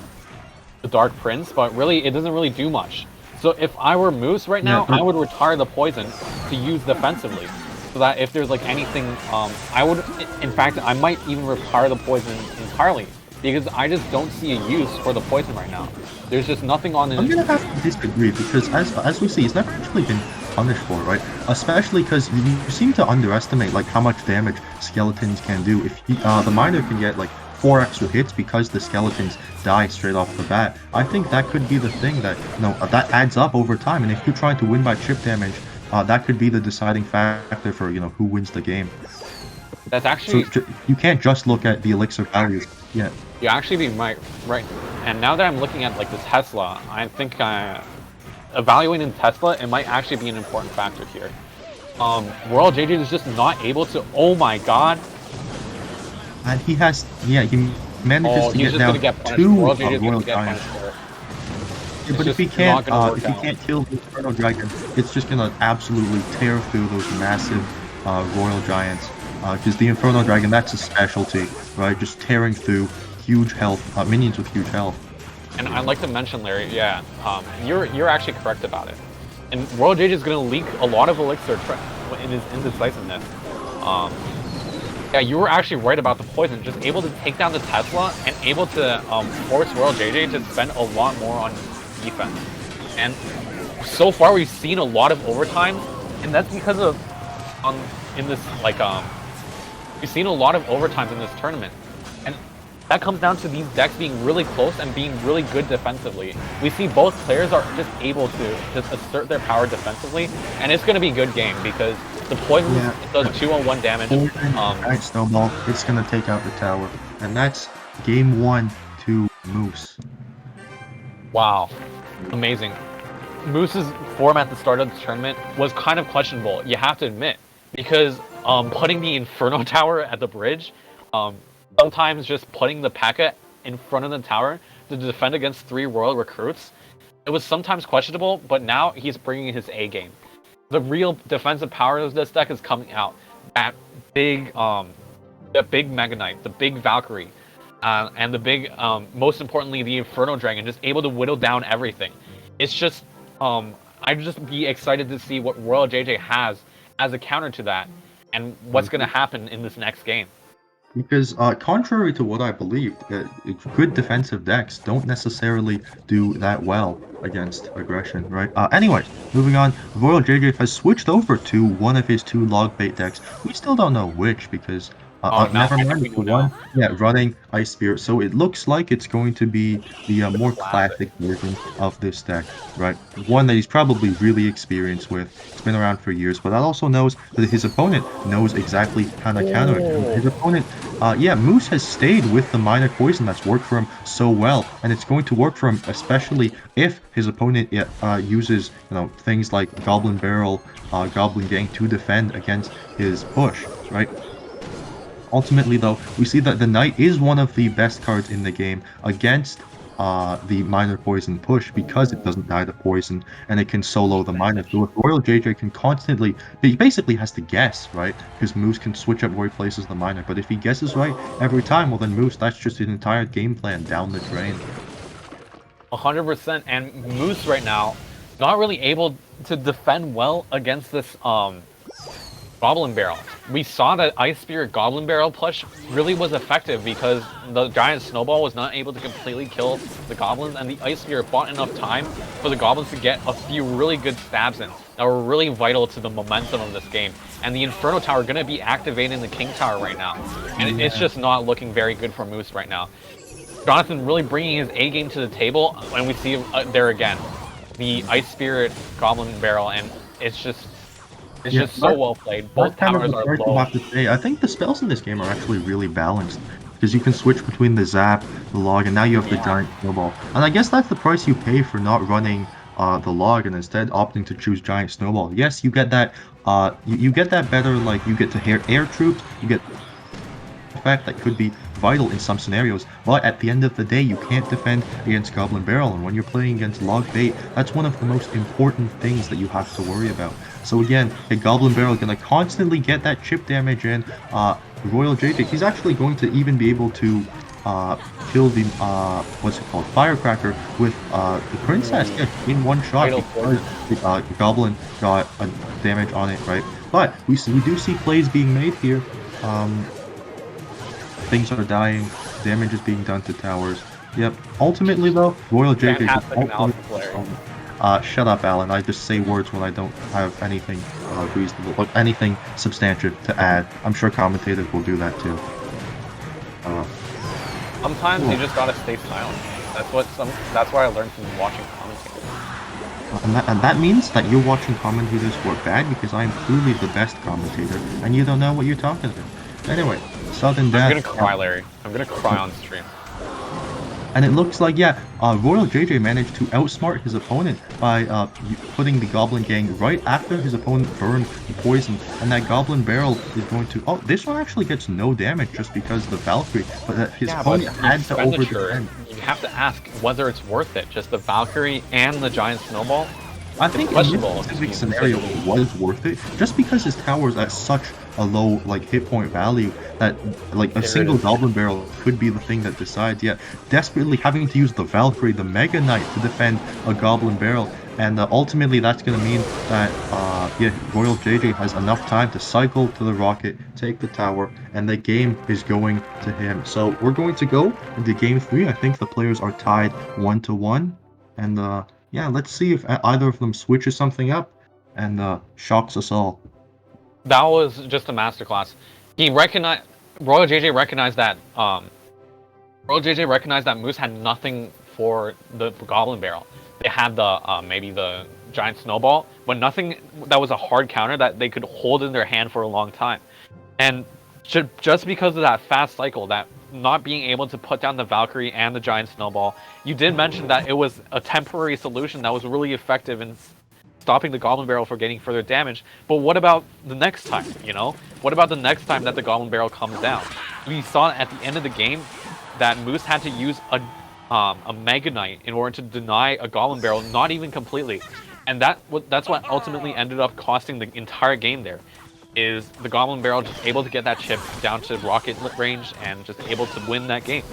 Dark Prince, but really, it doesn't really do much. So if I were Moose right now, I would retire the poison to use defensively. So that if there's like anything, I would, in fact, I might even retire the poison entirely. Because I just don't see a use for the poison right now. There's just nothing on it. I'm gonna have to disagree because as we see, he's never actually been punished for it, right? Especially because you seem to underestimate like how much damage skeletons can do. If the miner can get like 4 extra hits because the skeletons die straight off the bat, I think that could be the thing that that adds up over time. And if you're trying to win by chip damage, that could be the deciding factor for who wins the game. That's actually so you can't just look at the elixir values. Yeah. You actually be right. And now that I'm looking at like the Tesla, I think evaluating Tesla, it might actually be an important factor here. Royal JJ is just not able to. Oh my god. And he has, he manages to get down two Royal Giants. Yeah, but if he can't kill the Inferno Dragon, it's just gonna absolutely tear through those massive Royal Giants. Because the Inferno Dragon, that's a specialty, right? Just tearing through huge health, minions with huge health. And I'd like to mention, Larry, you're actually correct about it. And Royal JJ is going to leak a lot of elixir in his indecisiveness. Yeah, you were actually right about the poison. Just able to take down the Tesla and able to force Royal JJ to spend a lot more on defense. And so far, we've seen a lot of overtime, and that's because of we've seen a lot of overtimes in this tournament. And that comes down to these decks being really close and being really good defensively. We see both players are just able to just assert their power defensively, and it's going to be a good game because the poison does 2-on-1 damage. Right, Snowball, it's going to take out the tower. And that's game 1 to Moose. Wow. Amazing. Moose's form at the start of the tournament was kind of questionable, you have to admit, because putting the Inferno Tower at the bridge, sometimes just putting the P.E.K.K.A in front of the tower to defend against 3 Royal Recruits, it was sometimes questionable, but now he's bringing his A game. The real defensive power of this deck is coming out. That big, the big Mega Knight, the big Valkyrie, and the big, most importantly, the Inferno Dragon, just able to whittle down everything. It's just, I'd just be excited to see what Royal JJ has as a counter to that, and what's going to happen in this next game. Because contrary to what I believed, good defensive decks don't necessarily do that well against aggression, right? Anyways, moving on, Royal JJ has switched over to one of his 2 log bait decks. We still don't know which because never mind the one. Yeah, running Ice Spirit. So it looks like it's going to be the more classic version of this deck, right? One that he's probably really experienced with. It's been around for years, but that also knows that his opponent knows exactly how to counter it. His opponent, Moose has stayed with the minor poison that's worked for him so well, and it's going to work for him, especially if his opponent uses things like Goblin Barrel, Goblin Gang to defend against his push, right? Ultimately, though, we see that the Knight is one of the best cards in the game against the minor poison push because it doesn't die to poison and it can solo the minor. So if Royal JJ can constantly, he basically has to guess, right? Because Moose can switch up where he places the minor. But if he guesses right every time, well then Moose, that's just his entire game plan down the drain. 100%, and Moose right now not really able to defend well against this Goblin Barrel. We saw that Ice Spirit Goblin Barrel push really was effective because the Giant Snowball was not able to completely kill the Goblins, and the Ice Spirit bought enough time for the Goblins to get a few really good stabs in that were really vital to the momentum of this game. And the Inferno Tower going to be activating the King Tower right now, and it's just not looking very good for Moose right now. Jonathan really bringing his A game to the table, and we see there again, the Ice Spirit Goblin Barrel, and it's just so well played. Both towers are low. I think the spells in this game are actually really balanced because you can switch between the Zap, the Log, and now you have the Giant Snowball. And I guess that's the price you pay for not running the log and instead opting to choose Giant Snowball. Yes, you get that you get that better, like you get to air troops, you get effect that could be vital in some scenarios, but at the end of the day you can't defend against Goblin Barrel, and when you're playing against Log Bait, that's one of the most important things that you have to worry about. So again, a Goblin Barrel gonna constantly get that chip damage in. Royal JJ, he's actually going to even be able to kill the what's it called, Firecracker with the Princess in one shot because the Goblin got a damage on it, right? But we do see plays being made here. Things are dying, damage is being done to towers. Yep. Ultimately though, Royal JJ. Shut up, Alan. I just say words when I don't have anything reasonable, or anything substantive to add. I'm sure commentators will do that too. Sometimes you just gotta stay silent. That's what I learned from watching commentators. And that means that you're watching commentators who are bad, because I am clearly the best commentator, and you don't know what you're talking about. Anyway, Southern Death. I'm gonna cry, Larry. I'm gonna cry on stream. And it looks like, yeah, Royal JJ managed to outsmart his opponent by putting the Goblin Gang right after his opponent burned the poison, and that Goblin Barrel is going to... Oh, this one actually gets no damage just because of the Valkyrie, but his opponent had to over-defend. You have to ask whether it's worth it, just the Valkyrie and the Giant Snowball. I think in this specific scenario it was worth it, just because his tower is at such a low hit point value that a single Goblin Barrel could be the thing that decides. Yet desperately having to use the Valkyrie, the Mega Knight, to defend a Goblin Barrel, and ultimately that's going to mean that Royal JJ has enough time to cycle to the rocket, take the tower, and the game is going to him. So we're going to go into game 3. I think the players are tied 1-1, and yeah, let's see if either of them switches something up and shocks us all. That was just a masterclass. Royal JJ recognized that Moose had nothing for the Goblin Barrel. They had the maybe the Giant Snowball, but nothing that was a hard counter that they could hold in their hand for a long time. And just because of that fast cycle, that not being able to put down the Valkyrie and the Giant Snowball, you did mention that it was a temporary solution that was really effective in stopping the Goblin Barrel from getting further damage. But what about the next time, you know? What about the next time that the Goblin Barrel comes down? We saw at the end of the game that Moose had to use a Mega Knight in order to deny a Goblin Barrel, not even completely. And that's what ultimately ended up costing the entire game there. Is the Goblin Barrel just able to get that chip down to rocket range and just able to win that game.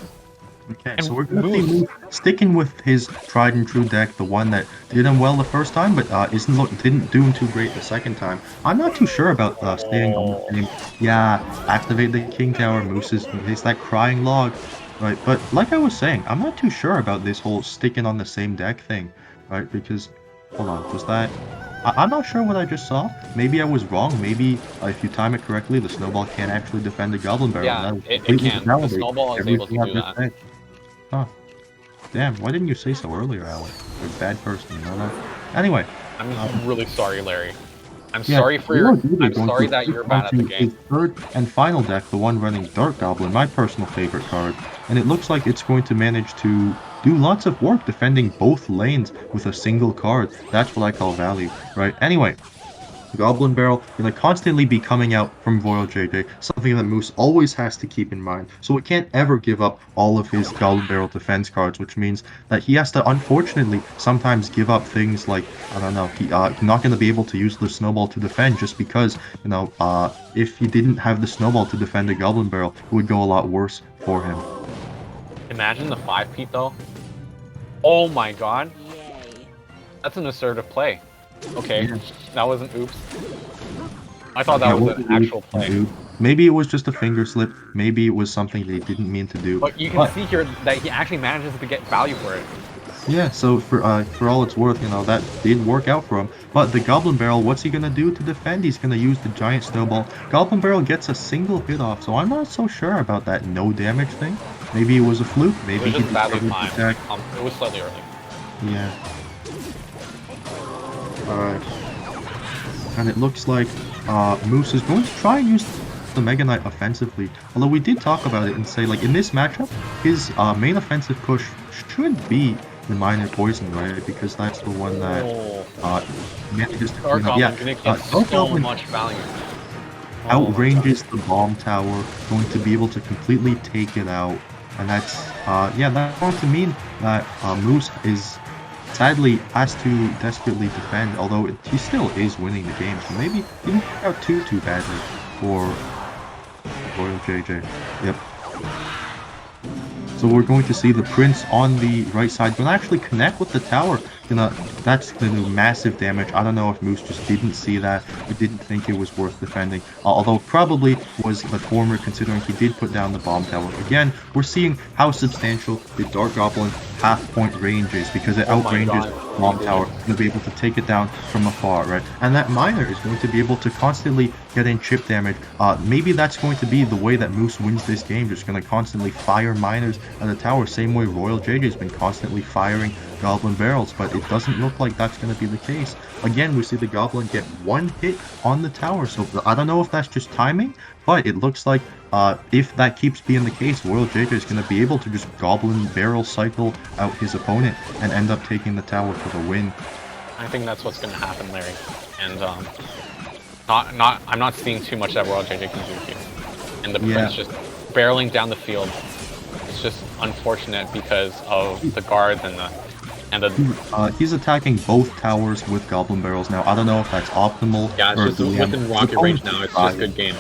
Okay, and so we're going to see Moose sticking with his tried and true deck, the one that did him well the first time, but didn't do him too great the second time. I'm not too sure about staying on the same. Yeah, activate the King Tower. Moose is that crying log, right? But like I was saying, I'm not too sure about this whole sticking on the same deck thing, right? Because hold on, was that? I'm not sure what I just saw. Maybe I was wrong. Maybe if you time it correctly, the Snowball can't actually defend the Goblin Barrel. Yeah, it can. The Snowball is able to do that. Huh. Damn, why didn't you say so earlier, Alan? You're a bad person, you know that? Anyway. I'm really sorry, Larry. I'm sorry that you're bad at the game. His third and final deck, the one running Dark Goblin, my personal favorite card. And it looks like it's going to manage to do lots of work defending both lanes with a single card. That's what I call value, right? Anyway, Goblin Barrel gonna constantly be coming out from Royal JJ, something that Moose always has to keep in mind. So it can't ever give up all of his Goblin Barrel defense cards, which means that he has to, unfortunately, sometimes give up things like, I don't know, he's not gonna be able to use the Snowball to defend just because, you know, if he didn't have the Snowball to defend the Goblin Barrel, it would go a lot worse for him. Imagine the 5-peat though. Oh my god. That's an assertive play. Okay, that was an oops. I thought that was an actual play. Maybe it was just a finger slip. Maybe it was something they didn't mean to do. But you can see here that he actually manages to get value for it. Yeah, so for all it's worth, you know, that did work out for him. But the Goblin Barrel, what's he gonna do to defend? He's gonna use the Giant Snowball. Goblin Barrel gets a single hit off, so I'm not so sure about that no damage thing. Maybe it was a fluke. Maybe it was just badly timed. It was slightly early. Yeah. Alright. And it looks like Moose is going to try and use the Mega Knight offensively. Although we did talk about it and say, like, in this matchup, his main offensive push should be the minor poison, right? Because that's the one that manages to Dark clean up. Yeah, Goblin gonna get Dark so Goblin much value. Oh my outranges the bomb tower, going to be able to completely take it out, and that's yeah, that's going to mean that Moose is sadly has to desperately defend, although he still is winning the game, so maybe he didn't work out too badly for Royal JJ. Yep. So we're going to see the Prince on the right side gonna actually connect with the tower. That's gonna do massive damage. I don't know if Moose just didn't see that or didn't think it was worth defending. Although probably was the former, considering he did put down the bomb tower. Again, we're seeing how substantial the Dark Goblin half-point range is, because it outranges bomb tower, to be able to take it down from afar, right? And that miner is going to be able to constantly get in chip damage. Maybe that's going to be the way that Moose wins this game, just going to constantly fire miners at the tower, same way Royal JJ's been constantly firing Goblin barrels, but it doesn't look like that's going to be the case. Again, we see the Goblin get one hit on the tower, so I don't know if that's just timing, but it looks like if that keeps being the case, Royal JJ is going to be able to just Goblin barrel cycle out his opponent and end up taking the tower for the win. I think that's what's going to happen, Larry. And I'm not seeing too much that Royal JJ can do here. And the Prince just barreling down the field. It's just unfortunate because of the guards and the he's attacking both towers with Goblin barrels now. I don't know if that's optimal. Yeah, it's just within rocket range now. It's just good game.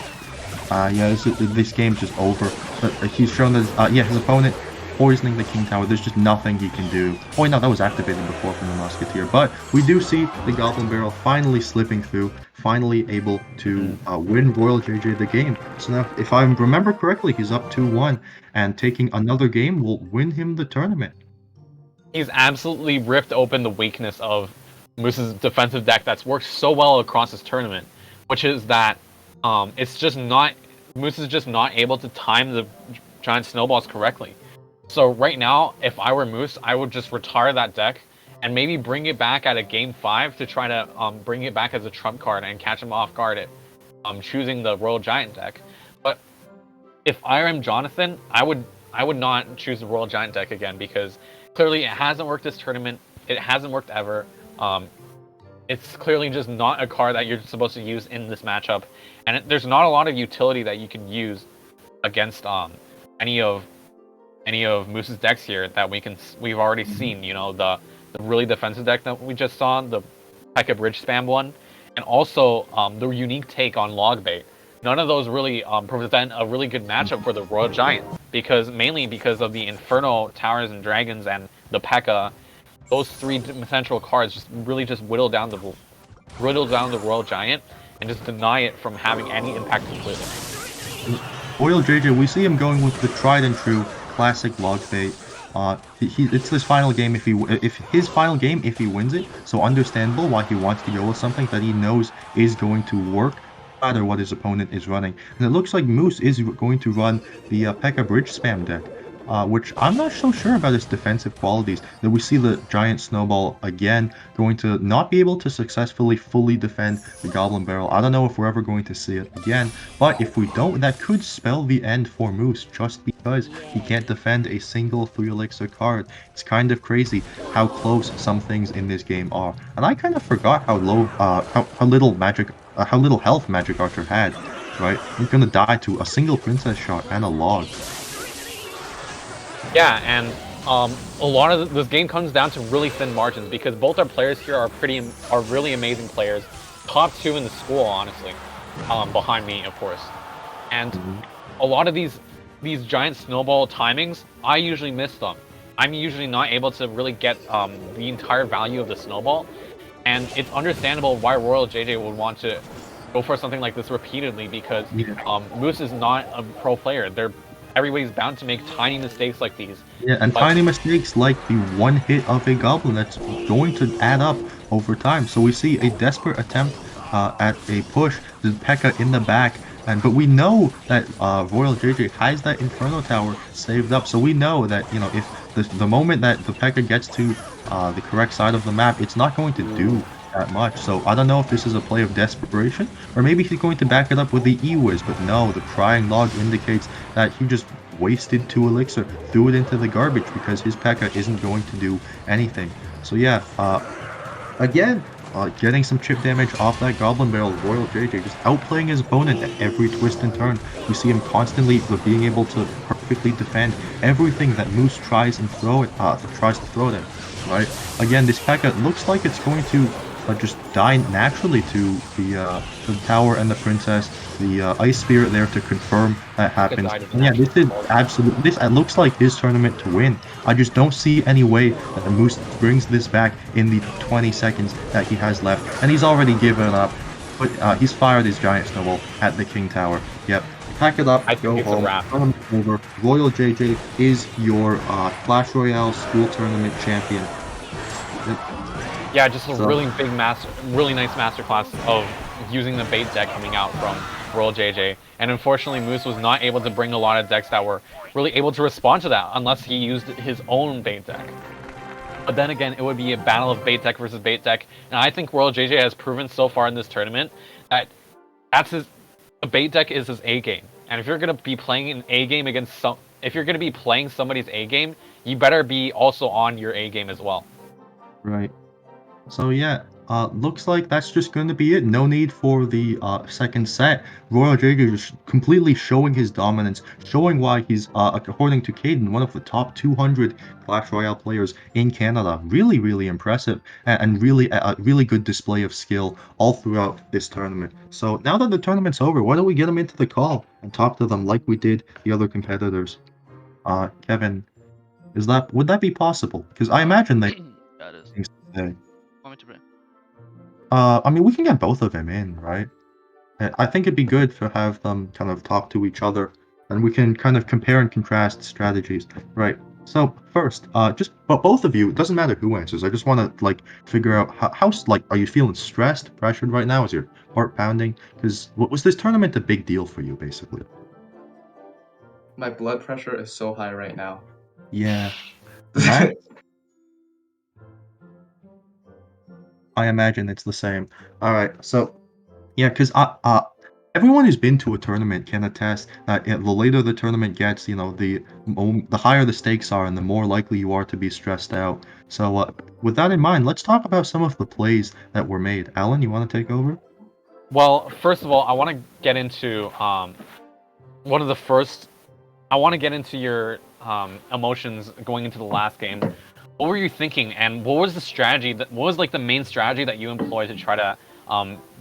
Yeah, this game's just over. But he's shown that yeah, his opponent poisoning the King Tower. There's just nothing he can do. Oh no, that was activated before from the Musketeer. But we do see the Goblin Barrel finally slipping through, finally able to win Royal JJ the game. So now, if I remember correctly, he's up 2-1, and taking another game will win him the tournament. He's absolutely ripped open the weakness of Moose's defensive deck that's worked so well across this tournament, which is that it's just not, Moose is just not able to time the giant snowballs correctly. So right now, if I were Moose, I would just retire that deck and maybe bring it back at a game 5 to try to bring it back as a trump card and catch him off guard at choosing the Royal Giant deck. But if I am Jonathan, I would not choose the Royal Giant deck again, because clearly it hasn't worked this tournament. It hasn't worked ever. It's clearly just not a card that you're supposed to use in this matchup, and there's not a lot of utility that you can use against any of Moose's decks here that we've already seen. You know, the really defensive deck that we just saw, the P.E.K.K.A. Bridge spam one, and also the unique take on Logbait. None of those really present a really good matchup for the Royal Giant, mainly because of the Inferno Towers and Dragons and the P.E.K.K.A. Those three central cards just whittle down the Royal Giant and just deny it from having any impact completely. Royal JJ, we see him going with the tried and true classic Logbait. It's his final game if he wins it, so understandable why he wants to go with something that he knows is going to work, no matter what his opponent is running. And it looks like Moose is going to run the P.E.K.K.A. Bridge spam deck, which I'm not so sure about its defensive qualities. That we see the Giant Snowball again going to not be able to successfully fully defend the Goblin Barrel. I don't know if we're ever going to see it again, but if we don't, that could spell the end for Moose, just because he can't defend a single 3 elixir card. It's kind of crazy how close some things in this game are. And I kind of forgot how low, how little health Magic Archer had, right? He's gonna die to a single Princess shot and a log. Yeah, and a lot of this game comes down to really thin margins, because both our players here are really amazing players, top 2 in the school, honestly, behind me, of course. And a lot of these giant snowball timings, I usually miss them. I'm usually not able to really get the entire value of the snowball, and it's understandable why Royal JJ would want to go for something like this repeatedly, because Moose is not a pro player. Everybody's bound to make tiny mistakes like these. Yeah, and tiny mistakes like the one hit of a Goblin that's going to add up over time. So we see a desperate attempt at a push, the P.E.K.K.A. in the back, but we know that Royal JJ has that Inferno Tower saved up. So we know that, if the moment that the P.E.K.K.A. gets to the correct side of the map, it's not going to do that much. So I don't know if this is a play of desperation, or maybe he's going to back it up with the E-Wiz, but no, the crying log indicates that he just wasted 2 elixir, threw it into the garbage because his P.E.K.K.A. isn't going to do anything. So yeah, again, getting some chip damage off that Goblin Barrel, Royal JJ just outplaying his opponent at every twist and turn. You see him constantly being able to perfectly defend everything that Moose tries to throw at him, right? Again, this P.E.K.K.A. looks like it's going to just die naturally to the tower and the princess. The Ice Spirit there to confirm that happens. And yeah, this is absolutely, this looks like his tournament to win. I just don't see any way that the Moose brings this back in the 20 seconds that he has left. And he's already given up. But he's fired his Giant Snowball at the King Tower. Yep. Pack it up, go home, tournament over. Royal JJ is your Clash Royale school tournament champion. Yeah, just a really nice masterclass of using the bait deck coming out from Royal JJ. And unfortunately, Moose was not able to bring a lot of decks that were really able to respond to that unless he used his own bait deck. But then again, it would be a battle of bait deck versus bait deck. And I think Royal JJ has proven so far in this tournament that a bait deck is his A game. And if you're going to be playing an A game against if you're going to be playing somebody's A game, you better be also on your A game as well. Right. So yeah, looks like that's just going to be it. No need for the second set. Royal JJ is completely showing his dominance, showing why he's, according to Caden, one of the top 200 Clash Royale players in Canada. Really, really impressive, and really a really good display of skill all throughout this tournament. So now that the tournament's over, why don't we get them into the call and talk to them like we did the other competitors? Kevin, would that be possible? Because I imagine they. That is. Things to say. Want me to bring? I mean, we can get both of them in, right? I think it'd be good to have them kind of talk to each other, and we can kind of compare and contrast strategies, right? So first, but both of you, it doesn't matter who answers. I just want to like figure out how are you feeling stressed, pressured right now? Is your heart pounding? Because was this tournament a big deal for you, basically? My blood pressure is so high right now. Yeah. I imagine it's the same. All right, so yeah, because everyone who's been to a tournament can attest that the later the tournament gets, you know, the higher the stakes are and the more likely you are to be stressed out. So with that in mind, let's talk about some of the plays that were made. Alan, you want to take over? Well, first of all, I want to get into I want to get into your emotions going into the last game. What were you thinking, and what was the strategy? What was like the main strategy that you employed to try to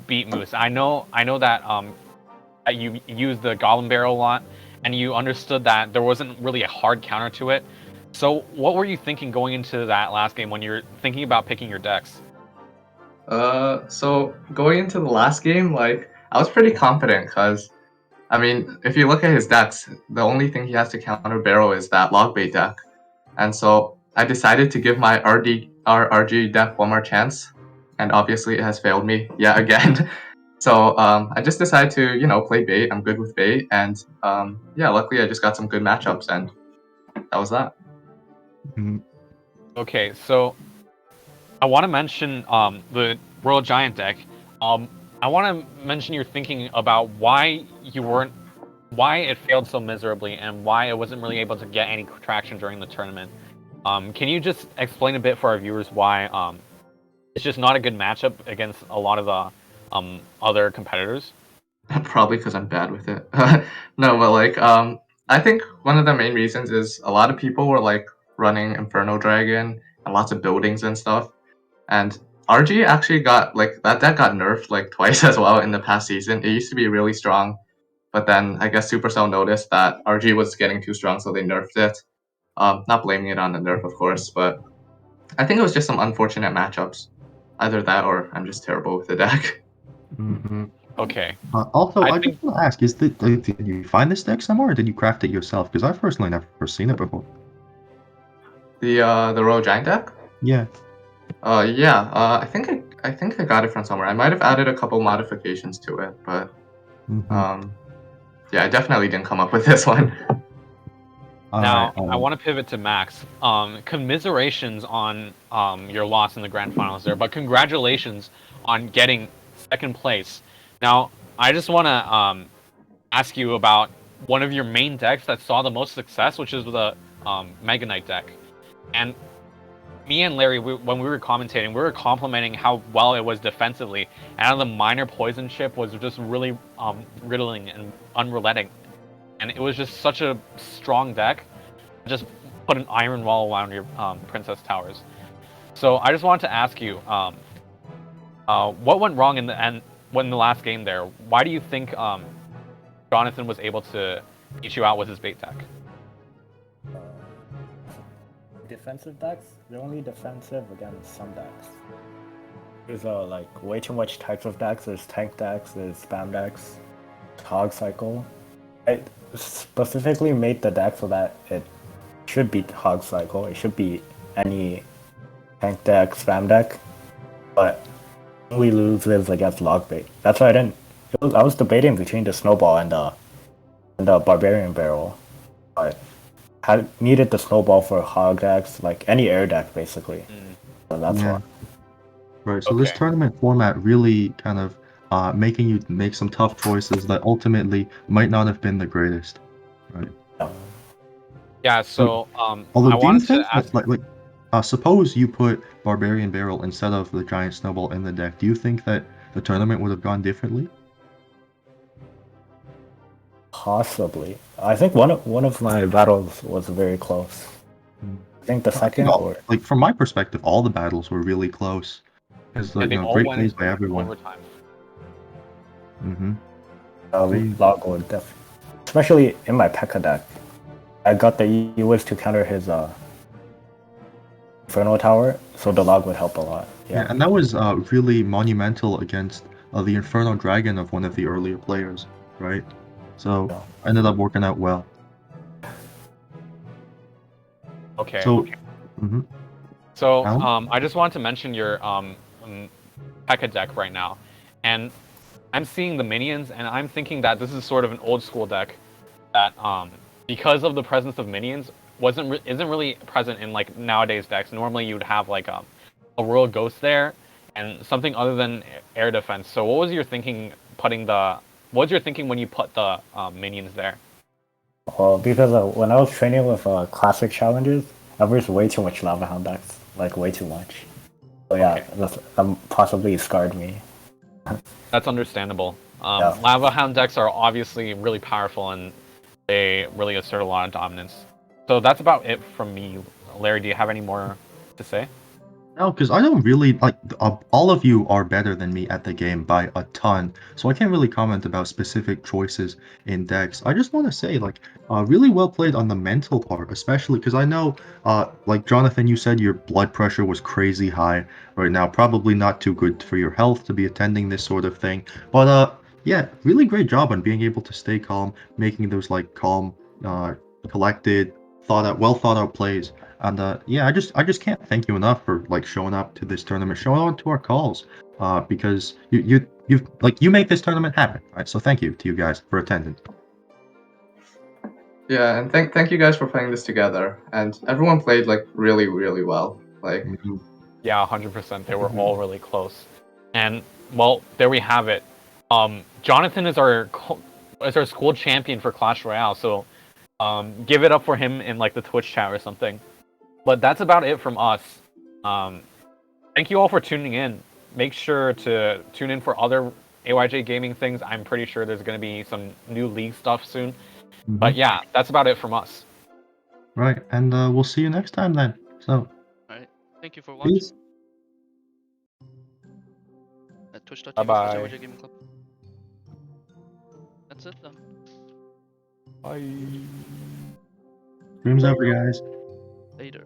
beat Moose? I know that that you used the Goblin Barrel a lot, and you understood that there wasn't really a hard counter to it. So, what were you thinking going into that last game when you're thinking about picking your decks? So going into the last game, like I was pretty confident because, I mean, if you look at his decks, the only thing he has to counter Barrel is that log bait deck, and so I decided to give my RG deck one more chance, and obviously it has failed me yet again. So I just decided to, play bait. I'm good with bait, and yeah, luckily I just got some good matchups, and that was that. Mm-hmm. Okay, so I want to mention the Royal Giant deck. I want to mention your thinking about why it failed so miserably and why it wasn't really able to get any traction during the tournament. Can you just explain a bit for our viewers why it's just not a good matchup against a lot of the other competitors? Probably because I'm bad with it. No, but like I think one of the main reasons is a lot of people were like running Inferno Dragon and lots of buildings and stuff, and RG actually got like that deck got nerfed like twice as well in the past season. It used to be really strong, but then I guess Supercell noticed that RG was getting too strong, so they nerfed it. Not blaming it on the nerf, of course, but I think it was just some unfortunate matchups. Either that or I'm just terrible with the deck. Mm-hmm. Okay. Also, I just want to ask: did you find this deck somewhere, or did you craft it yourself? Because I've personally never seen it before. The Royal Giant deck? Yeah. Yeah. I think I got it from somewhere. I might have added a couple modifications to it, but yeah, I definitely didn't come up with this one. Now, Alright, I want to pivot to Max. Commiserations on your loss in the grand finals there, but congratulations on getting second place. Now, I just want to ask you about one of your main decks that saw the most success, which is the Mega Knight deck. And me and Larry, when we were commentating, we were complimenting how well it was defensively, and the minor poison chip was just really riddling and unrelenting. And it was just such a strong deck. Just put an iron wall around your princess towers. So I just wanted to ask you, what went wrong in the last game there? Why do you think Jonathan was able to beat you out with his bait deck? Defensive decks, they're only defensive against some decks. There's like way too much types of decks. There's tank decks, there's spam decks, hog cycle. I specifically made the deck so that it should beat hog cycle. It should beat any tank deck, spam deck, but only loses against log bait. That's why I was debating between the snowball and the barbarian barrel, but needed the snowball for hog decks, like any air deck basically. So that's why. Right, so this tournament format really kind of making you make some tough choices that ultimately might not have been the greatest. Right. Yeah, so although, I do you wanted think to ask... suppose you put Barbarian Barrel instead of the Giant Snowball in the deck, do you think that the tournament would have gone differently? Possibly. I think one of my battles was very close. I think the second, like from my perspective, all the battles were really close. Because great plays by everyone. Overtime. Log would definitely, especially in my P.E.K.K.A deck. I got the Ewis to counter his Inferno Tower, so the log would help a lot. Yeah, and that was really monumental against the Inferno Dragon of one of the earlier players, right? So ended up working out well. Okay. So, So I just wanted to mention your P.E.K.K.A deck right now, and I'm seeing the minions, and I'm thinking that this is sort of an old school deck that, because of the presence of minions, isn't really present in like nowadays decks. Normally you'd have like a Royal Ghost there and something other than air defense. So what was your thinking when you put the minions there? Well, because when I was training with classic challenges, I was way too much Lava Hound decks, like way too much. So yeah, that possibly scarred me. That's understandable. Lava Hound decks are obviously really powerful and they really assert a lot of dominance. So that's about it from me. Larry, do you have any more to say? No, because I don't really all of you are better than me at the game by a ton, so I can't really comment about specific choices in decks. I just want to say, really well played on the mental part, especially because I know, like Jonathan, you said your blood pressure was crazy high right now, probably not too good for your health to be attending this sort of thing. But yeah, really great job on being able to stay calm, making those calm, collected, well thought out plays. And yeah, I just can't thank you enough for showing up to this tournament, showing up to our calls, because you make this tournament happen. Right, so thank you to you guys for attending. Yeah, and thank you guys for playing this together. And everyone played really well. Yeah, 100%. They were all really close. And well, there we have it. Jonathan is our school champion for Clash Royale. So give it up for him in the Twitch chat or something. But that's about it from us. Thank you all for tuning in. Make sure to tune in for other AYJ gaming things. I'm pretty sure there's going to be some new league stuff soon. But yeah, that's about it from us. Right, and we'll see you next time then. So, alright, thank you for watching. Peace. At Bye-bye. Gaming Club. That's it then. Bye. Stream's over, guys. Later.